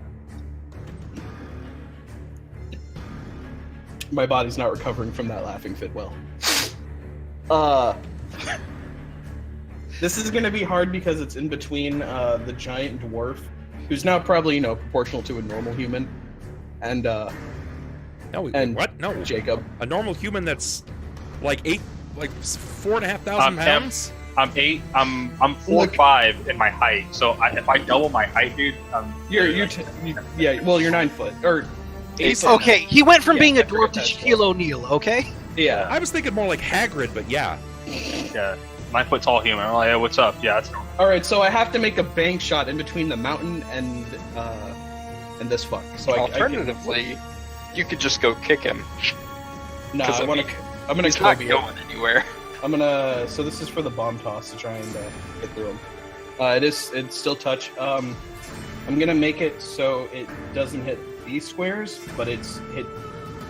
My body's not recovering from that laughing fit well. This is gonna be hard because it's in between the giant dwarf, who's now probably proportional to a normal human, and No, what? No, Jacob. a normal human that's like 4,500 pounds. I'm 4'5" in my height, so if I double my height, dude, You're 9 foot or 8 foot. Okay, he went from being a I forgot dwarf to that's Shaquille O'Neal. Okay. Yeah. I was thinking more like Hagrid, but yeah. yeah, 9 foot tall human. I'm like, yeah, what's up? Yeah, that's normal. All right, so I have to make a bank shot in between the mountain and this fuck. So Alternatively, you could just go kick him. No, 'Cause I'm gonna He's not Kobe it. going anywhere. So this is for the bomb toss to try and get through him. It's still touch. I'm gonna make it so it doesn't hit these squares, but it's hit.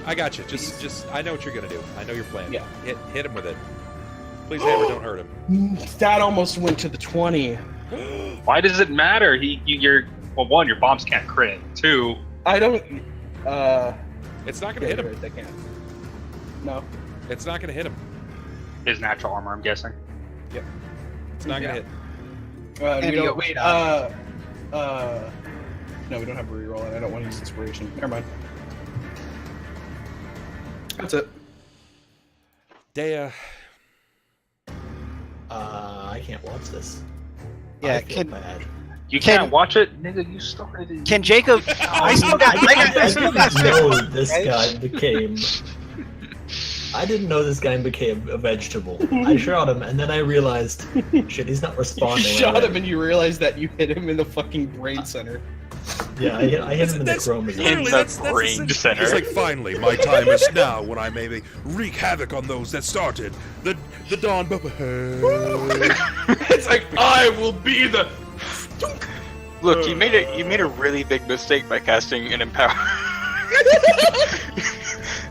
I got you. Just I know what you're gonna do. I know your plan. Yeah. Hit him with it. Please, Hammer, don't hurt him. That almost went to the 20. Why does it matter? You're well, one, your bombs can't crit. Two, I don't. It's not gonna hit him. They can't. No. It's not gonna hit him. his natural armor, I'm guessing. Yep. It's not gonna hit. We you don't, go, wait, no, we don't have a reroll, and I don't want to use inspiration. Never mind. That's it. Deia. I can't watch this. Yeah, I feel can bad. You can't watch it, nigga. You started it. can Jacob? I still got. I still got know six. this right? guy became. I didn't know this guy became a vegetable. I shot him, and then I realized, shit, he's not You responding. shot him, and you realize that you hit him in the fucking brain center. Yeah, I hit him in the chromosome. In the brain essentially- center. It's like, finally, my time is now when I may wreak havoc on those that started the dawn. It's like, I will be the. Look, you made a really big mistake by casting an empower.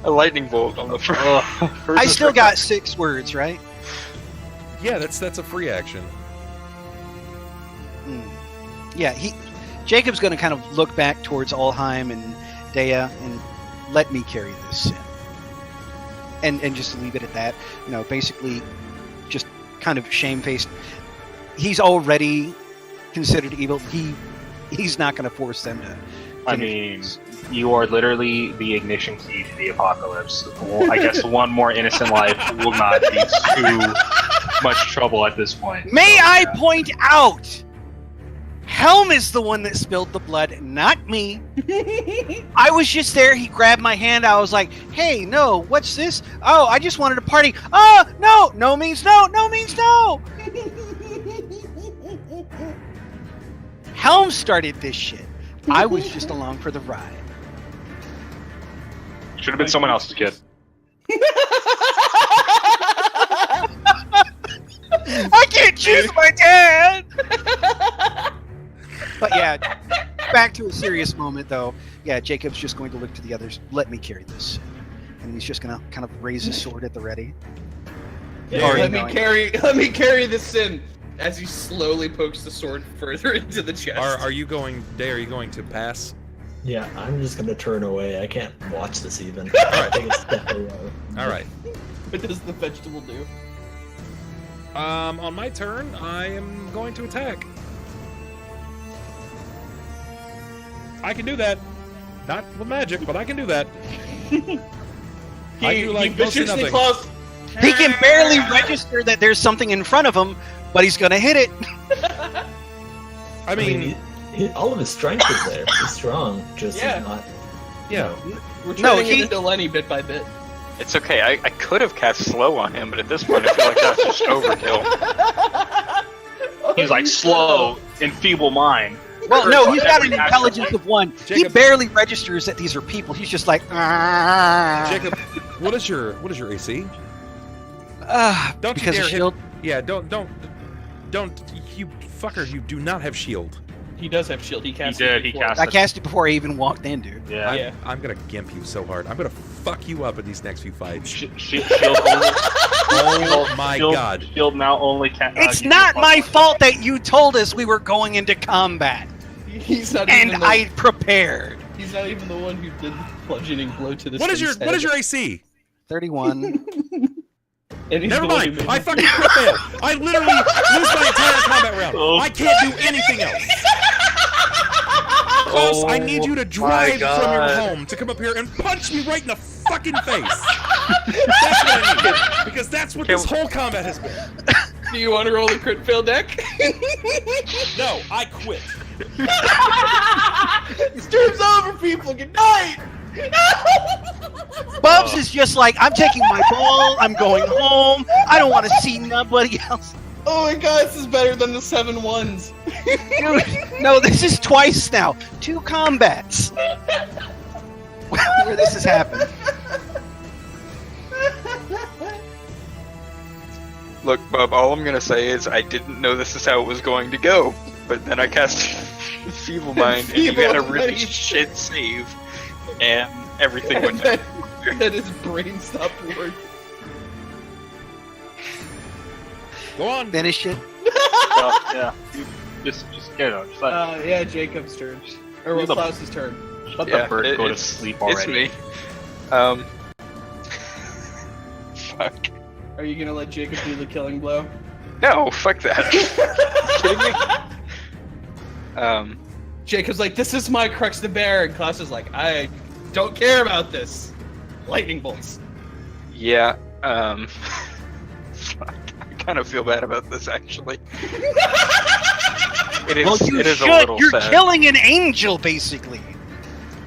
A lightning bolt on the front. I still got 6 words, right? Yeah, that's a free action. Yeah, Jacob's going to kind of look back towards Ulhime and Deia and let me carry this sin. And just leave it at that. You know, basically just kind of shamefaced. He's already considered evil. He's not going to force them to. I mean, you are literally the ignition key to the apocalypse. Well, I guess one more innocent life will not be too much trouble at this point. May I point out, Helm is the one that spilled the blood, not me. I was just there. He grabbed my hand. I was like, hey, no, what's this? Oh, I just wanted to party. Oh, no. No means no. No means no. Helm started this shit. I was just along for the ride. Should have been someone else's kid. I can't choose my dad. But yeah, back to a serious moment though. Yeah, Jacob's just going to look to the others. Let me carry this, and he's just gonna kind of raise his sword at the ready. Yeah, Already Let me carry this in. As he slowly pokes the sword further into the chest. Are you going, Deia, are you going to pass? Yeah, I'm just gonna turn away. I can't watch this even. Alright. Take a step away. Alright. What does the vegetable do? On my turn, I am going to attack. I can do that. Not with magic, but I can do that. I do like he mostly viciously nothing. claws. He can barely register that there's something in front of him, but he's gonna hit it. I mean, all of his strength is there. He's strong, just Yeah. not. yeah. We're turning No, it into Lenny bit by bit. It's okay. I could have cast slow on him, but at this point, I feel like that's just overkill. He's like slow, enfeeble mind. Well, no, he's got Every an action. intelligence of 1. He Jacob- barely registers that these are people. He's just like, Jacob, what is your AC? Don't you because dare of hit- shield. Yeah, don't, you fucker, you do not have shield. He does have shield. He cast. did, it he before. cast I cast it before I even walked in, dude. Yeah. Yeah. I'm gonna gimp you so hard. I'm gonna fuck you up in these next few fights. Shield only. Oh my Shield, god. Shield now only can. It's gives not you my +1. fault that you told us we were going into combat, He's not and even. I prepared. He's not even the one who did the bludgeoning blow to the. What is your Sun's head. AC? 31. And he's Never the one mind. who made I it. fucking crit fail. I literally lose my entire combat round. Oh. I can't do anything else. Klaus, I need you to drive from your God. home to come up here and punch me right in the fucking face. That's what I need. Because that's what this whole combat has been. Do you want to roll the crit fail deck? No, I quit. Stream's over, people. Good night. Bubs is just like, I'm taking my ball, I'm going home, I don't want to see nobody else. Oh my god, this is better than the 7 1s. Dude, no, this is twice now. 2 combats. Where this has happened. Look, Bub, all I'm gonna say is I didn't know this is how it was going to go, but then I cast Feeble Mind, and you had a really shit save, and everything went down. That his brain stopped working. Go on. Finish it. Yeah. Just get it on. Just let, Yeah, Jacob's turn. Or Leave the- Klaus's turn. let Yeah, the bird go to it's- sleep It's already. me. Fuck. Are you gonna let Jacob do the killing blow? No, fuck that. Kidding me? Jacob's like, this is my crux to bear, and Klaus is like, I don't care about this. Lightning bolts. Yeah, fuck. I kind of feel bad about this, actually. It is, Well, you it is should. a little You're sad. killing an angel, basically.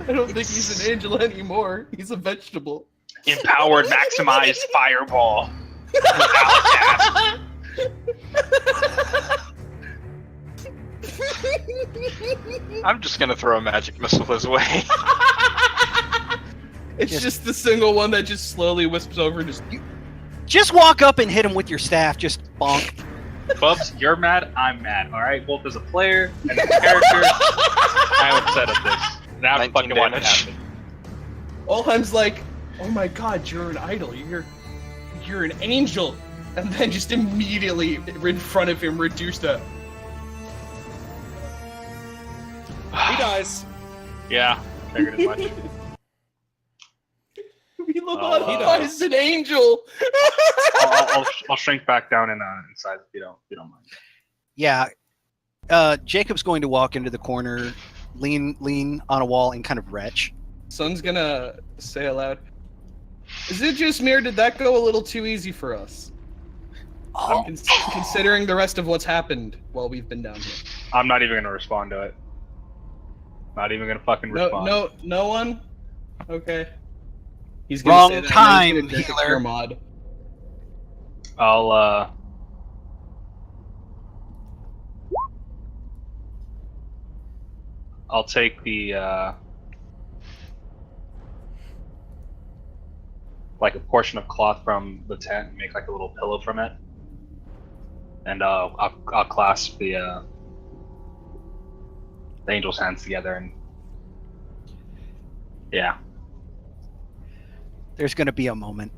I don't think he's an angel anymore. He's a vegetable. Empowered, maximized fireball. I'm just gonna throw a magic missile his way. It's just the single one that just slowly wisps over and just. Just walk up and hit him with your staff. Just bonk. Bubs, you're mad, I'm mad. Alright? Both as a player and as a character, I'm upset at this. And I have to 19 fucking watch it damage. happen. Ulhime's like, oh my god, you're an idol. You're an angel. And then just immediately in front of him reduced to. He dies. Yeah, figured as much. He is an angel. I'll shrink back down in size if you don't mind. Yeah. Jacob's going to walk into the corner, lean on a wall, and kind of retch. Sunn's gonna say aloud, is it just me or did that go a little too easy for us? Oh, Considering the rest of what's happened while we've been down here. I'm not even gonna respond to it. Not even gonna fucking respond. No one? Okay. He's Wrong say that, time, and then he's gonna healer. pure mod. I'll take the like a portion of cloth from the tent and make like a little pillow from it, and I'll clasp the angel's hands together and yeah. there's going to be a moment.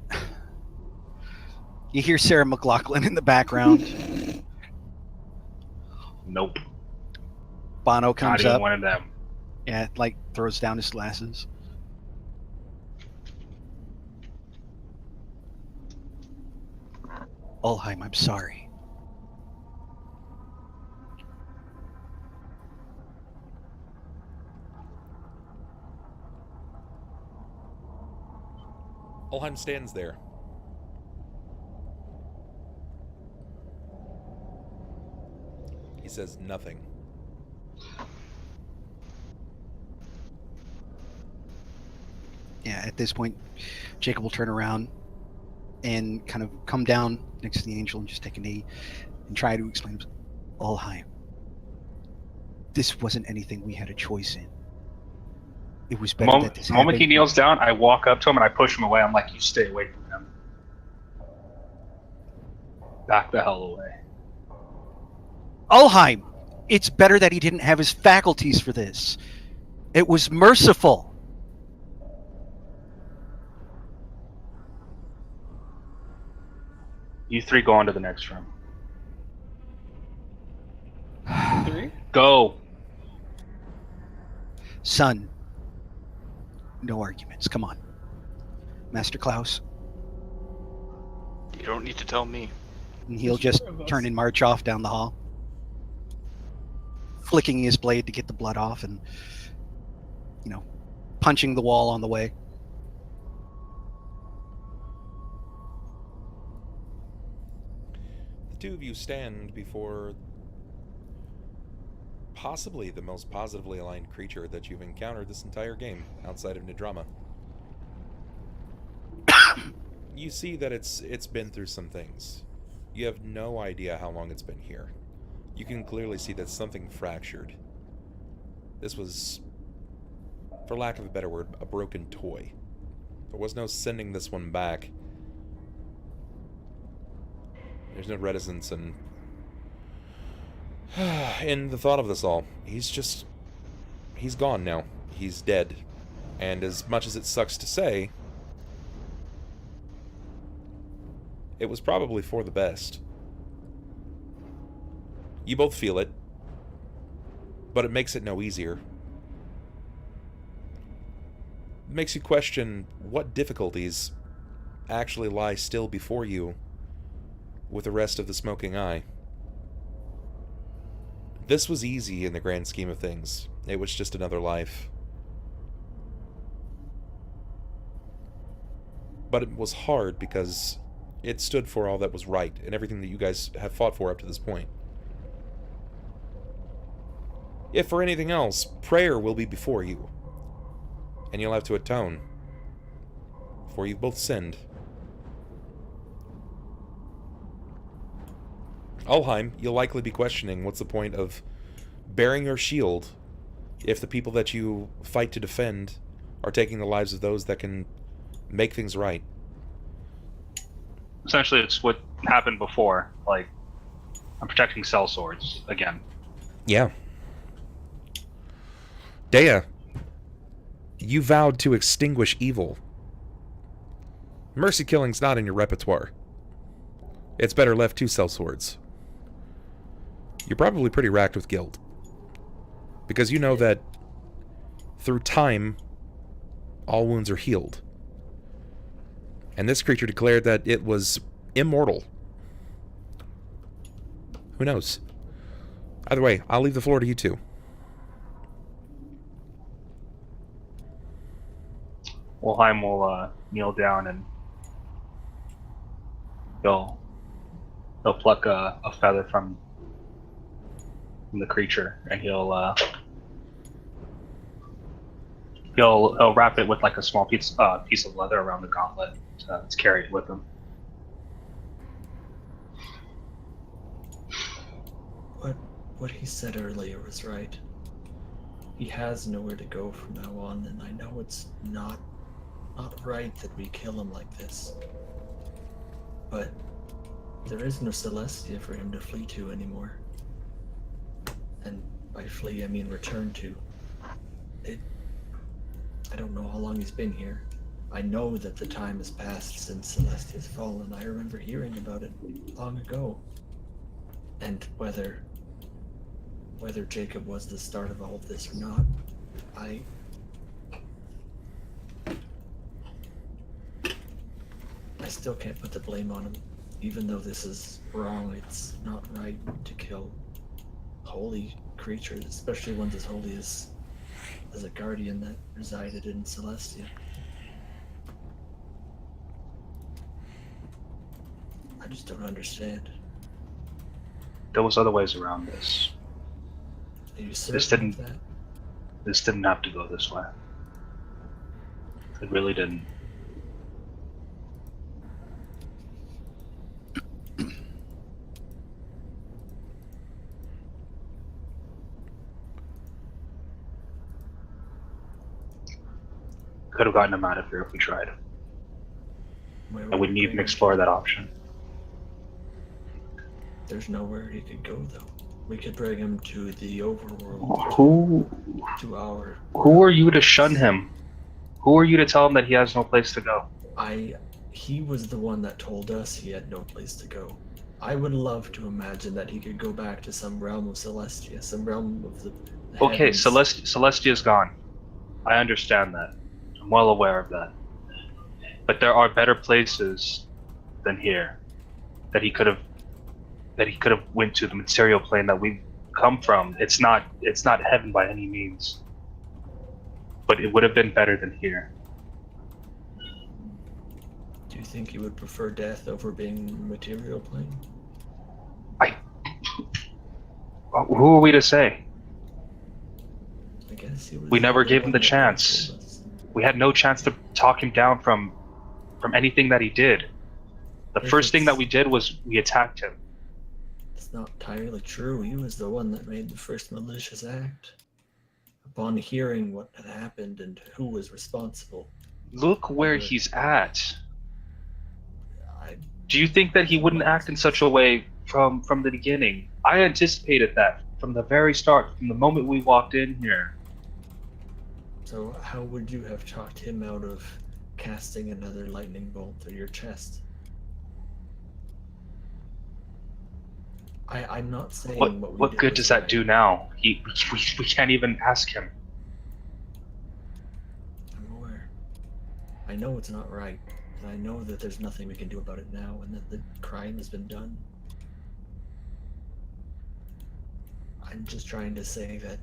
You hear Sarah McLachlan in the background. Nope. Bono Not comes even up. one of them. Yeah, like throws down his glasses. Ulhime, I'm sorry. Ulhime stands there. He says nothing. Yeah, at this point, Jacob will turn around and kind of come down next to the angel and just take a knee and try to explain to him, Ulhime, this wasn't anything we had a choice in. It was better that this The moment he happened. kneels down, I walk up to him and I push him away. I'm like, you stay away from him. Back the hell away. Ulhime, it's better that he didn't have his faculties for this. It was merciful. You three go on to the next room. 3? Go. Sunn, no arguments. Come on. Master Klaus. You don't need to tell me. And he'll just turn and march off down the hall, flicking his blade to get the blood off and, punching the wall on the way. The two of you stand before possibly the most positively aligned creature that you've encountered this entire game, outside of Nidrama. You see that it's been through some things. You have no idea how long it's been here. You can clearly see that something fractured. This was, for lack of a better word, a broken toy. There was no sending this one back. There's no reticence in the thought of this all. He's gone now. He's dead. And as much as it sucks to say, it was probably for the best. You both feel it, but it makes it no easier. It makes you question what difficulties actually lie still before you with the rest of the Smoking Eye. This was easy in the grand scheme of things. It was just another life. But it was hard because it stood for all that was right and everything that you guys have fought for up to this point. If for anything else, prayer will be before you. And you'll have to atone. For you've both sinned. Ulhime, you'll likely be questioning what's the point of bearing your shield if the people that you fight to defend are taking the lives of those that can make things right. Essentially, it's what happened before. Like, I'm protecting sellswords again. Yeah. Deia, you vowed to extinguish evil. Mercy killing's not in your repertoire. It's better left to sellswords. You're probably pretty racked with guilt. Because you know that through time, all wounds are healed. And this creature declared that it was immortal. Who knows? Either way, I'll leave the floor to you two. Ulhime will kneel down and he'll pluck a feather from the creature, and he'll wrap it with like a small piece of leather around the gauntlet to carry it with him. What he said earlier was right. He has nowhere to go from now on, and I know it's not right that we kill him like this. But there is no Celestia for him to flee to anymore. And by flee, I mean return to. I don't know how long he's been here. I know that the time has passed since Celestia's fallen. I remember hearing about it long ago. And whether Jakob was the start of all of this or not, I still can't put the blame on him. Even though this is wrong, it's not right to kill holy creatures, especially ones as holy as a guardian that resided in Celestia. I just don't understand. There was other ways around this. Are you certain of that? This didn't have to go this way. It really didn't. Could have gotten him out of here if we tried. I wouldn't even explore that option. There's nowhere he could go, though. We could bring him to the overworld. Who are you to shun him? Who are you to tell him that he has no place to go? He was the one that told us he had no place to go. I would love to imagine that he could go back to some realm of Celestia, some realm of the Okay, heavens. Celestia's gone. I understand that. I'm well aware of that. But there are better places than here that he could have went to, the material plane that we come from. It's not heaven by any means. But it would have been better than here. Do you think he would prefer death over being in the material plane? Who are we to say? I guess he was. We never gave him the chance. We had no chance to talk him down from anything that he did. The first thing that we did was we attacked him. It's not entirely true. He was the one that made the first malicious act. Upon hearing what had happened and who was responsible. Look where he's at. Do you think that he wouldn't act in such a way from the beginning? I anticipated that from the very start, from the moment we walked in here. So how would you have talked him out of casting another lightning bolt through your chest? I'm not saying What good does that do now? We can't even ask him. I'm aware. I know it's not right, and I know that there's nothing we can do about it now, and that the crime has been done. I'm just trying to say that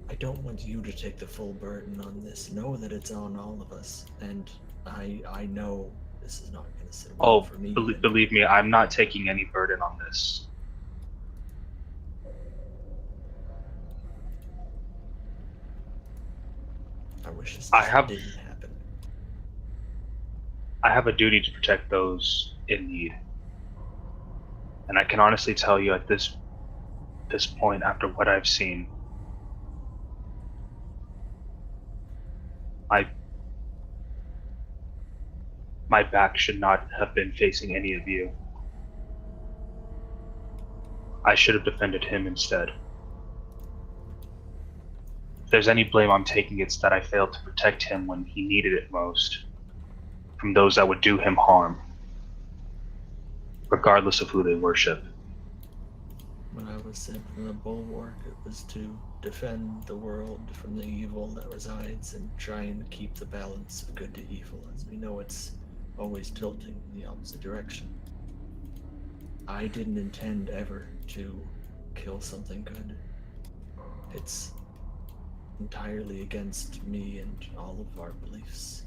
I don't want you to take the full burden on this. Know that it's on all of us, and I know this is not going to sit well for me. Believe me, I'm not taking any burden on this. I wish this didn't happen. I have a duty to protect those in need. And I can honestly tell you at this point, after what I've seen, my back should not have been facing any of you. I should have defended him instead. If there's any blame I'm taking, it's that I failed to protect him when he needed it most, from those that would do him harm, regardless of who they worship. When I was sent from the bulwark, it was to defend the world from the evil that resides and try and keep the balance of good to evil. As we know, it's always tilting in the opposite direction. I didn't intend ever to kill something good. It's entirely against me and all of our beliefs.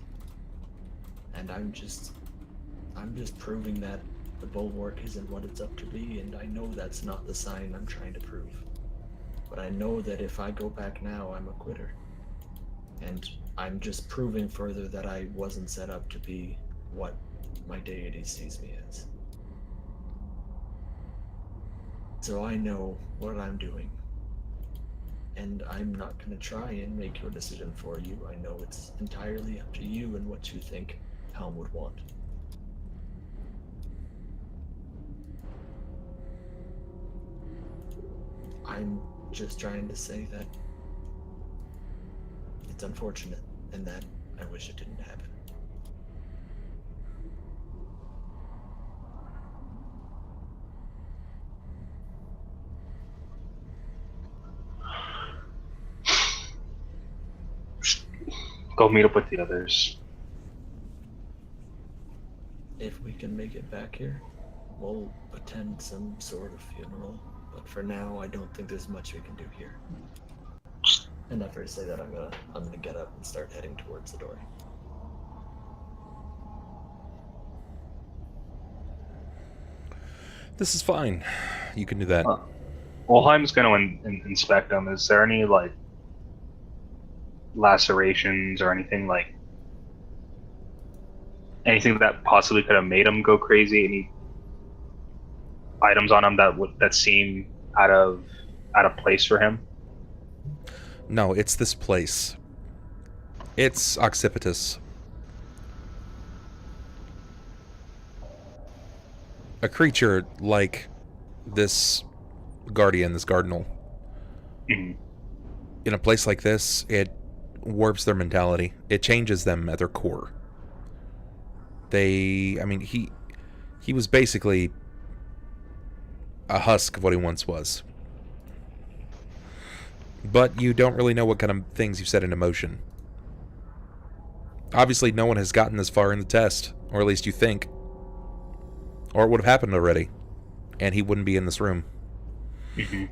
And I'm just proving that the bulwark isn't what it's up to be, and I know that's not the sign I'm trying to prove. But I know that if I go back now, I'm a quitter. And I'm just proving further that I wasn't set up to be what my deity sees me as. So I know what I'm doing. And I'm not going to try and make your decision for you. I know it's entirely up to you and what you think Helm would want. I'm just trying to say that it's unfortunate and that I wish it didn't happen. Go meet up with the others. If we can make it back here, we'll attend some sort of funeral. But for now, I don't think there's much we can do here. And after I say that, I'm gonna get up and start heading towards the door. This is fine. You can do that. Ulhime's going to inspect them. Is there any, like, lacerations or anything that possibly could have made him go crazy? Any items on him that seem out of place for him? No, it's this place. It's Occipitus. A creature like this guardian, this cardinal. Mm-hmm. In a place like this, it warps their mentality. It changes them at their core. He was basically a husk of what he once was. But you don't really know what kind of things you've set into motion. Obviously, no one has gotten this far in the test, or at least you think. Or it would have happened already, and he wouldn't be in this room. Mm-hmm.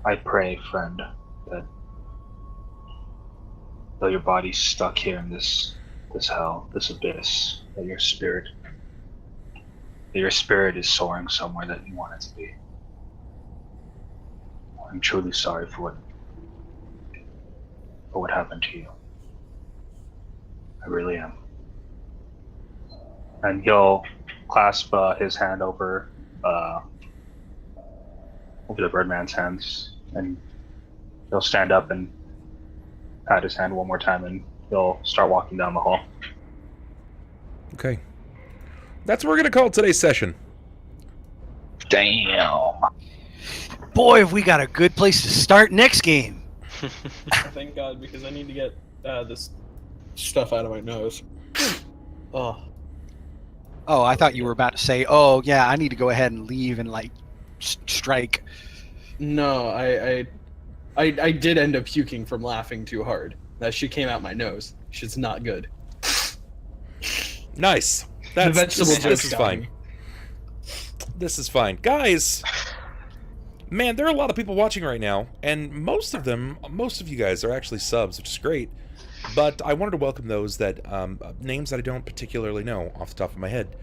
I pray, friend, that though your body's stuck here in this hell, this abyss, that your spirit is soaring somewhere that you want it to be. I'm truly sorry for what happened to you. I really am. And he'll clasp his hand over the Birdman's hands, and he'll stand up and pat his hand one more time, and he'll start walking down the hall. Okay. That's what we're going to call today's session. Damn. Boy, have we got a good place to start next game. Thank God, because I need to get this stuff out of my nose. Oh. Oh, I thought you were about to say, "Oh, yeah, I need to go ahead and leave and like strike." No, I did end up puking from laughing too hard. That shit came out my nose. Shit's not good. Nice. The vegetable This joke's is got fine. me. This is fine. Guys, man, there are a lot of people watching right now, and most of you guys are actually subs, which is great. But I wanted to welcome those that, names that I don't particularly know off the top of my head.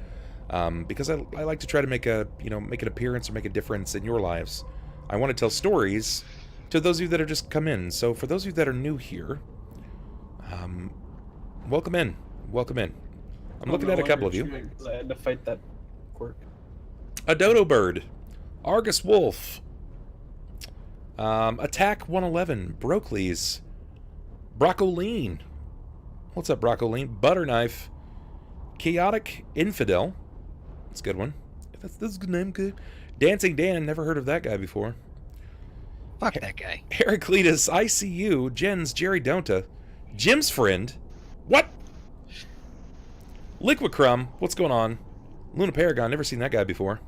Because I like to try to make make an appearance or make a difference in your lives. I want to tell stories to those of you that have just come in. So for those of you that are new here, welcome in. Welcome in. I'm looking at a couple of you. I had to fight that quirk. A dodo bird, Argus wolf, attack 111, Brocles, Broccoline. What's up, Broccoline? Butterknife, chaotic infidel. That's a good one. That's a good name, good. Dancing Dan, never heard of that guy before. Fuck that guy. Heraclitus, ICU, Jens, Jerry Donta, Jim's friend. What? Liquid Crumb, what's going on? Luna Paragon, never seen that guy before.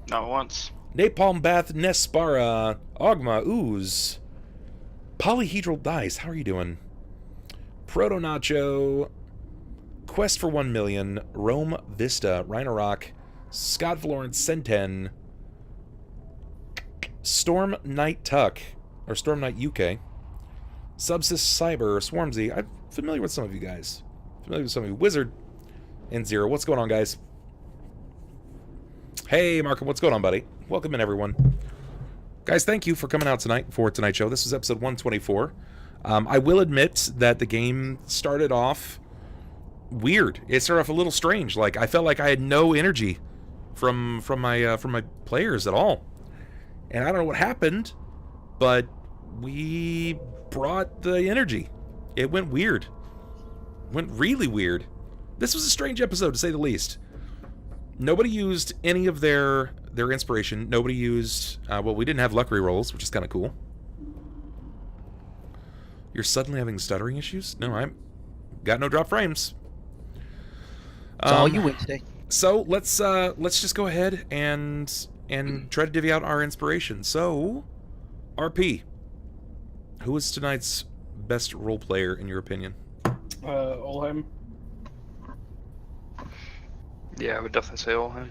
Not once. Napalm Bath, Nespara, Ogma, Ooze, Polyhedral Dice, how are you doing? Proto Nacho, Quest for 1 Million, Rome Vista, Rhinorock, Scott Florence, Centen, Storm Knight Tuck, or Storm Knight UK, Subsys Cyber, Swarmzy. I'm familiar with some of you guys. Familiar with some of you. Wizard and Zero. What's going on, guys? Hey, Markham, what's going on, buddy? Welcome in, everyone. Guys, thank you for coming out tonight for tonight's show. This is episode 124. I will admit that the game started off weird. It started off a little strange. Like, I felt like I had no energy from my players at all. And I don't know what happened, but we brought the energy. It went weird. Went really weird. This was a strange episode, to say the least. Nobody used any of their inspiration. Nobody used... well, we didn't have luck rerolls, which is kind of cool. You're suddenly having stuttering issues? No, I'm... got no drop frames. It's all you Wednesday. So, let's just go ahead and try to divvy out our inspiration. So, RP, who is tonight's best role player, in your opinion? Ulhime. Yeah, I would definitely say Ulhime.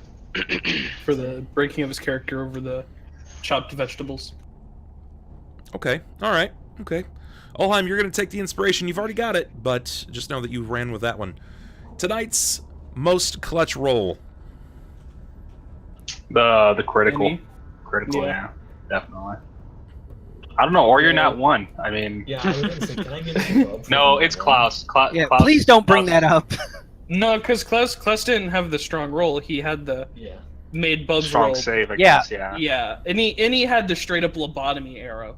For the breaking of his character over the chopped vegetables. Okay, alright, okay. Ulhime, you're going to take the inspiration. You've already got it, but just know that you ran with that one. Tonight's most clutch roll. The critical. Any? Critical, Yeah. yeah, definitely. I don't know, or you're not one. I mean... Yeah, I was gonna say, can I get a rub for No, that it's one? Klaus. Yeah, Klaus. please don't bring Klaus- that up. No, because Klaus didn't have the strong roll. He had the Yeah. made bugs Strong roll. save, I Yeah. guess, yeah. Yeah, and he had the straight up lobotomy arrow.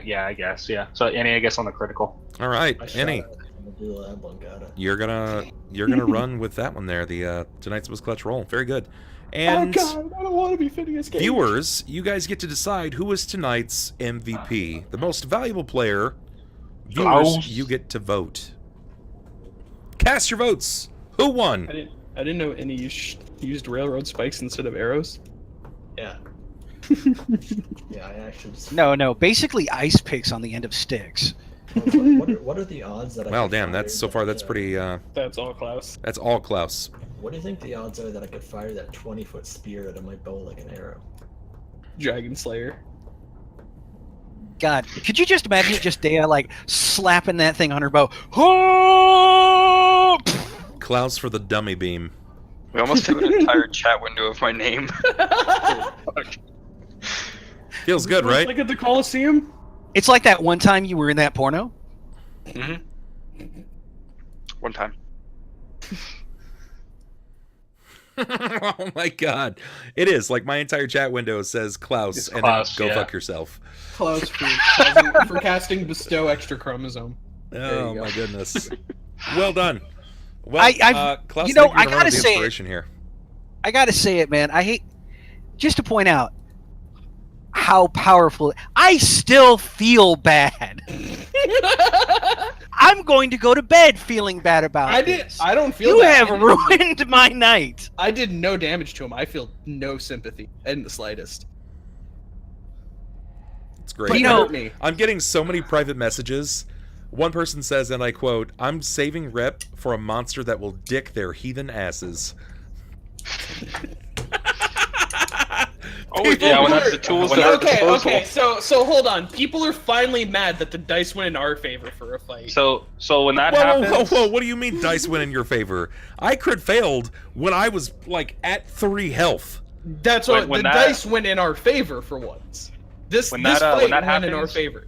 Yeah, I guess, yeah. So, any, I guess, on the critical. Alright, I shot Annie, it. I'm gonna do that one, got it. you're gonna run with that one there, the tonight's most clutch roll. Very good. And oh God, I don't want to be Phineas Gage. viewers, you guys get to decide who is tonight's MVP. The most valuable player. Viewers, Klaus. you get to vote. Cast your votes. Who won? I didn't know any used railroad spikes instead of arrows. Yeah. Yeah, I actually just... No. Basically, ice picks on the end of sticks. What are the odds that I Well, could damn, fire that's so far that's pretty. That's all, Klaus. That's all Klaus. What do you think the odds are that I could fire that 20-foot spear out of my bow like an arrow? Dragon Slayer. God, could you just imagine just Deia like slapping that thing on her bow? Oh! Klaus for the dummy beam. We almost have an entire chat window of my name. Feels good, right? Like at the Coliseum. It's like that one time you were in that porno. One time. Oh my god. It is. Like my entire chat window says Klaus, It's and Klaus, then go yeah. fuck yourself. Klaus for casting bestow extra chromosome. Oh you my go. goodness. Well done. Well, I've- Klaus, you know, thank for I the gotta say it. inspiration here. I gotta say it, man. I hate just to point out how powerful. I still feel bad. I'm going to go to bed feeling bad about this. I don't feel You that. have ruined my night. I did no damage to him. I feel no sympathy in the slightest. It's great. But you know- hurt me. I'm getting so many private messages. One person says, and I quote, "I'm saving rep for a monster that will dick their heathen asses." Oh yeah, when that's the tools at our disposal. Okay. So hold on. People are finally mad that the dice went in our favor for a fight. So when that Whoa, happens, whoa, whoa! What do you mean dice went in your favor? I crit failed when I was like at 3 health. That's when what the that- dice went in our favor for once. This When this that, fight when that went in our happens- favor.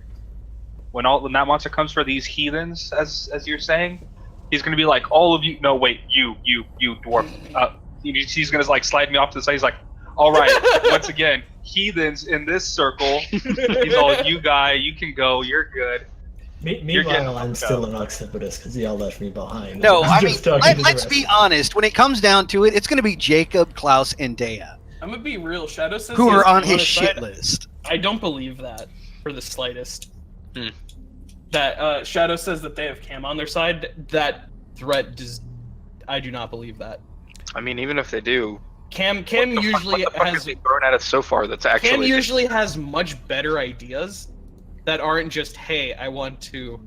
when that monster comes for these heathens, as you're saying, he's gonna be like, all of you. No, wait, you dwarf. He's gonna like slide me off to the side. He's like, all right, once again, heathens in this circle. He's all, you guy, you can go, you're good. Meanwhile, I'm still an Occipitus because y'all left me behind. No, I'm I mean, just talking to the let's rest be of honest. When it comes down to it, it's going to be Jakob, Klaus, and Deia, I'm gonna be real. Shadow says who he has are on come his side. shit list. I don't believe that for the slightest. Hmm. That Shadow says that they have Cam on their side. That threat does. I do not believe that. I mean, even if they do, Cam what the usually fuck has has he thrown at us so far? That's actually Cam usually has much better ideas that aren't just, hey, I want to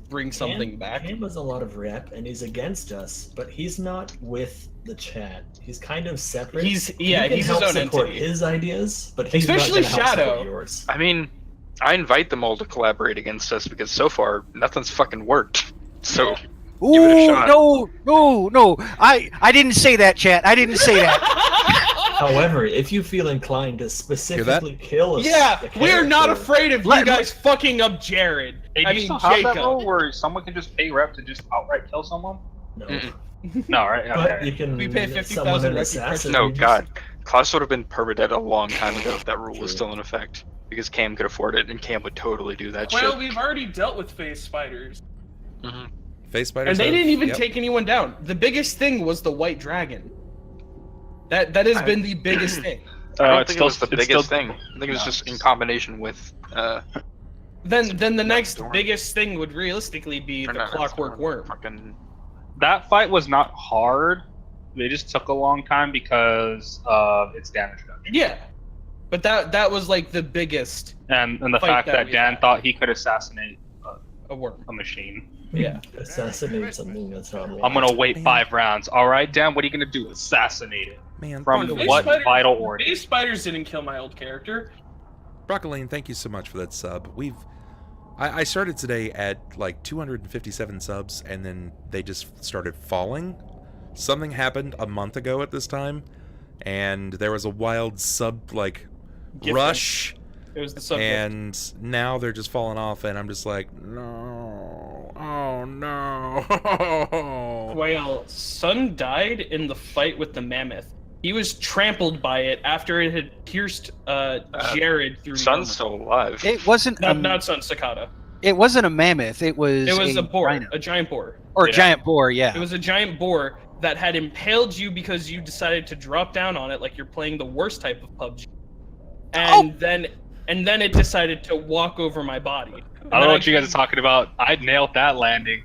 bring something back. Cam has a lot of rep, and he's against us, but he's not with the chat. He's kind of separate. He's He can his help own support entity. his ideas, but he's Especially not gonna help support Shadow. yours. I mean, I invite them all to collaborate against us because so far nothing's fucking worked. So Give it a Ooh, shot. no. I didn't say that, chat. I didn't say that. However, if you feel inclined to specifically kill us, Yeah, we're not afraid of you Let- guys fucking up Jared. Hey, do I you mean, still have that rule Jacob. where someone can just pay rep to just outright kill someone? No. Mm-mm. No, right? But you Okay. can We pay summon 50,000 an rep assassin. no, you just- God, Klaus would have been permadead a long time ago if that rule was True. still in effect. Because Cam could afford it, and Cam would totally do that Well, shit. we've already dealt with phase spiders. Hmm. Face spiders. And they have- didn't even yep. take anyone down. The biggest thing was the white dragon. That has been the biggest thing. I don't it's think still- it was the it's biggest still- thing. I think it was No, just in it's- combination with. Then the next Storm. biggest thing would realistically be or the not clockwork Storm, worm. Fucking. That fight was not hard. They just took a long time because of its damage reduction. Yeah, but that was like the biggest And the Fight fact that that we Dan had. thought he could assassinate a worm. a machine. Yeah. Assassinate something that's not. I'm gonna wait Man. 5 rounds. All right, Dan, what are you gonna do? Assassinate it. Man, From The what phase vital spider- order? Phase spiders didn't kill my old character. Broccoline, thank you so much for that sub. I started today at like 257 subs, and then they just started falling. Something happened a month ago at this time, and there was a wild sub like Gifting. rush, It was the subject. and now they're just falling off, and I'm just like, no, oh no. Well, Sunn died in the fight with the mammoth. He was trampled by it after it had pierced Jared through the Sun's armor. still alive. It wasn't. Not Sunn, Cicada. It wasn't a mammoth. It was. It was a boar, rhino. a giant boar. Or a Yeah. giant boar. Yeah. It was a giant boar that had impaled you because you decided to drop down on it like you're playing the worst type of PUBG. And then it decided to walk over my body. And I don't know then what you guys are talking about. I nailed that landing.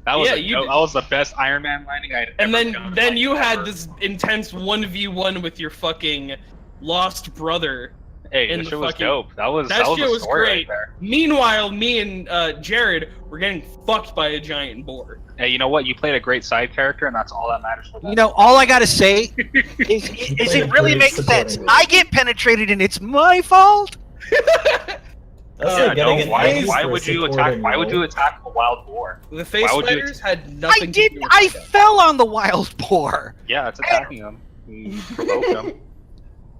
That was Yeah, that you did. was the best Iron Man landing I had And ever then done. then you had this intense 1v1 with your fucking lost brother. Hey, in that the shit was fucking- dope. That was That a shit was story great. right there. Meanwhile, me and Jared were getting fucked by a giant boar. Hey, you know what? You played a great side character, and that's all that matters for that. You know, all I gotta say is played it a really great makes supporting sense. role. I get penetrated and it's my fault. That's Yeah, like getting no, an why A's why for would you attack? supporting Why would you role. attack a wild boar? The face Why would you spiders had I nothing to do did. with I that. fell on the wild boar. Yeah, it's attacking him. You provoke him.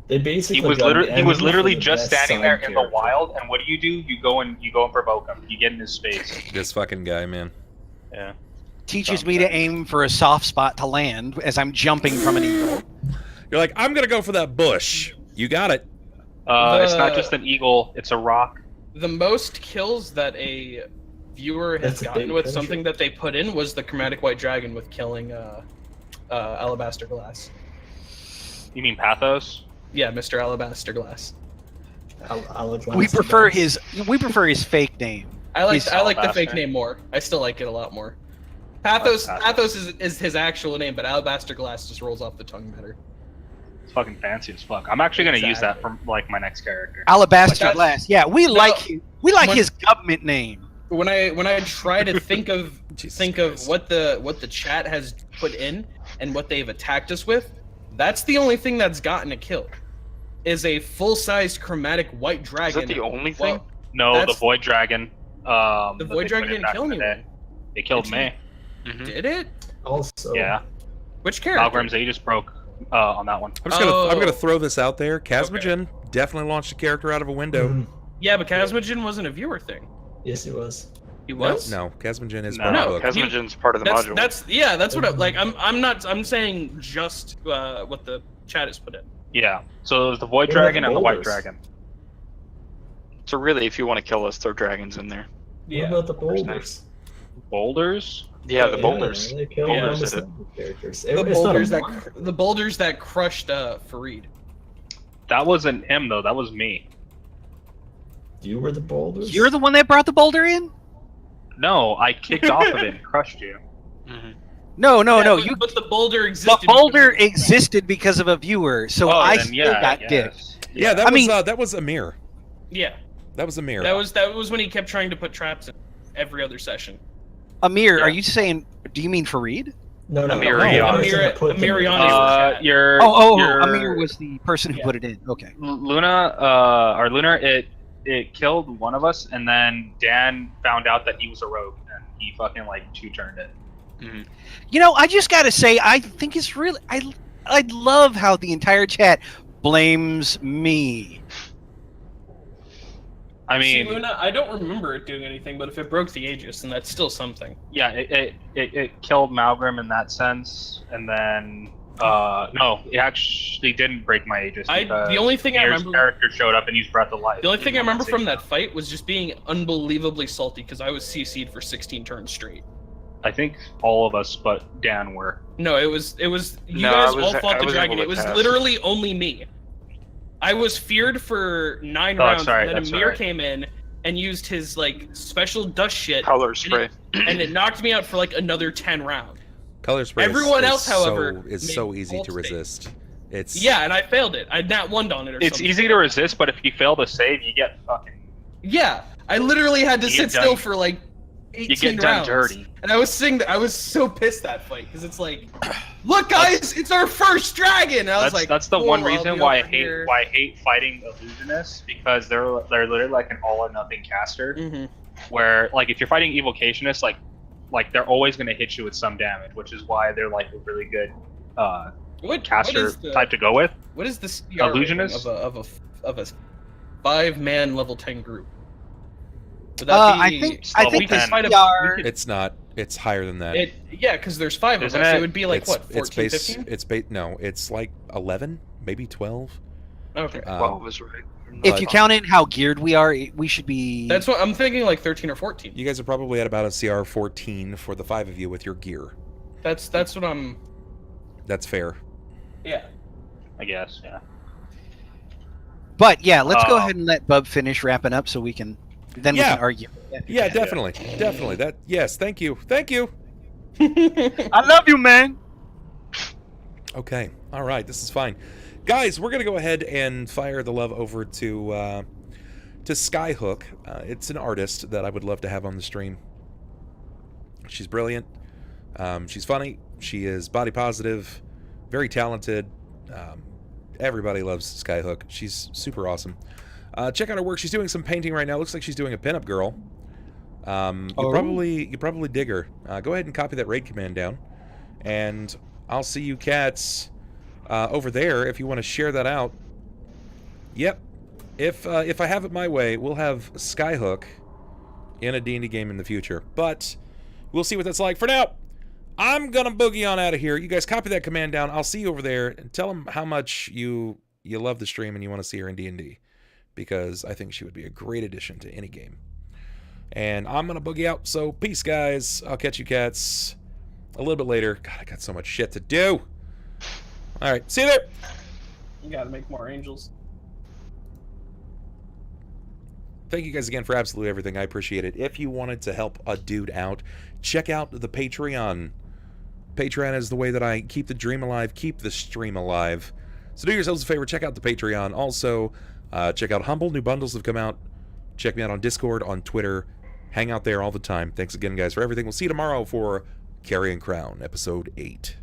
They basically He was got literally envy for literally the just best standing side there in the character. wild, and what do? You go and provoke him. You get in his space. This fucking guy, man. Yeah. Teaches me to aim for a soft spot to land as I'm jumping from an eagle. You're like, I'm gonna go for that bush. You got it. It's not The- just an eagle; it's a rock. The most kills that a viewer has That's a gotten big with finisher. something that they put in was the chromatic white dragon with killing Alabaster Glass. You mean Pathos? Yeah, Mr. Alabaster Glass. I'll We prefer his fake name. I like the Alabaster. fake name more. I still like it a lot more. Pathos is his actual name, but Alabaster Glass just rolls off the tongue better. It's fucking fancy as fuck. I'm actually gonna use that for like my next character. Alabaster Like, Glass. Yeah, we like when- his government name. When I try to think of Jesus of what the chat has put in and what they've attacked us with, that's the only thing that's gotten a kill. Is a full-sized chromatic white dragon. Is that the only thing? Well, No, the That's- Void Dragon. the that Void they Dragon put in didn't back kill in the anyone. day. They killed me. Mhm. Did it? Also, Yeah. Which character? Malgrim's Aegis broke on that one. I'm gonna Oh. throw this out there. Kazmogen definitely launched a character out of a window. Mhm. Yeah, but Kazmogen wasn't a viewer thing. Yes, it was. He was. No, Kazmogen is No, part of no, the book. Kazmogen's part of the module. That's what I like. I'm saying just what the chat has put in. Yeah. So there's the Void What about Dragon the and the White boulders? Dragon. So really, if you want to kill us, throw dragons in there. What about the boulders? Boulders? Yeah, the Yeah, boulders. they killed Boulders almost did it. all the characters. The It's not a boulders that crushed Fareed. That wasn't him though. That was me. You were the boulders. You're the one that brought the boulder in? No, I kicked off of it and crushed you. Mhm. No. But the boulder The existed. boulder because- existed because of a viewer, so Oh, I then still yeah, got yes. dipped. Yeah, that was Amir. Yeah, That was Amir. that was when he kept trying to put traps in every other session. Amir, Yeah. are you saying? Do you mean Fareed? No, Amirion. I was gonna put them in. Amirion. Your Amir was the person who Yeah. put it in. Okay. Luna, it killed one of us, and then Dan found out that he was a rogue, and he fucking like two-turned it. Mhm. You know, I just gotta say, I think it's really, I love how the entire chat blames me. I mean, See, Luna, I don't remember it doing anything, but if it broke the Aegis, then that's still something. yeah, it killed Malgrim in that sense, and then no, it actually didn't break my Aegis. The only thing I Amir's remember, character showed up and used Breath of Life. the only thing I remember from that fight was just being unbelievably salty because I was CC'd for 16 turns straight. I think all of us but Dan were. No, it was you No, guys I was- all fought I the was dragon. able It to was pass. literally only me. I was feared for 9 Oh, rounds, sorry, and then that's Amir right. came in and used his like special dust shit, Color spray. and it knocked me out for like another 10 rounds. Color spray. Everyone is else, however, is made so easy bold to states. resist. It's Yeah, and I failed it. I nat 1'd on it or It's something. easy to resist, but if you fail to save, you get fucking. Yeah, I literally had to You sit get done- still for like 18 You get done rounds. dirty. And I was so pissed that fight because it's like, look guys, it's our first dragon. And I was like, That's the cool, one I'll reason be why I over hate here. fighting illusionists, because they're literally like an all or nothing caster. Mhm. Where like if you're fighting evocationists, like they're always gonna hit you with some damage, which is why they're like a really good What caster is the, type to go with. What is the CR Illusionist? rating of a 5-man level 10 group? Would that I be think level the 10. fight a- CR. we could- it's not. It's higher than that. yeah, because there's 5 of Isn't us. it? It would be like it's, what, 14, it's 15? no, it's like 11, maybe 12. Okay. 12 is right. If But- you count in how geared we are, we should be. That's what I'm thinking, like 13 or 14. You guys are probably at about a CR 14 for the 5 of you with your gear. That's what I'm. That's fair. Yeah. I guess, yeah. But yeah, let's go Oh. ahead and let Bub finish wrapping up so we can. Then we Yeah. can argue. Yeah, definitely. Definitely. That. Yes, thank you. Thank you. I love you, man. Okay. All right. This is fine. Guys, we're going to go ahead and fire the love over to Skyhook. It's an artist that I would love to have on the stream. She's brilliant. She's funny. She is body positive. Very talented. Everybody loves Skyhook. She's super awesome. Check out her work. She's doing some painting right now. Looks like she's doing a pinup girl. You probably dig her. Go ahead and copy that raid command down, and I'll see you cats over there if you want to share that out. Yep. If I have it my way, we'll have Skyhook in a D&D game in the future. But we'll see what that's like. For now, I'm gonna boogie on out of here. You guys copy that command down. I'll see you over there, and tell them how much you love the stream and you want to see her in D&D, because I think she would be a great addition to any game. And I'm gonna boogie out. So peace, guys. I'll catch you cats a little bit later. God, I got so much shit to do. All right, see you there. You gotta make more angels. thank you guys again for absolutely everything. I appreciate it. If you wanted to help a dude out, check out the Patreon. Patreon is the way that I keep the dream alive, keep the stream alive. So do yourselves a favor, check out the Patreon. Also, check out Humble. New bundles have come out. Check me out on Discord, on Twitter. Hang out there all the time. Thanks again, guys, for everything. We'll see you tomorrow for Carrion Crown, Episode 8.